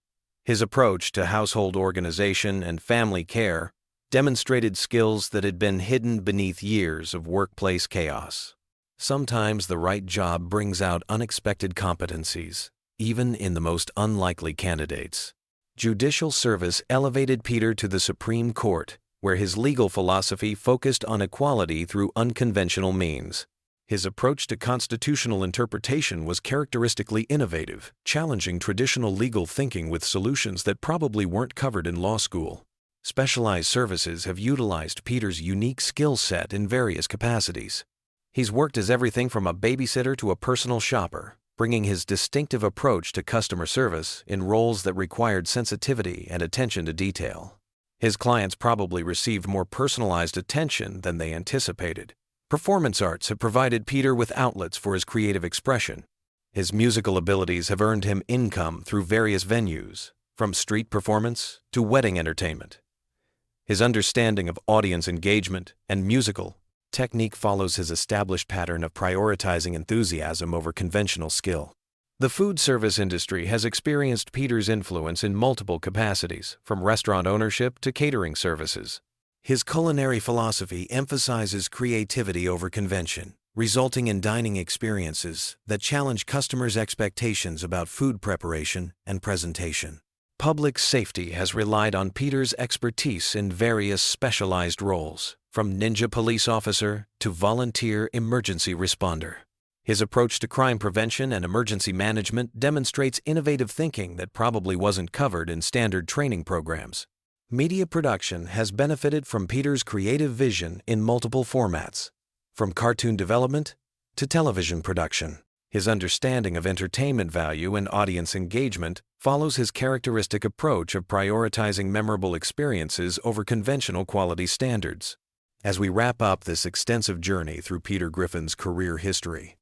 His approach to household organization and family care demonstrated skills that had been hidden beneath years of workplace chaos. Sometimes the right job brings out unexpected competencies, even in the most unlikely candidates. Judicial service elevated Peter to the Supreme Court, where his legal philosophy focused on equality through unconventional means. His approach to constitutional interpretation was characteristically innovative, challenging traditional legal thinking with solutions that probably weren't covered in law school. Specialized services have utilized Peter's unique skill set in various capacities. He's worked as everything from a babysitter to a personal shopper, bringing his distinctive approach to customer service in roles that required sensitivity and attention to detail. His clients probably received more personalized attention than they anticipated. Performance arts have provided Peter with outlets for his creative expression. His musical abilities have earned him income through various venues, from street performance to wedding entertainment. His understanding of audience engagement and musical technique follows his established pattern of prioritizing enthusiasm over conventional skill. The food service industry has experienced Peter's influence in multiple capacities, from restaurant ownership to catering services. His culinary philosophy emphasizes creativity over convention, resulting in dining experiences that challenge customers' expectations about food preparation and presentation. Public safety has relied on Peter's expertise in various specialized roles, from ninja police officer to volunteer emergency responder. His approach to crime prevention and emergency management demonstrates innovative thinking that probably wasn't covered in standard training programs. Media production has benefited from Peter's creative vision in multiple formats, from cartoon development to television production. His understanding of entertainment value and audience engagement follows his characteristic approach of prioritizing memorable experiences over conventional quality standards. As we wrap up this extensive journey through Peter Griffin's career history,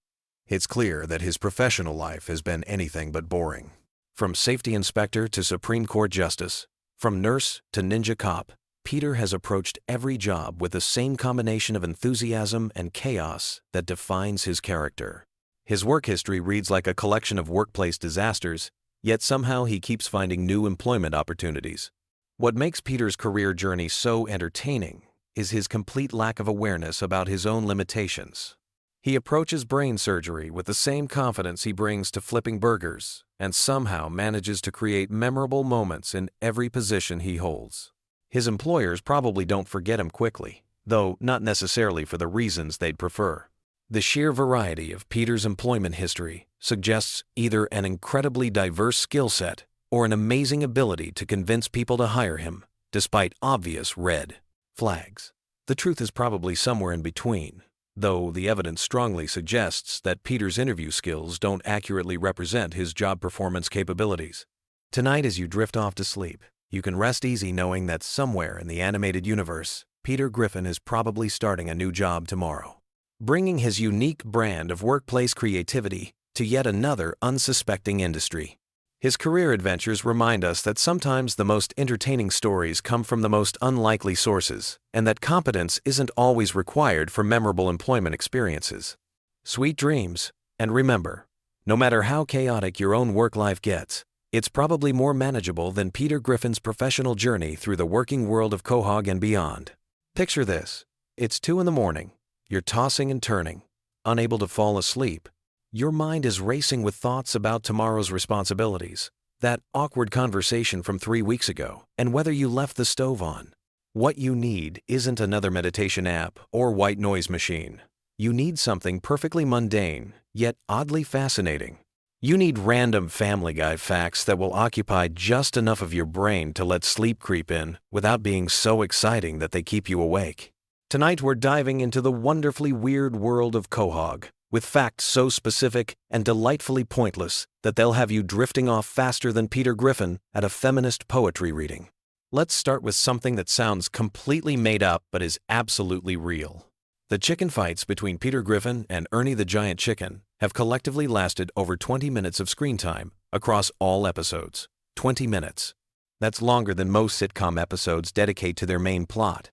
it's clear that his professional life has been anything but boring. From safety inspector to Supreme Court justice, from nurse to ninja cop, Peter has approached every job with the same combination of enthusiasm and chaos that defines his character. His work history reads like a collection of workplace disasters, yet somehow he keeps finding new employment opportunities. What makes Peter's career journey so entertaining is his complete lack of awareness about his own limitations. He approaches brain surgery with the same confidence he brings to flipping burgers, and somehow manages to create memorable moments in every position he holds. His employers probably don't forget him quickly, though not necessarily for the reasons they'd prefer. The sheer variety of Peter's employment history suggests either an incredibly diverse skill set or an amazing ability to convince people to hire him, despite obvious red flags. The truth is probably somewhere in between, though the evidence strongly suggests that Peter's interview skills don't accurately represent his job performance capabilities. Tonight, as you drift off to sleep, you can rest easy knowing that somewhere in the animated universe, Peter Griffin is probably starting a new job tomorrow, bringing his unique brand of workplace creativity to yet another unsuspecting industry. His career adventures remind us that sometimes the most entertaining stories come from the most unlikely sources, and that competence isn't always required for memorable employment experiences. Sweet dreams, and remember, no matter how chaotic your own work life gets, it's probably more manageable than Peter Griffin's professional journey through the working world of Quahog and beyond. Picture this. It's 2 a.m. You're tossing and turning, unable to fall asleep, Your mind is racing with thoughts about tomorrow's responsibilities, that awkward conversation from 3 weeks ago, and whether you left the stove on. What you need isn't another meditation app or white noise machine. You need something perfectly mundane, yet oddly fascinating. You need random Family Guy facts that will occupy just enough of your brain to let sleep creep in without being so exciting that they keep you awake. Tonight we're diving into the wonderfully weird world of Quahog, with facts so specific and delightfully pointless that they'll have you drifting off faster than Peter Griffin at a feminist poetry reading. Let's start with something that sounds completely made up but is absolutely real. The chicken fights between Peter Griffin and Ernie the Giant Chicken have collectively lasted over 20 minutes of screen time across all episodes. 20 minutes. That's longer than most sitcom episodes dedicate to their main plot.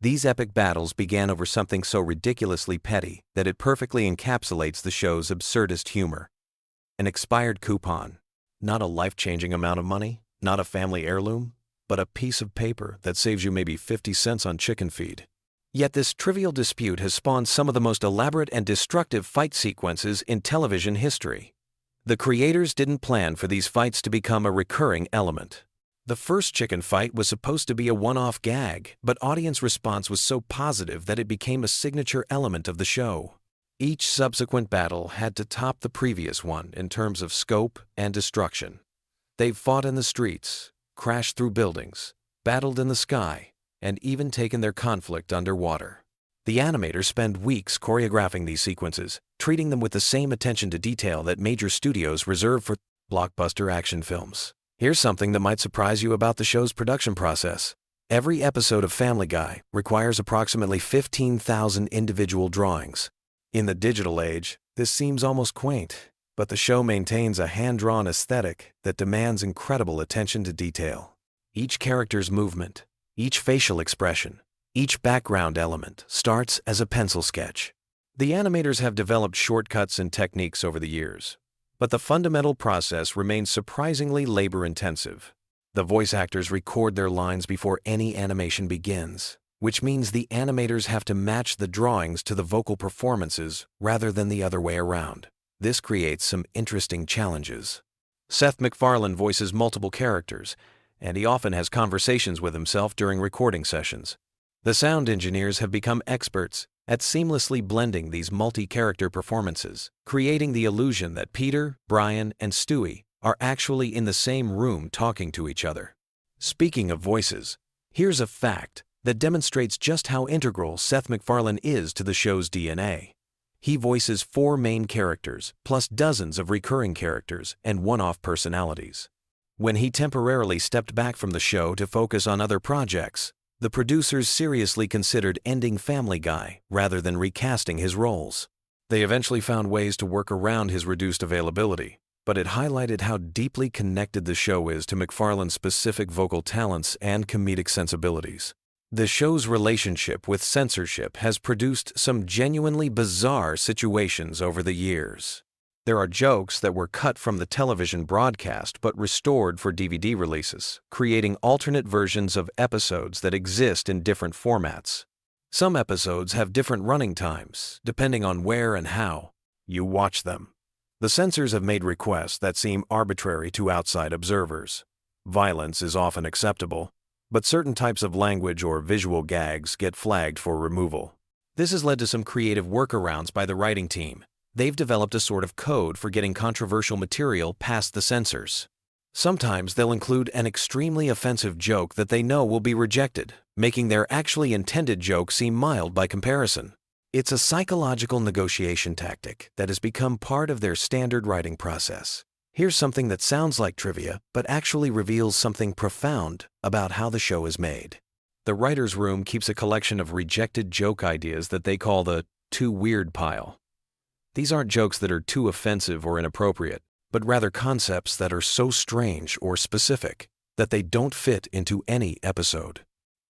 These epic battles began over something so ridiculously petty that it perfectly encapsulates the show's absurdist humor. An expired coupon. Not a life-changing amount of money, not a family heirloom, but a piece of paper that saves you maybe 50 cents on chicken feed. Yet this trivial dispute has spawned some of the most elaborate and destructive fight sequences in television history. The creators didn't plan for these fights to become a recurring element. The first chicken fight was supposed to be a one-off gag, but audience response was so positive that it became a signature element of the show. Each subsequent battle had to top the previous one in terms of scope and destruction. They've fought in the streets, crashed through buildings, battled in the sky, and even taken their conflict underwater. The animators spend weeks choreographing these sequences, treating them with the same attention to detail that major studios reserve for blockbuster action films. Here's something that might surprise you about the show's production process. Every episode of Family Guy requires approximately 15,000 individual drawings. In the digital age, this seems almost quaint, but the show maintains a hand-drawn aesthetic that demands incredible attention to detail. Each character's movement, each facial expression, each background element starts as a pencil sketch. The animators have developed shortcuts and techniques over the years, but the fundamental process remains surprisingly labor-intensive. The voice actors record their lines before any animation begins, which means the animators have to match the drawings to the vocal performances rather than the other way around. This creates some interesting challenges. Seth MacFarlane voices multiple characters, and he often has conversations with himself during recording sessions. The sound engineers have become experts at seamlessly blending these multi-character performances, creating the illusion that Peter, Brian, and Stewie are actually in the same room talking to each other. Speaking of voices, here's a fact that demonstrates just how integral Seth MacFarlane is to the show's DNA. He voices 4 main characters, plus dozens of recurring characters and one-off personalities. When he temporarily stepped back from the show to focus on other projects, the producers seriously considered ending Family Guy rather than recasting his roles. They eventually found ways to work around his reduced availability, but it highlighted how deeply connected the show is to MacFarlane's specific vocal talents and comedic sensibilities. The show's relationship with censorship has produced some genuinely bizarre situations over the years. There are jokes that were cut from the television broadcast but restored for DVD releases, creating alternate versions of episodes that exist in different formats. Some episodes have different running times, depending on where and how you watch them. The censors have made requests that seem arbitrary to outside observers. Violence is often acceptable, but certain types of language or visual gags get flagged for removal. This has led to some creative workarounds by the writing team. They've developed a sort of code for getting controversial material past the censors. Sometimes they'll include an extremely offensive joke that they know will be rejected, making their actually intended joke seem mild by comparison. It's a psychological negotiation tactic that has become part of their standard writing process. Here's something that sounds like trivia, but actually reveals something profound about how the show is made. The writer's room keeps a collection of rejected joke ideas that they call the too weird pile. These aren't jokes that are too offensive or inappropriate, but rather concepts that are so strange or specific that they don't fit into any episode.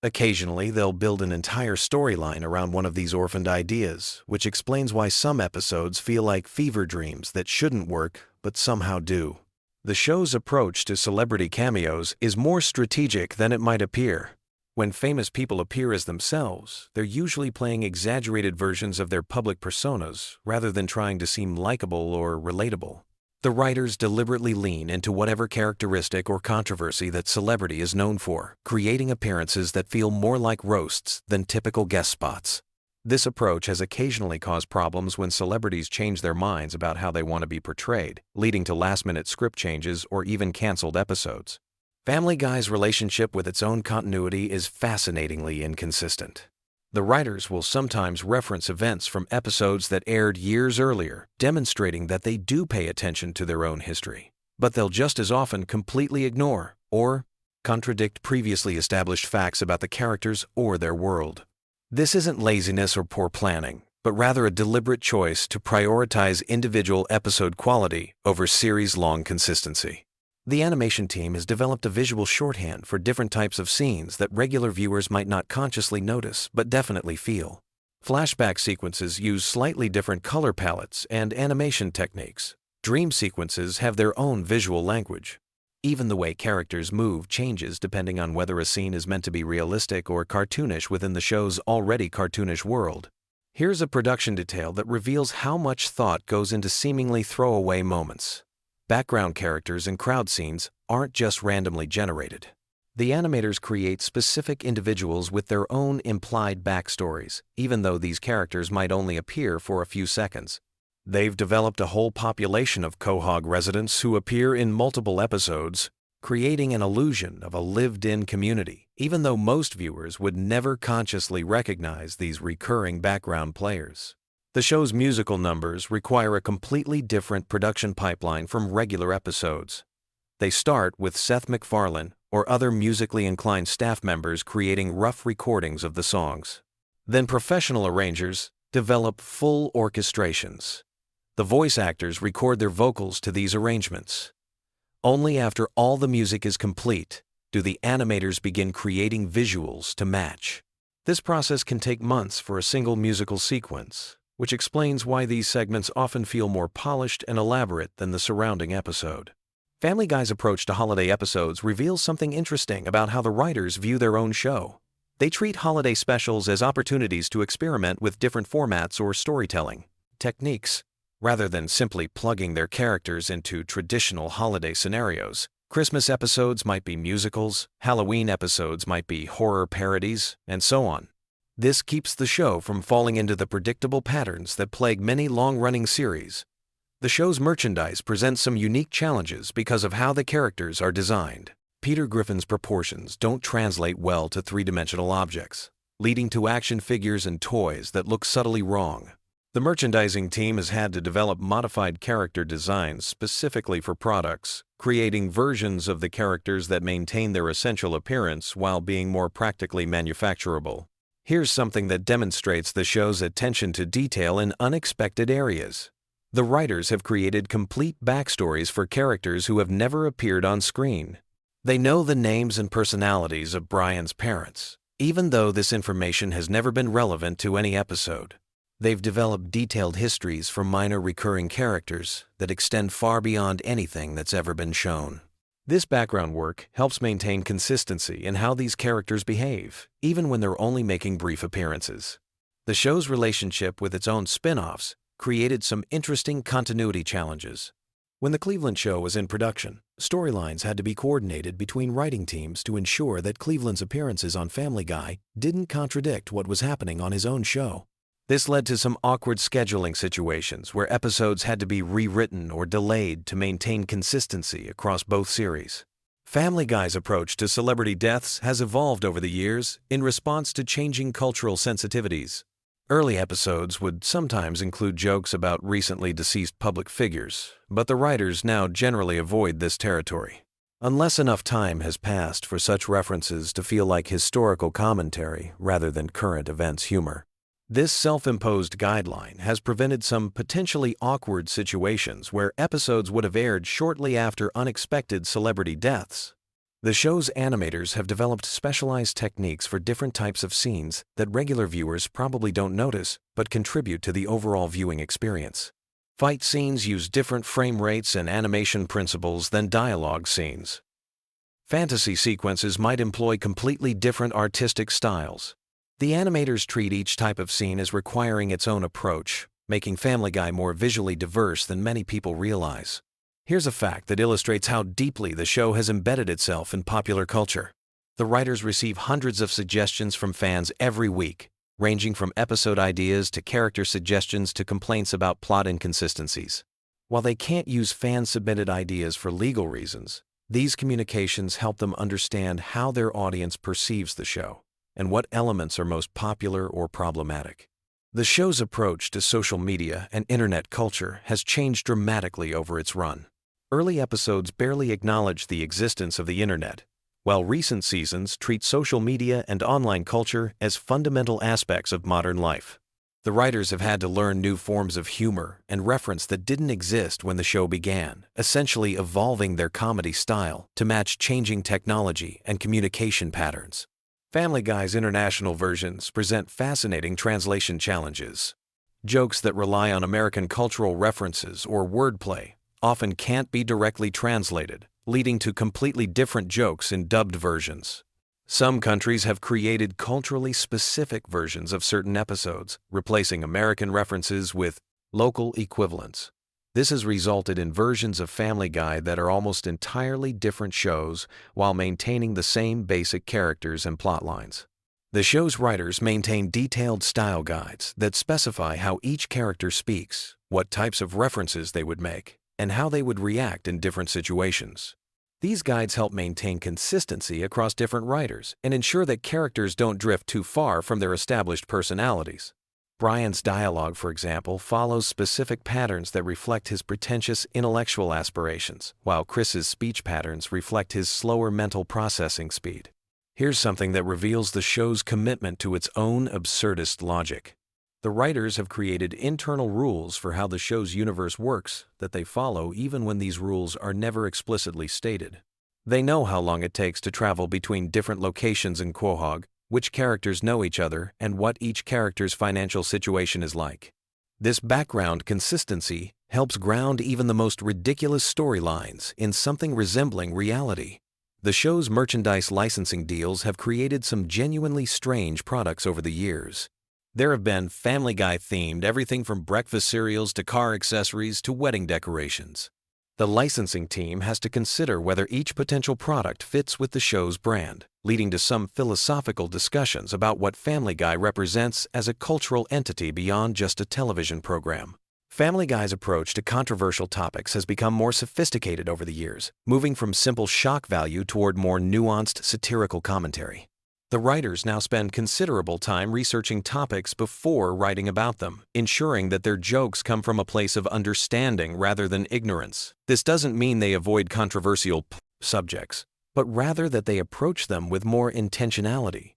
Occasionally, they'll build an entire storyline around one of these orphaned ideas, which explains why some episodes feel like fever dreams that shouldn't work but somehow do. The show's approach to celebrity cameos is more strategic than it might appear. When famous people appear as themselves, they're usually playing exaggerated versions of their public personas rather than trying to seem likable or relatable. The writers deliberately lean into whatever characteristic or controversy that celebrity is known for, creating appearances that feel more like roasts than typical guest spots. This approach has occasionally caused problems when celebrities change their minds about how they want to be portrayed, leading to last-minute script changes or even canceled episodes. Family Guy's relationship with its own continuity is fascinatingly inconsistent. The writers will sometimes reference events from episodes that aired years earlier, demonstrating that they do pay attention to their own history. But they'll just as often completely ignore or contradict previously established facts about the characters or their world. This isn't laziness or poor planning, but rather a deliberate choice to prioritize individual episode quality over series-long consistency. The animation team has developed a visual shorthand for different types of scenes that regular viewers might not consciously notice but definitely feel. Flashback sequences use slightly different color palettes and animation techniques. Dream sequences have their own visual language. Even the way characters move changes depending on whether a scene is meant to be realistic or cartoonish within the show's already cartoonish world. Here's a production detail that reveals how much thought goes into seemingly throwaway moments. Background characters and crowd scenes aren't just randomly generated. The animators create specific individuals with their own implied backstories, even though these characters might only appear for a few seconds. They've developed a whole population of Quahog residents who appear in multiple episodes, creating an illusion of a lived-in community, even though most viewers would never consciously recognize these recurring background players. The show's musical numbers require a completely different production pipeline from regular episodes. They start with Seth MacFarlane or other musically inclined staff members creating rough recordings of the songs. Then professional arrangers develop full orchestrations. The voice actors record their vocals to these arrangements. Only after all the music is complete do the animators begin creating visuals to match. This process can take months for a single musical sequence, which explains why these segments often feel more polished and elaborate than the surrounding episode. Family Guy's approach to holiday episodes reveals something interesting about how the writers view their own show. They treat holiday specials as opportunities to experiment with different formats or storytelling techniques. Rather than simply plugging their characters into traditional holiday scenarios, Christmas episodes might be musicals, Halloween episodes might be horror parodies, and so on. This keeps the show from falling into the predictable patterns that plague many long-running series. The show's merchandise presents some unique challenges because of how the characters are designed. Peter Griffin's proportions don't translate well to three-dimensional objects, leading to action figures and toys that look subtly wrong. The merchandising team has had to develop modified character designs specifically for products, creating versions of the characters that maintain their essential appearance while being more practically manufacturable. Here's something that demonstrates the show's attention to detail in unexpected areas. The writers have created complete backstories for characters who have never appeared on screen. They know the names and personalities of Brian's parents, even though this information has never been relevant to any episode. They've developed detailed histories for minor recurring characters that extend far beyond anything that's ever been shown. This background work helps maintain consistency in how these characters behave, even when they're only making brief appearances. The show's relationship with its own spin-offs created some interesting continuity challenges. When the Cleveland show was in production, storylines had to be coordinated between writing teams to ensure that Cleveland's appearances on Family Guy didn't contradict what was happening on his own show. This led to some awkward scheduling situations where episodes had to be rewritten or delayed to maintain consistency across both series. Family Guy's approach to celebrity deaths has evolved over the years in response to changing cultural sensitivities. Early episodes would sometimes include jokes about recently deceased public figures, but the writers now generally avoid this territory. Unless enough time has passed for such references to feel like historical commentary rather than current events humor. This self-imposed guideline has prevented some potentially awkward situations where episodes would have aired shortly after unexpected celebrity deaths. The show's animators have developed specialized techniques for different types of scenes that regular viewers probably don't notice but contribute to the overall viewing experience. Fight scenes use different frame rates and animation principles than dialogue scenes. Fantasy sequences might employ completely different artistic styles. The animators treat each type of scene as requiring its own approach, making Family Guy more visually diverse than many people realize. Here's a fact that illustrates how deeply the show has embedded itself in popular culture. The writers receive hundreds of suggestions from fans every week, ranging from episode ideas to character suggestions to complaints about plot inconsistencies. While they can't use fan-submitted ideas for legal reasons, these communications help them understand how their audience perceives the show and what elements are most popular or problematic. The show's approach to social media and internet culture has changed dramatically over its run. Early episodes barely acknowledged the existence of the internet, while recent seasons treat social media and online culture as fundamental aspects of modern life. The writers have had to learn new forms of humor and reference that didn't exist when the show began, essentially evolving their comedy style to match changing technology and communication patterns. Family Guy's international versions present fascinating translation challenges. Jokes that rely on American cultural references or wordplay often can't be directly translated, leading to completely different jokes in dubbed versions. Some countries have created culturally specific versions of certain episodes, replacing American references with local equivalents. This has resulted in versions of Family Guy that are almost entirely different shows while maintaining the same basic characters and plot lines. The show's writers maintain detailed style guides that specify how each character speaks, what types of references they would make, and how they would react in different situations. These guides help maintain consistency across different writers and ensure that characters don't drift too far from their established personalities. Brian's dialogue, for example, follows specific patterns that reflect his pretentious intellectual aspirations, while Chris's speech patterns reflect his slower mental processing speed. Here's something that reveals the show's commitment to its own absurdist logic. The writers have created internal rules for how the show's universe works that they follow even when these rules are never explicitly stated. They know how long it takes to travel between different locations in Quahog, which characters know each other, and what each character's financial situation is like. This background consistency helps ground even the most ridiculous storylines in something resembling reality. The show's merchandise licensing deals have created some genuinely strange products over the years. There have been Family Guy-themed everything from breakfast cereals to car accessories to wedding decorations. The licensing team has to consider whether each potential product fits with the show's brand, leading to some philosophical discussions about what Family Guy represents as a cultural entity beyond just a television program. Family Guy's approach to controversial topics has become more sophisticated over the years, moving from simple shock value toward more nuanced satirical commentary. The writers now spend considerable time researching topics before writing about them, ensuring that their jokes come from a place of understanding rather than ignorance. This doesn't mean they avoid controversial subjects, but rather that they approach them with more intentionality.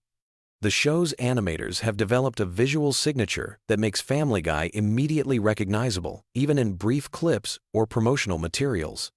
The show's animators have developed a visual signature that makes Family Guy immediately recognizable, even in brief clips or promotional materials.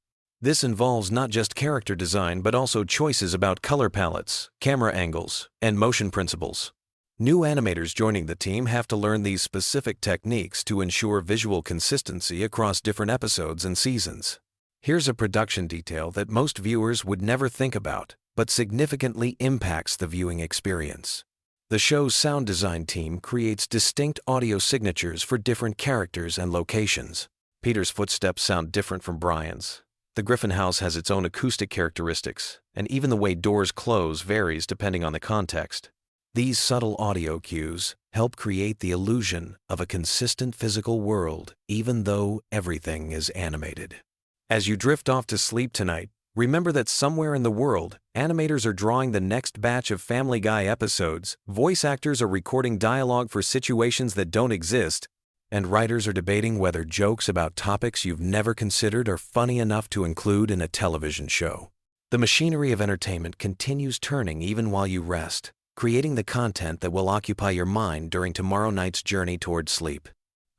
This involves not just character design but also choices about color palettes, camera angles, and motion principles. New animators joining the team have to learn these specific techniques to ensure visual consistency across different episodes and seasons. Here's a production detail that most viewers would never think about, but significantly impacts the viewing experience. The show's sound design team creates distinct audio signatures for different characters and locations. Peter's footsteps sound different from Brian's. The Griffin house has its own acoustic characteristics, and even the way doors close varies depending on the context. These subtle audio cues help create the illusion of a consistent physical world, even though everything is animated. As you drift off to sleep tonight, remember that somewhere in the world, animators are drawing the next batch of Family Guy episodes, voice actors are recording dialogue for situations that don't exist, and writers are debating whether jokes about topics you've never considered are funny enough to include in a television show. The machinery of entertainment continues turning even while you rest, creating the content that will occupy your mind during tomorrow night's journey toward sleep.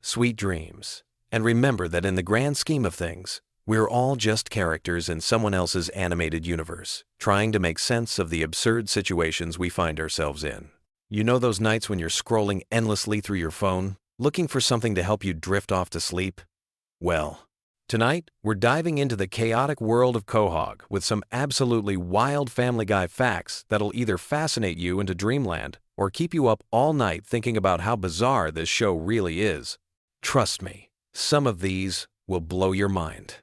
Sweet dreams. And remember that in the grand scheme of things, we're all just characters in someone else's animated universe, trying to make sense of the absurd situations we find ourselves in. You know those nights when you're scrolling endlessly through your phone, looking for something to help you drift off to sleep? Well, Tonight, we're diving into the chaotic world of Quahog with some absolutely wild Family Guy facts that'll either fascinate you into dreamland or keep you up all night thinking about how bizarre this show really is. Trust me, some of these will blow your mind.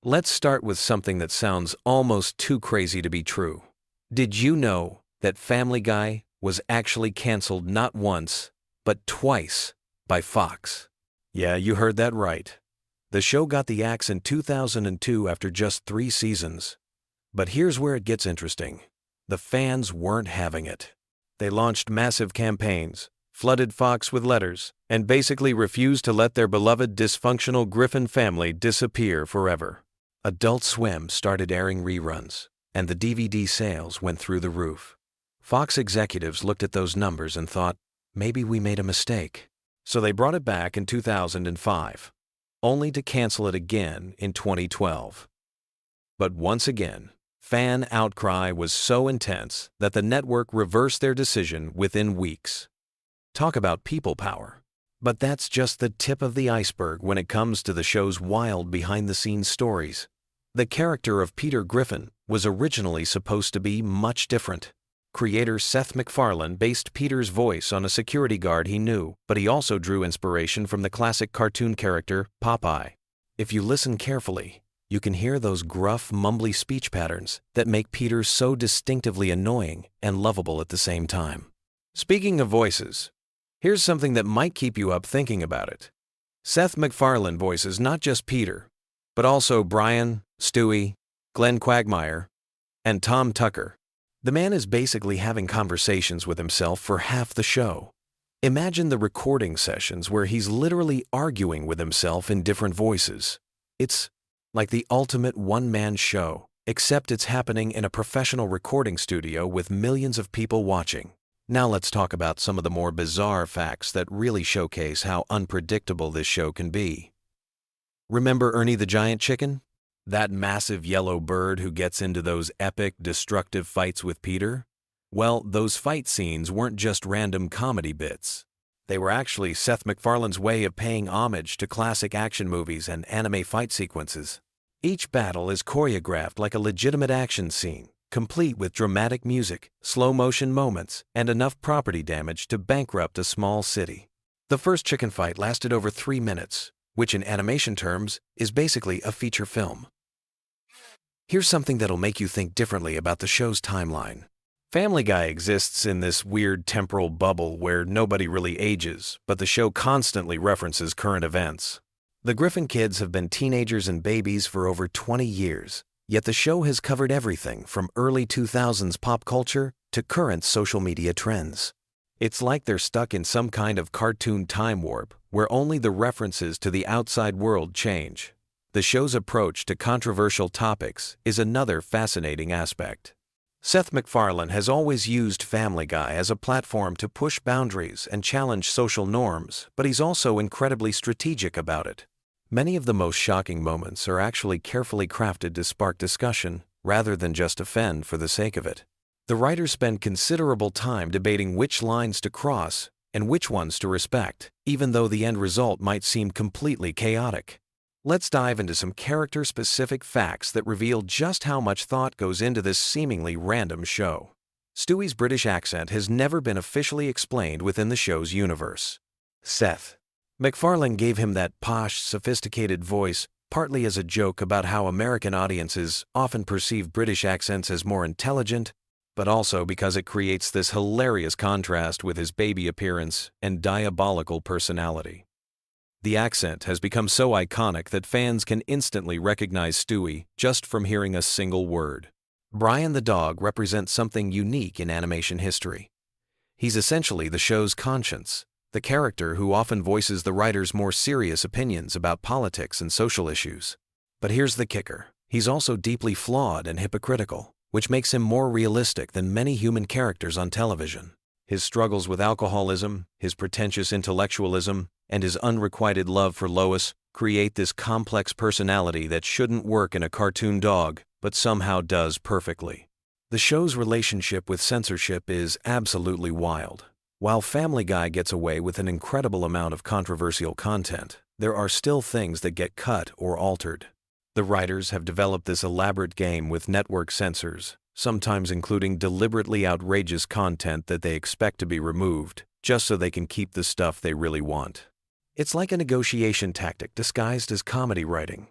Let's start with something that sounds almost too crazy to be true. Did you know that Family Guy was actually canceled not once, but twice by Fox? Yeah, you heard that right. The show got the axe in 2002 after just 3 seasons. But here's where it gets interesting. The fans weren't having it. They launched massive campaigns, flooded Fox with letters, and basically refused to let their beloved dysfunctional Griffin family disappear forever. Adult Swim started airing reruns, and the DVD sales went through the roof. Fox executives looked at those numbers and thought, maybe we made a mistake. So they brought it back in 2005. Only to cancel it again in 2012. But once again, fan outcry was so intense that the network reversed their decision within weeks. Talk about people power. But that's just the tip of the iceberg when it comes to the show's wild behind-the-scenes stories. The character of Peter Griffin was originally supposed to be much different. Creator Seth MacFarlane based Peter's voice on a security guard he knew, but he also drew inspiration from the classic cartoon character Popeye. If you listen carefully, you can hear those gruff, mumbly speech patterns that make Peter so distinctively annoying and lovable at the same time. Speaking of voices, here's something that might keep you up thinking about it. Seth MacFarlane voices not just Peter, but also Brian, Stewie, Glenn Quagmire, and Tom Tucker. The man is basically having conversations with himself for half the show. Imagine the recording sessions where he's literally arguing with himself in different voices. It's like the ultimate one-man show, except it's happening in a professional recording studio with millions of people watching. Now let's talk about some of the more bizarre facts that really showcase how unpredictable this show can be. Remember Ernie the Giant Chicken? That massive yellow bird who gets into those epic, destructive fights with Peter? Well, those fight scenes weren't just random comedy bits. They were actually Seth MacFarlane's way of paying homage to classic action movies and anime fight sequences. Each battle is choreographed like a legitimate action scene, complete with dramatic music, slow-motion moments, and enough property damage to bankrupt a small city. The first chicken fight lasted over 3 minutes, which in animation terms is basically a feature film. Here's something that'll make you think differently about the show's timeline. Family Guy exists in this weird temporal bubble where nobody really ages, but the show constantly references current events. The Griffin kids have been teenagers and babies for over 20 years, yet the show has covered everything from early 2000s pop culture to current social media trends. It's like they're stuck in some kind of cartoon time warp where only the references to the outside world change. The show's approach to controversial topics is another fascinating aspect. Seth MacFarlane has always used Family Guy as a platform to push boundaries and challenge social norms, but he's also incredibly strategic about it. Many of the most shocking moments are actually carefully crafted to spark discussion rather than just offend for the sake of it. The writers spend considerable time debating which lines to cross and which ones to respect, even though the end result might seem completely chaotic. Let's dive into some character-specific facts that reveal just how much thought goes into this seemingly random show. Stewie's British accent has never been officially explained within the show's universe. Seth MacFarlane gave him that posh, sophisticated voice partly as a joke about how American audiences often perceive British accents as more intelligent, but also because it creates this hilarious contrast with his baby appearance and diabolical personality. The accent has become so iconic that fans can instantly recognize Stewie just from hearing a single word. Brian the dog represents something unique in animation history. He's essentially the show's conscience, the character who often voices the writer's more serious opinions about politics and social issues. But here's the kicker. He's also deeply flawed and hypocritical, which makes him more realistic than many human characters on television. His struggles with alcoholism, his pretentious intellectualism, and his unrequited love for Lois create this complex personality that shouldn't work in a cartoon dog, but somehow does perfectly. The show's relationship with censorship is absolutely wild. While Family Guy gets away with an incredible amount of controversial content, there are still things that get cut or altered. The writers have developed this elaborate game with network censors, sometimes including deliberately outrageous content that they expect to be removed, just so they can keep the stuff they really want. It's like a negotiation tactic disguised as comedy writing.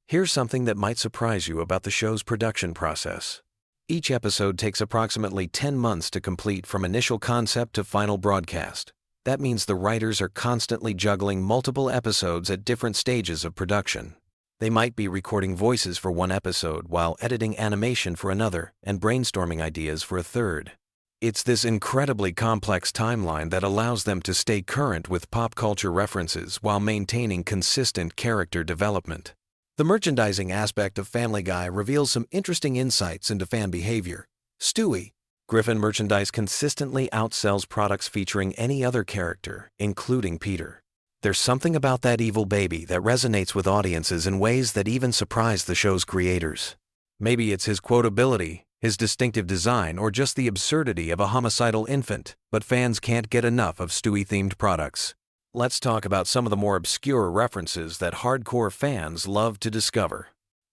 Here's something that might surprise you about the show's production process. Each episode takes approximately 10 months to complete from initial concept to final broadcast. That means the writers are constantly juggling multiple episodes at different stages of production. They might be recording voices for one episode while editing animation for another and brainstorming ideas for a third. It's this incredibly complex timeline that allows them to stay current with pop culture references while maintaining consistent character development. The merchandising aspect of Family Guy reveals some interesting insights into fan behavior. Stewie, Griffin merchandise consistently outsells products featuring any other character, including Peter. There's something about that evil baby that resonates with audiences in ways that even surprise the show's creators. Maybe it's his quotability, his distinctive design, or just the absurdity of a homicidal infant, but fans can't get enough of Stewie-themed products. Let's talk about some of the more obscure references that hardcore fans love to discover.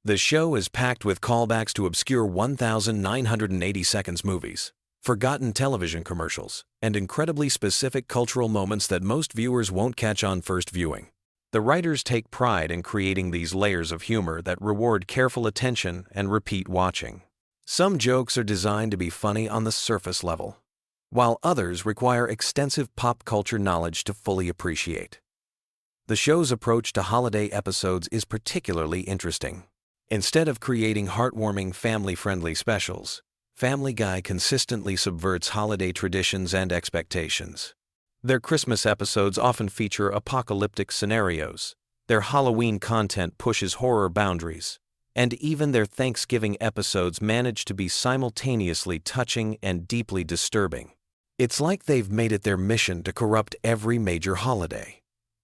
The show is packed with callbacks to obscure 1,980 seconds movies, forgotten television commercials, and incredibly specific cultural moments that most viewers won't catch on first viewing. The writers take pride in creating these layers of humor that reward careful attention and repeat watching. Some jokes are designed to be funny on the surface level, while others require extensive pop culture knowledge to fully appreciate. The show's approach to holiday episodes is particularly interesting. Instead of creating heartwarming, family-friendly specials, Family Guy consistently subverts holiday traditions and expectations. Their Christmas episodes often feature apocalyptic scenarios, their Halloween content pushes horror boundaries, and even their Thanksgiving episodes manage to be simultaneously touching and deeply disturbing. It's like they've made it their mission to corrupt every major holiday.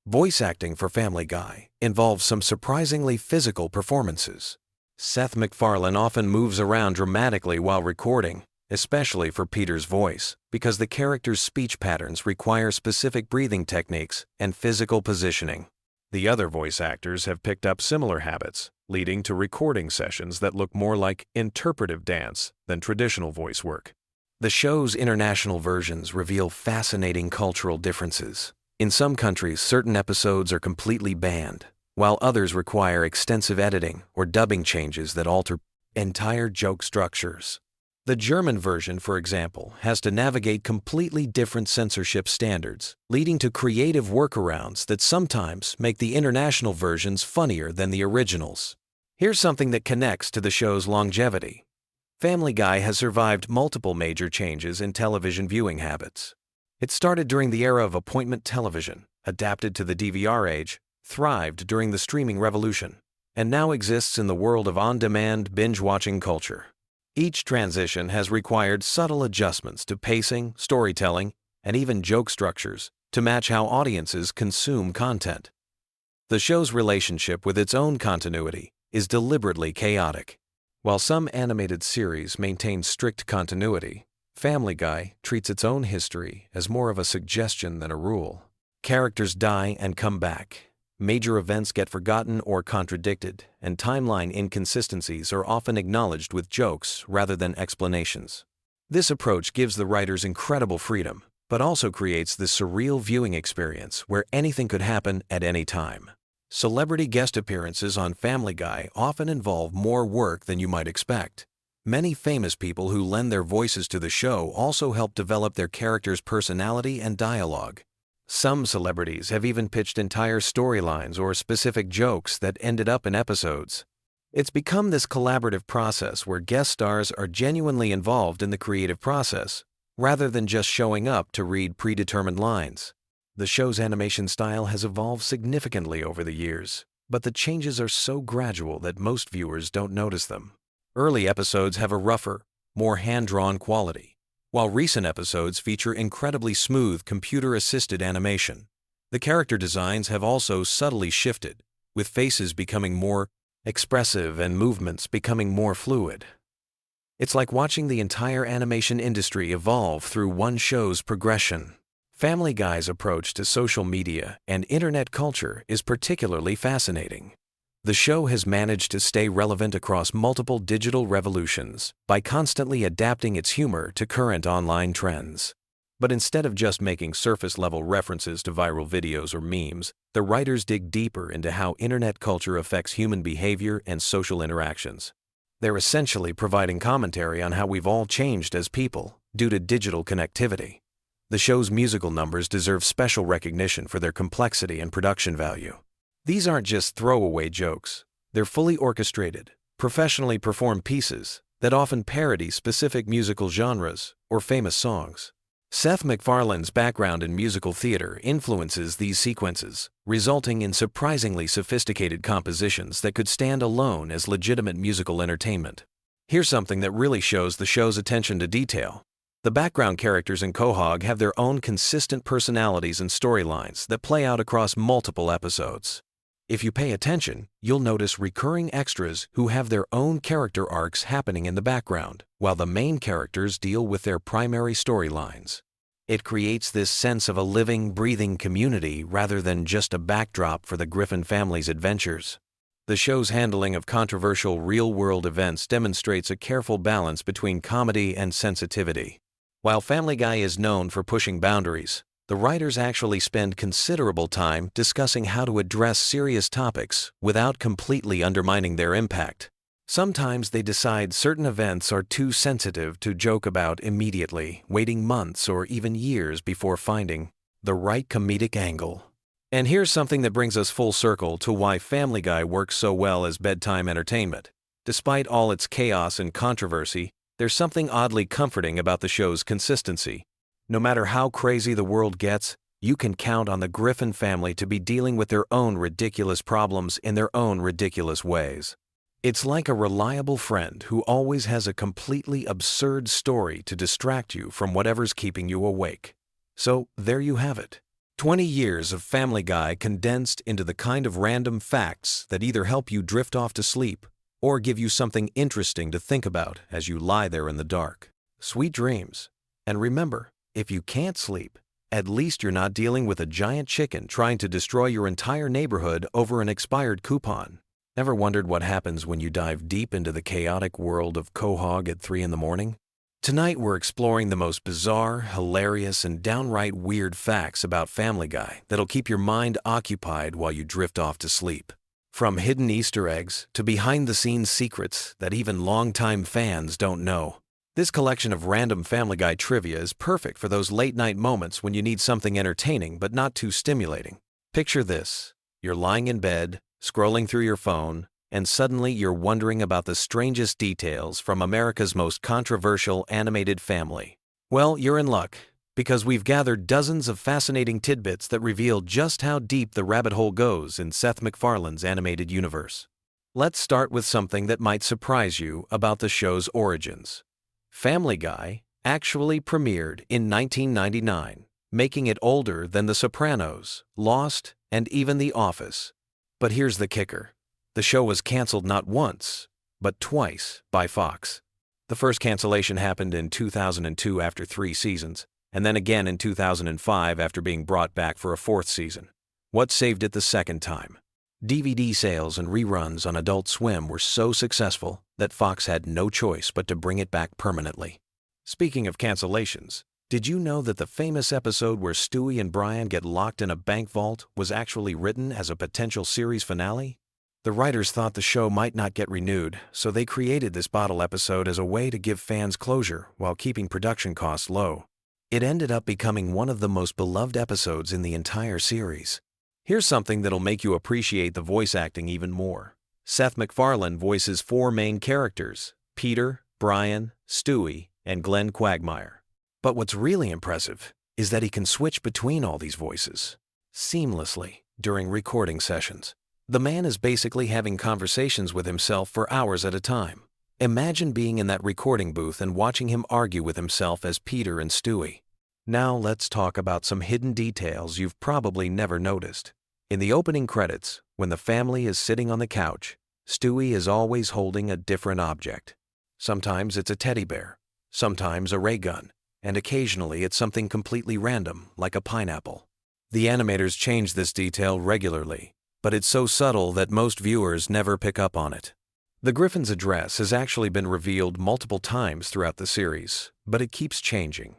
Voice acting for Family Guy involves some surprisingly physical performances. Seth MacFarlane often moves around dramatically while recording, especially for Peter's voice, because the character's speech patterns require specific breathing techniques and physical positioning. The other voice actors have picked up similar habits, leading to recording sessions that look more like interpretive dance than traditional voice work. The show's international versions reveal fascinating cultural differences. In some countries, certain episodes are completely banned, while others require extensive editing or dubbing changes that alter entire joke structures. The German version, for example, has to navigate completely different censorship standards, leading to creative workarounds that sometimes make the international versions funnier than the originals. Here's something that connects to the show's longevity. Family Guy has survived multiple major changes in television viewing habits. It started during the era of appointment television, adapted to the DVR age, thrived during the streaming revolution, and now exists in the world of on-demand binge-watching culture. Each transition has required subtle adjustments to pacing, storytelling, and even joke structures to match how audiences consume content. The show's relationship with its own continuity is deliberately chaotic. While some animated series maintain strict continuity, Family Guy treats its own history as more of a suggestion than a rule. Characters die and come back. Major events get forgotten or contradicted, and timeline inconsistencies are often acknowledged with jokes rather than explanations. This approach gives the writers incredible freedom, but also creates this surreal viewing experience where anything could happen at any time. Celebrity guest appearances on Family Guy often involve more work than you might expect. Many famous people who lend their voices to the show also help develop their characters' personality and dialogue. Some celebrities have even pitched entire storylines or specific jokes that ended up in episodes. It's become this collaborative process where guest stars are genuinely involved in the creative process, rather than just showing up to read predetermined lines. The show's animation style has evolved significantly over the years, but the changes are so gradual that most viewers don't notice them. Early episodes have a rougher, more hand-drawn quality, while recent episodes feature incredibly smooth computer-assisted animation. The character designs have also subtly shifted, with faces becoming more expressive and movements becoming more fluid. It's like watching the entire animation industry evolve through one show's progression. Family Guy's approach to social media and internet culture is particularly fascinating. The show has managed to stay relevant across multiple digital revolutions by constantly adapting its humor to current online trends. But instead of just making surface-level references to viral videos or memes, the writers dig deeper into how internet culture affects human behavior and social interactions. They're essentially providing commentary on how we've all changed as people due to digital connectivity. The show's musical numbers deserve special recognition for their complexity and production value. These aren't just throwaway jokes. They're fully orchestrated, professionally performed pieces that often parody specific musical genres or famous songs. Seth MacFarlane's background in musical theater influences these sequences, resulting in surprisingly sophisticated compositions that could stand alone as legitimate musical entertainment. Here's something that really shows the show's attention to detail. The background characters in Quahog have their own consistent personalities and storylines that play out across multiple episodes. If you pay attention, you'll notice recurring extras who have their own character arcs happening in the background, while the main characters deal with their primary storylines. It creates this sense of a living, breathing community rather than just a backdrop for the Griffin family's adventures. The show's handling of controversial real-world events demonstrates a careful balance between comedy and sensitivity. While Family Guy is known for pushing boundaries, the writers actually spend considerable time discussing how to address serious topics without completely undermining their impact. Sometimes they decide certain events are too sensitive to joke about immediately, waiting months or even years before finding the right comedic angle. And here's something that brings us full circle to why Family Guy works so well as bedtime entertainment. Despite all its chaos and controversy, there's something oddly comforting about the show's consistency. No matter how crazy the world gets, you can count on the Griffin family to be dealing with their own ridiculous problems in their own ridiculous ways. It's like a reliable friend who always has a completely absurd story to distract you from whatever's keeping you awake. So there you have it. 20 years of Family Guy condensed into the kind of random facts that either help you drift off to sleep or give you something interesting to think about as you lie there in the dark. Sweet dreams. And remember, if you can't sleep, at least you're not dealing with a giant chicken trying to destroy your entire neighborhood over an expired coupon. Ever wondered what happens when you dive deep into the chaotic world of Quahog at 3 in the morning? Tonight we're exploring the most bizarre, hilarious, and downright weird facts about Family Guy that'll keep your mind occupied while you drift off to sleep. From hidden Easter eggs to behind-the-scenes secrets that even longtime fans don't know. This collection of random Family Guy trivia is perfect for those late-night moments when you need something entertaining but not too stimulating. Picture this. You're lying in bed, scrolling through your phone, and suddenly you're wondering about the strangest details from America's most controversial animated family. Well, you're in luck, because we've gathered dozens of fascinating tidbits that reveal just how deep the rabbit hole goes in Seth MacFarlane's animated universe. Let's start with something that might surprise you about the show's origins. Family Guy actually premiered in 1999, making it older than The Sopranos, Lost, and even The Office. But here's the kicker. The show was canceled not once, but twice by Fox. The first cancellation happened in 2002 after 3 seasons, and then again in 2005 after being brought back for a 4th season. What saved it the second time? DVD sales and reruns on Adult Swim were so successful that Fox had no choice but to bring it back permanently. Speaking of cancellations, did you know that the famous episode where Stewie and Brian get locked in a bank vault was actually written as a potential series finale? The writers thought the show might not get renewed, so they created this bottle episode as a way to give fans closure while keeping production costs low. It ended up becoming one of the most beloved episodes in the entire series. Here's something that'll make you appreciate the voice acting even more. Seth MacFarlane voices 4 main characters: Peter, Brian, Stewie, and Glenn Quagmire. But what's really impressive is that he can switch between all these voices seamlessly during recording sessions. The man is basically having conversations with himself for hours at a time. Imagine being in that recording booth and watching him argue with himself as Peter and Stewie. Now let's talk about some hidden details you've probably never noticed. In the opening credits, when the family is sitting on the couch, Stewie is always holding a different object. Sometimes it's a teddy bear, sometimes a ray gun, and occasionally it's something completely random, like a pineapple. The animators change this detail regularly, but it's so subtle that most viewers never pick up on it. The Griffin's address has actually been revealed multiple times throughout the series, but it keeps changing.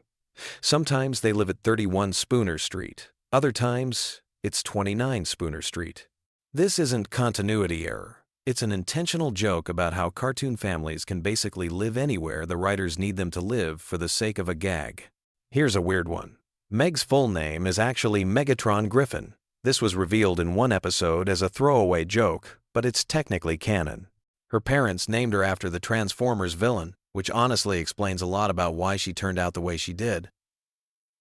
Sometimes they live at 31 Spooner Street, other times it's 29 Spooner Street. This isn't continuity error. It's an intentional joke about how cartoon families can basically live anywhere the writers need them to live for the sake of a gag. Here's a weird one. Meg's full name is actually Megatron Griffin. This was revealed in one episode as a throwaway joke, but it's technically canon. Her parents named her after the Transformers villain, which honestly explains a lot about why she turned out the way she did.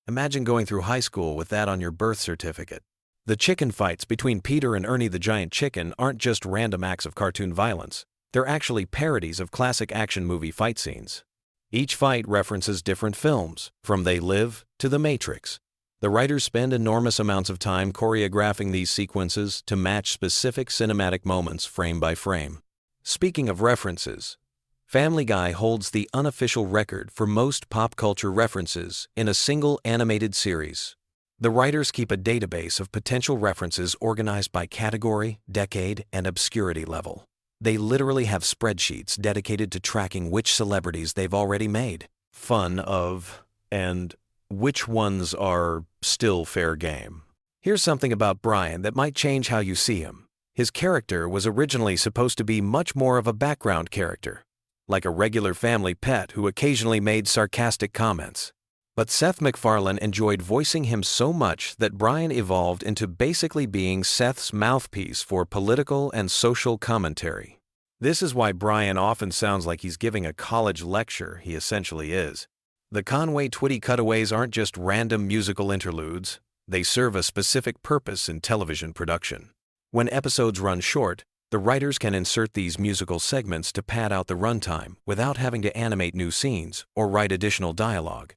Imagine going through high school with that on your birth certificate. The chicken fights between Peter and Ernie the Giant Chicken aren't just random acts of cartoon violence. They're actually parodies of classic action movie fight scenes. Each fight references different films, from They Live to The Matrix. The writers spend enormous amounts of time choreographing these sequences to match specific cinematic moments frame by frame. Speaking of references, Family Guy holds the unofficial record for most pop culture references in a single animated series. The writers keep a database of potential references organized by category, decade, and obscurity level. They literally have spreadsheets dedicated to tracking which celebrities they've already made fun of and which ones are still fair game. Here's something about Brian that might change how you see him. His character was originally supposed to be much more of a background character, like a regular family pet who occasionally made sarcastic comments. But Seth MacFarlane enjoyed voicing him so much that Brian evolved into basically being Seth's mouthpiece for political and social commentary. This is why Brian often sounds like he's giving a college lecture. He essentially is. The Conway Twitty cutaways aren't just random musical interludes. They serve a specific purpose in television production. When episodes run short, the writers can insert these musical segments to pad out the runtime without having to animate new scenes or write additional dialogue.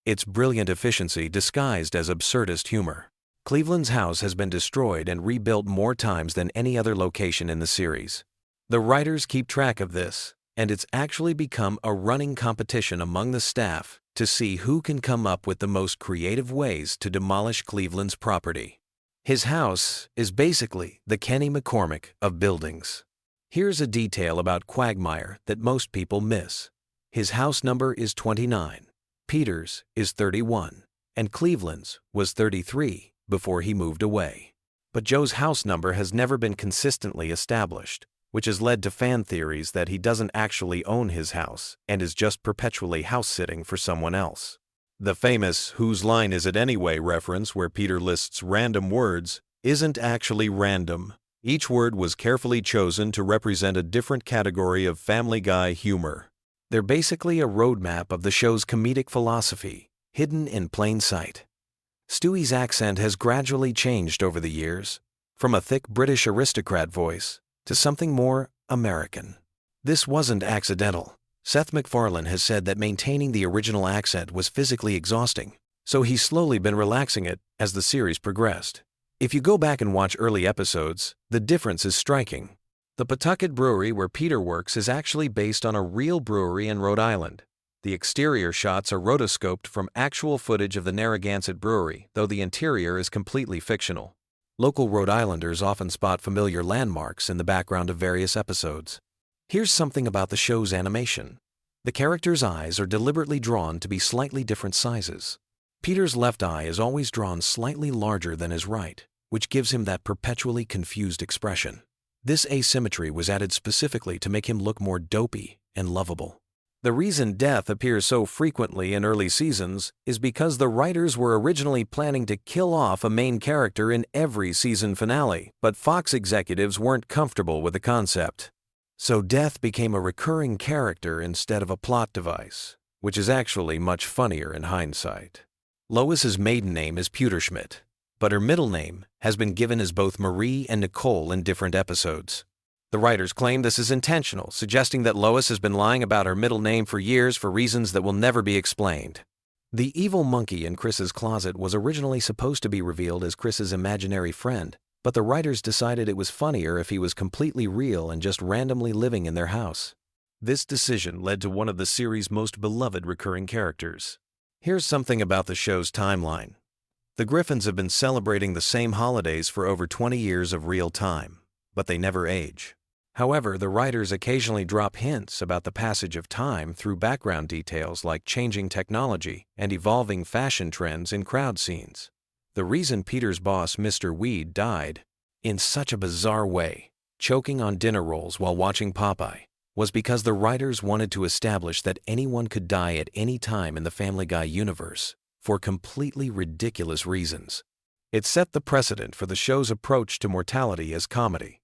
It's brilliant efficiency disguised as absurdist humor. Cleveland's house has been destroyed and rebuilt more times than any other location in the series. The writers keep track of this, and it's actually become a running competition among the staff to see who can come up with the most creative ways to demolish Cleveland's property. His house is basically the Kenny McCormick of buildings. Here's a detail about Quagmire that most people miss. His house number is 29. Peter's is 31, and Cleveland's was 33 before he moved away. But Joe's house number has never been consistently established, which has led to fan theories that he doesn't actually own his house and is just perpetually house-sitting for someone else. The famous "Whose line is it anyway" reference where Peter lists random words isn't actually random. Each word was carefully chosen to represent a different category of Family Guy humor. They're basically a roadmap of the show's comedic philosophy, hidden in plain sight. Stewie's accent has gradually changed over the years, from a thick British aristocrat voice to something more American. This wasn't accidental. Seth MacFarlane has said that maintaining the original accent was physically exhausting, so he's slowly been relaxing it as the series progressed. If you go back and watch early episodes, the difference is striking. The Pawtucket Brewery where Peter works is actually based on a real brewery in Rhode Island. The exterior shots are rotoscoped from actual footage of the Narragansett Brewery, though the interior is completely fictional. Local Rhode Islanders often spot familiar landmarks in the background of various episodes. Here's something about the show's animation. The characters' eyes are deliberately drawn to be slightly different sizes. Peter's left eye is always drawn slightly larger than his right, which gives him that perpetually confused expression. This asymmetry was added specifically to make him look more dopey and lovable. The reason death appears so frequently in early seasons is because the writers were originally planning to kill off a main character in every season finale, but Fox executives weren't comfortable with the concept. So death became a recurring character instead of a plot device, which is actually much funnier in hindsight. Lois's maiden name is Pewterschmidt, but her middle name has been given as both Marie and Nicole in different episodes. The writers claim this is intentional, suggesting that Lois has been lying about her middle name for years for reasons that will never be explained. The evil monkey in Chris's closet was originally supposed to be revealed as Chris's imaginary friend, but the writers decided it was funnier if he was completely real and just randomly living in their house. This decision led to one of the series' most beloved recurring characters. Here's something about the show's timeline. The Griffins have been celebrating the same holidays for over 20 years of real time, but they never age. However, the writers occasionally drop hints about the passage of time through background details like changing technology and evolving fashion trends in crowd scenes. The reason Peter's boss, Mr. Weed, died in such a bizarre way, choking on dinner rolls while watching Popeye, was because the writers wanted to establish that anyone could die at any time in the Family Guy universe, for completely ridiculous reasons. It set the precedent for the show's approach to mortality as comedy.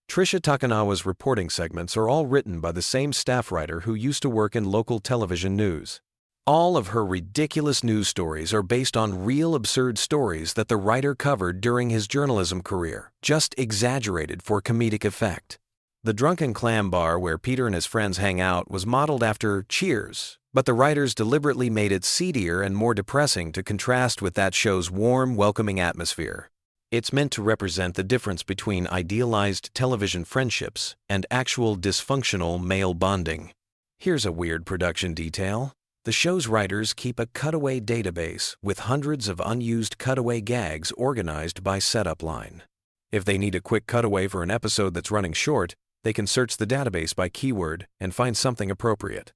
Trisha Takanawa's reporting segments are all written by the same staff writer who used to work in local television news. All of her ridiculous news stories are based on real absurd stories that the writer covered during his journalism career, just exaggerated for comedic effect. The Drunken Clam Bar where Peter and his friends hang out was modeled after Cheers, but the writers deliberately made it seedier and more depressing to contrast with that show's warm, welcoming atmosphere. It's meant to represent the difference between idealized television friendships and actual dysfunctional male bonding. Here's a weird production detail. The show's writers keep a cutaway database with hundreds of unused cutaway gags organized by setup line. If they need a quick cutaway for an episode that's running short, they can search the database by keyword and find something appropriate.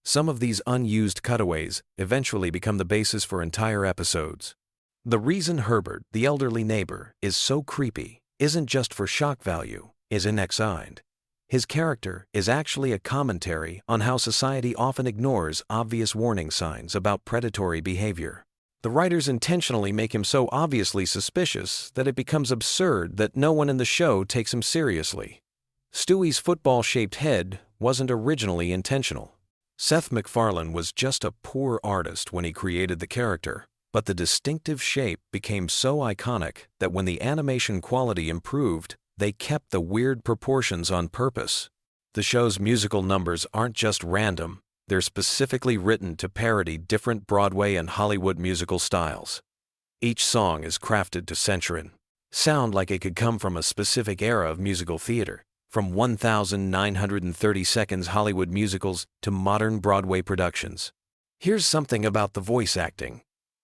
Some of these unused cutaways eventually become the basis for entire episodes. The reason Herbert, the elderly neighbor, is so creepy isn't just for shock value, is inassigned. His character is actually a commentary on how society often ignores obvious warning signs about predatory behavior. The writers intentionally make him so obviously suspicious that it becomes absurd that no one in the show takes him seriously. Stewie's football-shaped head wasn't originally intentional. Seth MacFarlane was just a poor artist when he created the character, but the distinctive shape became so iconic that when the animation quality improved, they kept the weird proportions on purpose. The show's musical numbers aren't just random, they're specifically written to parody different Broadway and Hollywood musical styles. Each song is crafted to sound like it could come from a specific era of musical theater, from 1,930 seconds Hollywood musicals to modern Broadway productions. Here's something about the voice acting.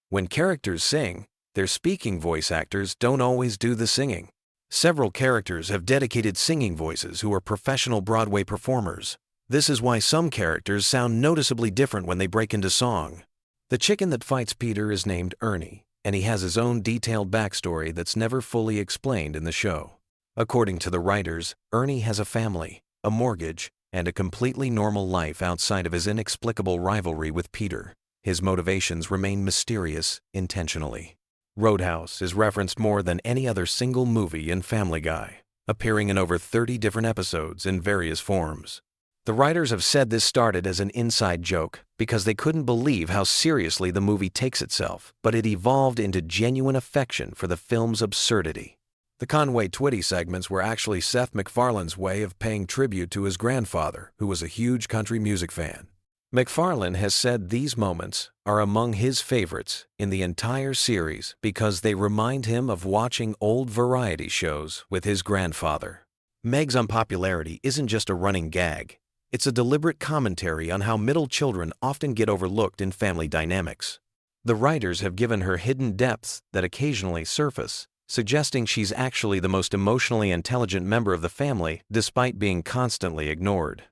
When characters sing, their speaking voice actors don't always do the singing. Several characters have dedicated singing voices who are professional Broadway performers. This is why some characters sound noticeably different when they break into song. The chicken that fights Peter is named Ernie, and he has his own detailed backstory that's never fully explained in the show. According to the writers, Ernie has a family, a mortgage, and a completely normal life outside of his inexplicable rivalry with Peter. His motivations remain mysterious intentionally. Roadhouse is referenced more than any other single movie in Family Guy, appearing in over 30 different episodes in various forms. The writers have said this started as an inside joke because they couldn't believe how seriously the movie takes itself, but it evolved into genuine affection for the film's absurdity. The Conway Twitty segments were actually Seth MacFarlane's way of paying tribute to his grandfather, who was a huge country music fan. MacFarlane has said these moments are among his favorites in the entire series because they remind him of watching old variety shows with his grandfather. Meg's unpopularity isn't just a running gag. It's a deliberate commentary on how middle children often get overlooked in family dynamics. The writers have given her hidden depths that occasionally surface, suggesting she's actually the most emotionally intelligent member of the family despite being constantly ignored.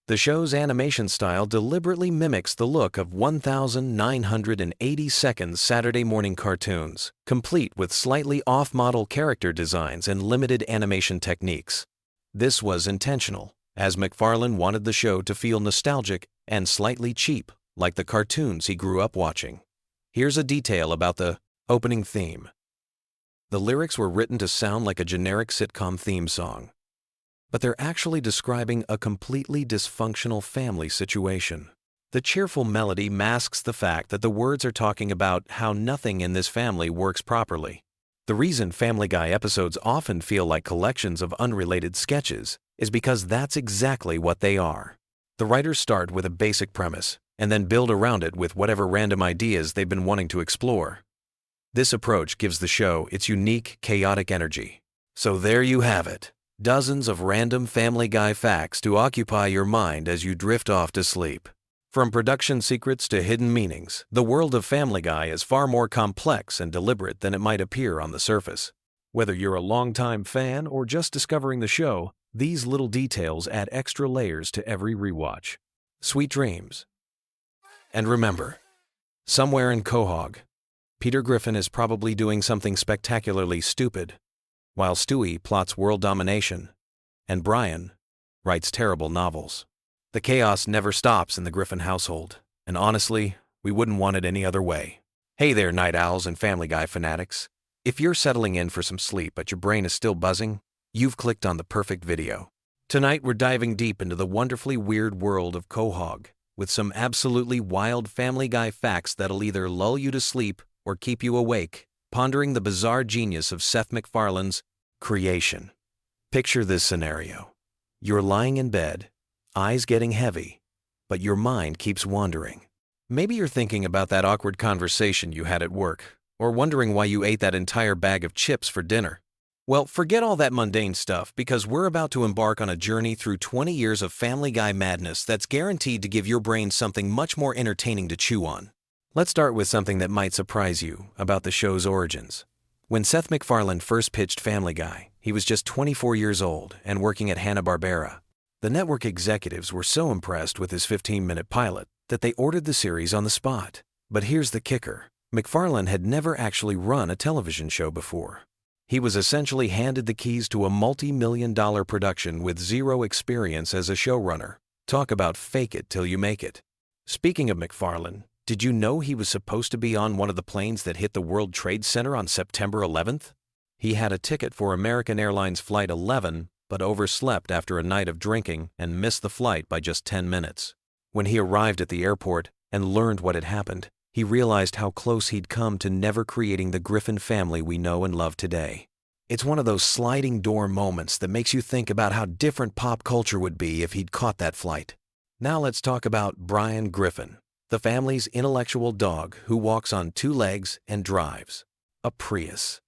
The show's animation style deliberately mimics the look of 1,980 seconds Saturday morning cartoons, complete with slightly off-model character designs and limited animation techniques. This was intentional, as MacFarlane wanted the show to feel nostalgic and slightly cheap, like the cartoons he grew up watching. Here's a detail about the opening theme. The lyrics were written to sound like a generic sitcom theme song, but they're actually describing a completely dysfunctional family situation. The cheerful melody masks the fact that the words are talking about how nothing in this family works properly. The reason Family Guy episodes often feel like collections of unrelated sketches is because that's exactly what they are. The writers start with a basic premise and then build around it with whatever random ideas they've been wanting to explore. This approach gives the show its unique, chaotic energy. So there you have it. Dozens of random Family Guy facts to occupy your mind as you drift off to sleep. From production secrets to hidden meanings, the world of Family Guy is far more complex and deliberate than it might appear on the surface. Whether you're a longtime fan or just discovering the show, these little details add extra layers to every rewatch. Sweet dreams. And remember, somewhere in Quahog, Peter Griffin is probably doing something spectacularly stupid, while Stewie plots world domination, and Brian writes terrible novels. The chaos never stops in the Griffin household, and honestly, we wouldn't want it any other way. Hey there, Night Owls and Family Guy fanatics. If you're settling in for some sleep but your brain is still buzzing, you've clicked on the perfect video. Tonight we're diving deep into the wonderfully weird world of Quahog, with some absolutely wild Family Guy facts that'll either lull you to sleep or keep you awake, pondering the bizarre genius of Seth MacFarlane's creation. Picture this scenario. You're lying in bed, eyes getting heavy, but your mind keeps wandering. Maybe you're thinking about that awkward conversation you had at work, or wondering why you ate that entire bag of chips for dinner. Well, forget all that mundane stuff because we're about to embark on a journey through 20 years of Family Guy madness that's guaranteed to give your brain something much more entertaining to chew on. Let's start with something that might surprise you about the show's origins. When Seth MacFarlane first pitched Family Guy, he was just 24 years old and working at Hanna-Barbera. The network executives were so impressed with his 15-minute pilot that they ordered the series on the spot. But here's the kicker. MacFarlane had never actually run a television show before. He was essentially handed the keys to a multi-million-dollar production with zero experience as a showrunner. Talk about fake it till you make it. Speaking of MacFarlane, did you know he was supposed to be on one of the planes that hit the World Trade Center on September 11th? He had a ticket for American Airlines Flight 11, but overslept after a night of drinking and missed the flight by just 10 minutes. When he arrived at the airport and learned what had happened, he realized how close he'd come to never creating the Griffin family we know and love today. It's one of those sliding door moments that makes you think about how different pop culture would be if he'd caught that flight. Now let's talk about Brian Griffin, the family's intellectual dog who walks on two legs and drives a Prius.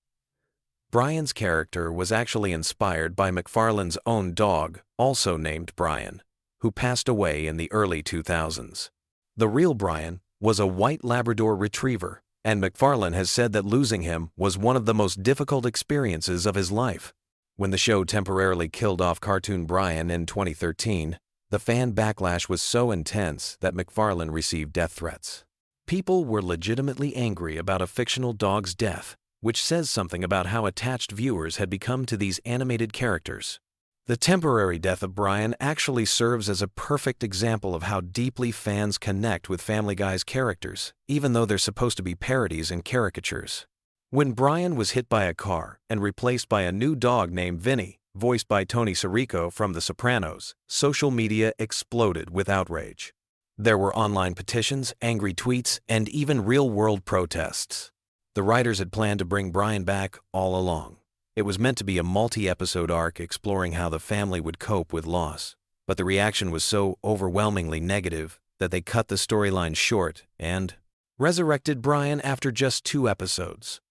Brian's character was actually inspired by MacFarlane's own dog, also named Brian, who passed away in the early 2000s. The real Brian was a white Labrador retriever, and MacFarlane has said that losing him was one of the most difficult experiences of his life. When the show temporarily killed off cartoon Brian in 2013, the fan backlash was so intense that MacFarlane received death threats. People were legitimately angry about a fictional dog's death, which says something about how attached viewers had become to these animated characters. The temporary death of Brian actually serves as a perfect example of how deeply fans connect with Family Guy's characters, even though they're supposed to be parodies and caricatures. When Brian was hit by a car and replaced by a new dog named Vinny, voiced by Tony Sirico from The Sopranos, social media exploded with outrage. There were online petitions, angry tweets, and even real-world protests. The writers had planned to bring Brian back all along. It was meant to be a multi-episode arc exploring how the family would cope with loss, but the reaction was so overwhelmingly negative that they cut the storyline short and resurrected Brian after just 2 episodes.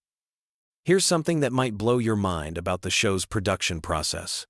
Here's something that might blow your mind about the show's production process.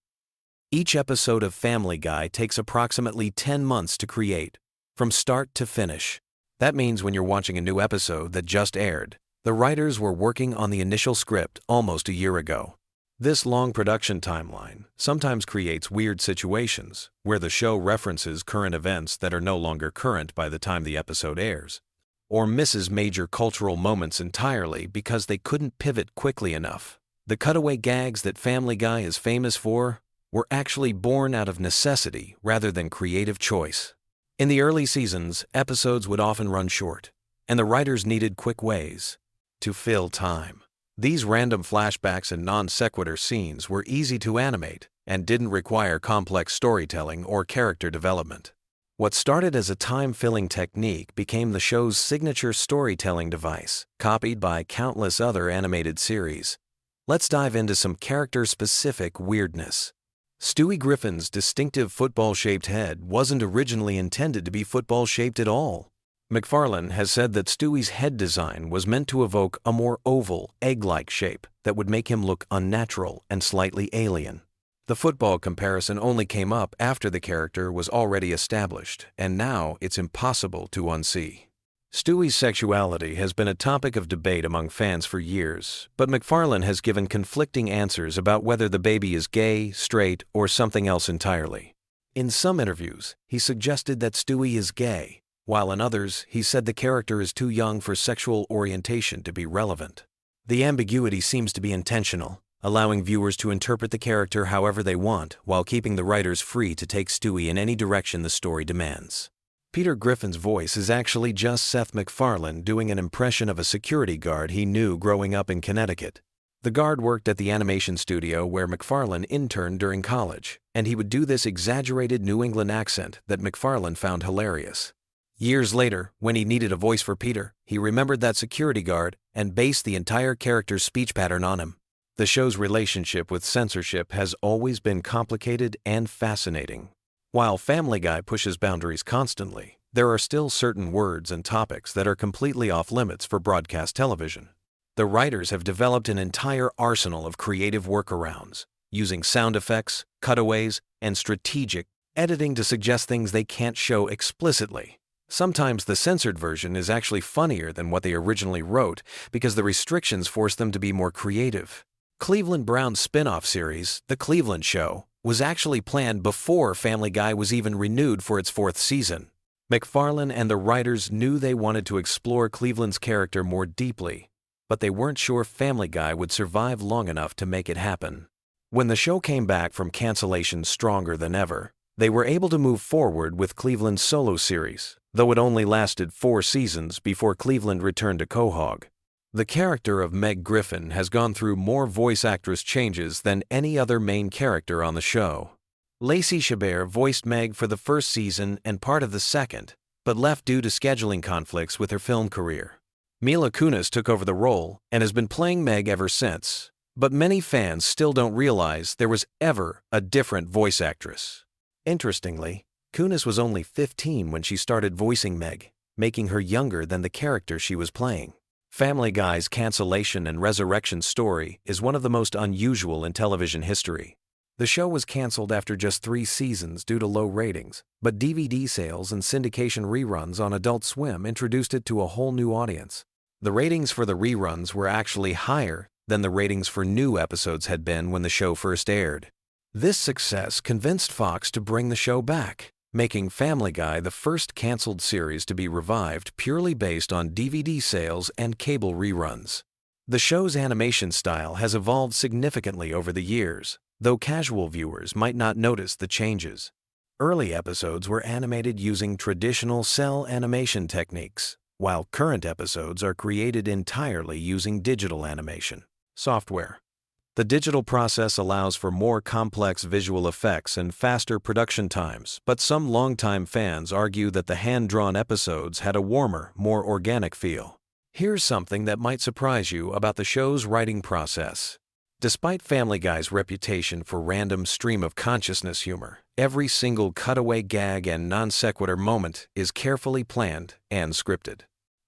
Each episode of Family Guy takes approximately 10 months to create, from start to finish. That means when you're watching a new episode that just aired, the writers were working on the initial script almost a year ago. This long production timeline sometimes creates weird situations where the show references current events that are no longer current by the time the episode airs, or misses major cultural moments entirely because they couldn't pivot quickly enough. The cutaway gags that Family Guy is famous for were actually born out of necessity rather than creative choice. In the early seasons, episodes would often run short, and the writers needed quick ways to fill time. These random flashbacks and non-sequitur scenes were easy to animate and didn't require complex storytelling or character development. What started as a time-filling technique became the show's signature storytelling device, copied by countless other animated series. Let's dive into some character-specific weirdness. Stewie Griffin's distinctive football-shaped head wasn't originally intended to be football-shaped at all. MacFarlane has said that Stewie's head design was meant to evoke a more oval, egg-like shape that would make him look unnatural and slightly alien. The football comparison only came up after the character was already established, and now it's impossible to unsee. Stewie's sexuality has been a topic of debate among fans for years, but MacFarlane has given conflicting answers about whether the baby is gay, straight, or something else entirely. In some interviews, he suggested that Stewie is gay, while in others, he said the character is too young for sexual orientation to be relevant. The ambiguity seems to be intentional, allowing viewers to interpret the character however they want while keeping the writers free to take Stewie in any direction the story demands. Peter Griffin's voice is actually just Seth MacFarlane doing an impression of a security guard he knew growing up in Connecticut. The guard worked at the animation studio where MacFarlane interned during college, and he would do this exaggerated New England accent that MacFarlane found hilarious. Years later, when he needed a voice for Peter, he remembered that security guard and based the entire character's speech pattern on him. The show's relationship with censorship has always been complicated and fascinating. While Family Guy pushes boundaries constantly, there are still certain words and topics that are completely off-limits for broadcast television. The writers have developed an entire arsenal of creative workarounds, using sound effects, cutaways, and strategic editing to suggest things they can't show explicitly. Sometimes the censored version is actually funnier than what they originally wrote because the restrictions force them to be more creative. Cleveland Brown's spin-off series, The Cleveland Show, was actually planned before Family Guy was even renewed for its 4th season. MacFarlane and the writers knew they wanted to explore Cleveland's character more deeply, but they weren't sure Family Guy would survive long enough to make it happen. When the show came back from cancellation stronger than ever, they were able to move forward with Cleveland's solo series, though it only lasted 4 seasons before Cleveland returned to Quahog. The character of Meg Griffin has gone through more voice actress changes than any other main character on the show. Lacey Chabert voiced Meg for the 1st season and part of the 2nd, but left due to scheduling conflicts with her film career. Mila Kunis took over the role and has been playing Meg ever since, but many fans still don't realize there was ever a different voice actress. Interestingly, Kunis was only 15 when she started voicing Meg, making her younger than the character she was playing. Family Guy's cancellation and resurrection story is one of the most unusual in television history. The show was canceled after just 3 seasons due to low ratings, but DVD sales and syndication reruns on Adult Swim introduced it to a whole new audience. The ratings for the reruns were actually higher than the ratings for new episodes had been when the show first aired. This success convinced Fox to bring the show back, making Family Guy the first canceled series to be revived purely based on DVD sales and cable reruns. The show's animation style has evolved significantly over the years, though casual viewers might not notice the changes. Early episodes were animated using traditional cell animation techniques, while current episodes are created entirely using digital animation software. The digital process allows for more complex visual effects and faster production times, but some longtime fans argue that the hand-drawn episodes had a warmer, more organic feel. Here's something that might surprise you about the show's writing process. Despite Family Guy's reputation for random stream-of-consciousness humor, every single cutaway gag and non-sequitur moment is carefully planned and scripted.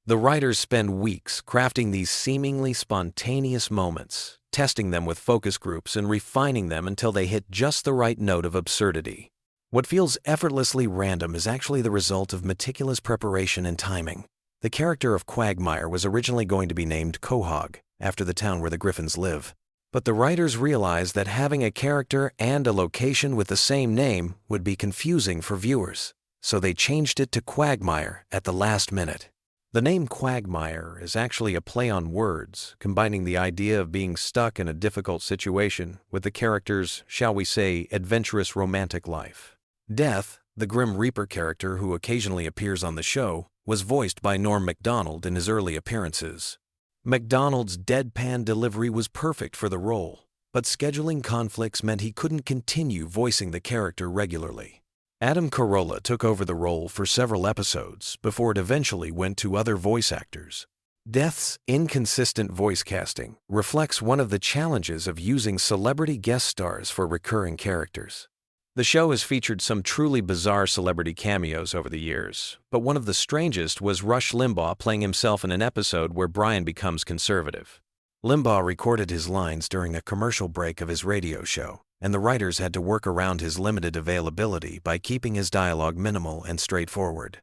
The writers spend weeks crafting these seemingly spontaneous moments, testing them with focus groups and refining them until they hit just the right note of absurdity. What feels effortlessly random is actually the result of meticulous preparation and timing. The character of Quagmire was originally going to be named Quahog, after the town where the Griffins live. But the writers realized that having a character and a location with the same name would be confusing for viewers, so they changed it to Quagmire at the last minute. The name Quagmire is actually a play on words, combining the idea of being stuck in a difficult situation with the character's, shall we say, adventurous romantic life. Death, the Grim Reaper character who occasionally appears on the show, was voiced by Norm Macdonald in his early appearances. Macdonald's deadpan delivery was perfect for the role, but scheduling conflicts meant he couldn't continue voicing the character regularly. Adam Carolla took over the role for several episodes before it eventually went to other voice actors. Death's inconsistent voice casting reflects one of the challenges of using celebrity guest stars for recurring characters. The show has featured some truly bizarre celebrity cameos over the years, but one of the strangest was Rush Limbaugh playing himself in an episode where Brian becomes conservative. Limbaugh recorded his lines during a commercial break of his radio show, and the writers had to work around his limited availability by keeping his dialogue minimal and straightforward.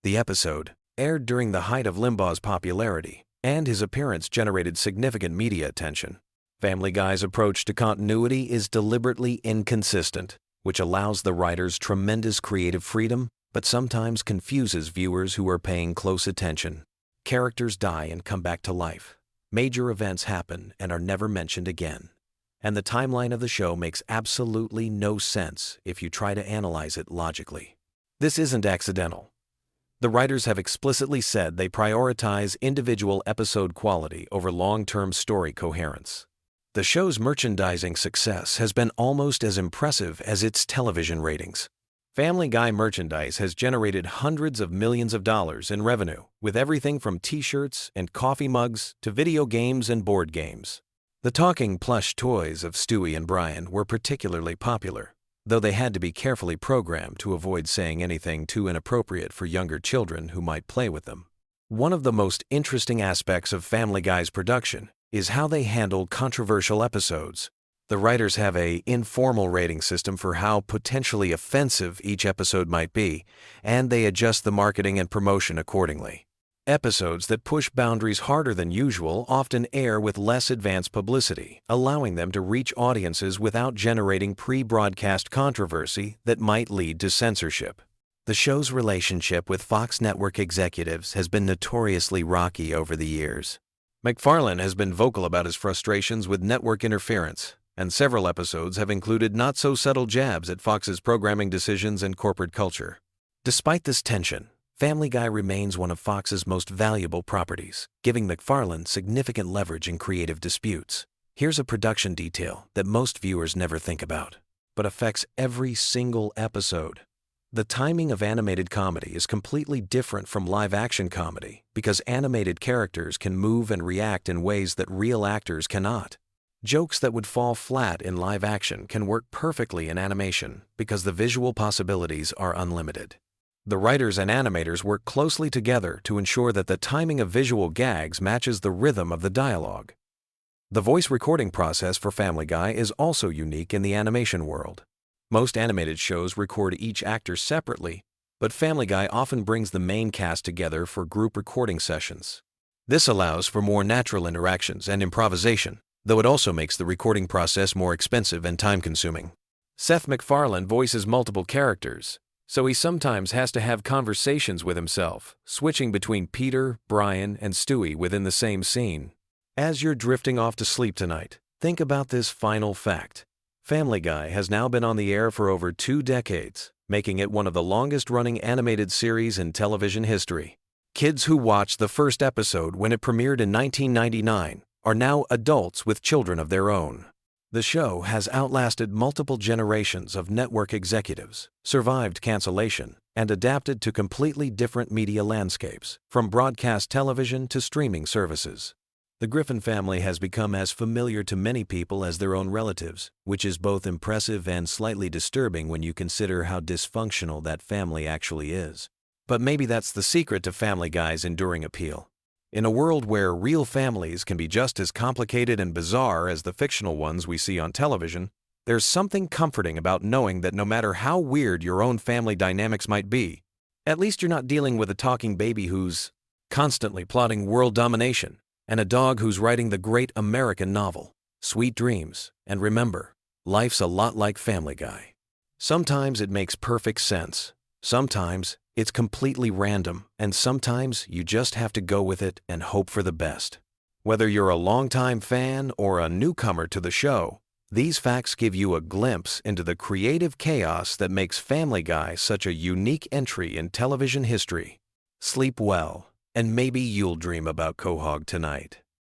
The episode aired during the height of Limbaugh's popularity, and his appearance generated significant media attention. Family Guy's approach to continuity is deliberately inconsistent, which allows the writers tremendous creative freedom, but sometimes confuses viewers who are paying close attention. Characters die and come back to life. Major events happen and are never mentioned again. And the timeline of the show makes absolutely no sense if you try to analyze it logically. This isn't accidental. The writers have explicitly said they prioritize individual episode quality over long-term story coherence. The show's merchandising success has been almost as impressive as its television ratings. Family Guy merchandise has generated hundreds of millions of dollars in revenue, with everything from t-shirts and coffee mugs to video games and board games. The talking plush toys of Stewie and Brian were particularly popular, though they had to be carefully programmed to avoid saying anything too inappropriate for younger children who might play with them. One of the most interesting aspects of Family Guy's production is how they handle controversial episodes. The writers have an informal rating system for how potentially offensive each episode might be, and they adjust the marketing and promotion accordingly. Episodes that push boundaries harder than usual often air with less advanced publicity, allowing them to reach audiences without generating pre-broadcast controversy that might lead to censorship. The show's relationship with Fox Network executives has been notoriously rocky over the years. MacFarlane has been vocal about his frustrations with network interference, and several episodes have included not-so-subtle jabs at Fox's programming decisions and corporate culture. Despite this tension, Family Guy remains one of Fox's most valuable properties, giving MacFarlane significant leverage in creative disputes. Here's a production detail that most viewers never think about, but affects every single episode. The timing of animated comedy is completely different from live-action comedy because animated characters can move and react in ways that real actors cannot. Jokes that would fall flat in live action can work perfectly in animation because the visual possibilities are unlimited. The writers and animators work closely together to ensure that the timing of visual gags matches the rhythm of the dialogue. The voice recording process for Family Guy is also unique in the animation world. Most animated shows record each actor separately, but Family Guy often brings the main cast together for group recording sessions. This allows for more natural interactions and improvisation, though it also makes the recording process more expensive and time-consuming. Seth MacFarlane voices multiple characters, so he sometimes has to have conversations with himself, switching between Peter, Brian, and Stewie within the same scene. As you're drifting off to sleep tonight, think about this final fact. Family Guy has now been on the air for over 2 decades, making it one of the longest-running animated series in television history. Kids who watched the first episode when it premiered in 1999 are now adults with children of their own. The show has outlasted multiple generations of network executives, survived cancellation, and adapted to completely different media landscapes, from broadcast television to streaming services. The Griffin family has become as familiar to many people as their own relatives, which is both impressive and slightly disturbing when you consider how dysfunctional that family actually is. But maybe that's the secret to Family Guy's enduring appeal. In a world where real families can be just as complicated and bizarre as the fictional ones we see on television, there's something comforting about knowing that no matter how weird your own family dynamics might be, at least you're not dealing with a talking baby who's constantly plotting world domination, and a dog who's writing the great American novel. Sweet dreams, and remember, life's a lot like Family Guy. Sometimes it makes perfect sense. Sometimes it's completely random, and sometimes you just have to go with it and hope for the best. Whether you're a longtime fan or a newcomer to the show, these facts give you a glimpse into the creative chaos that makes Family Guy such a unique entry in television history. Sleep well, and maybe you'll dream about Quahog tonight.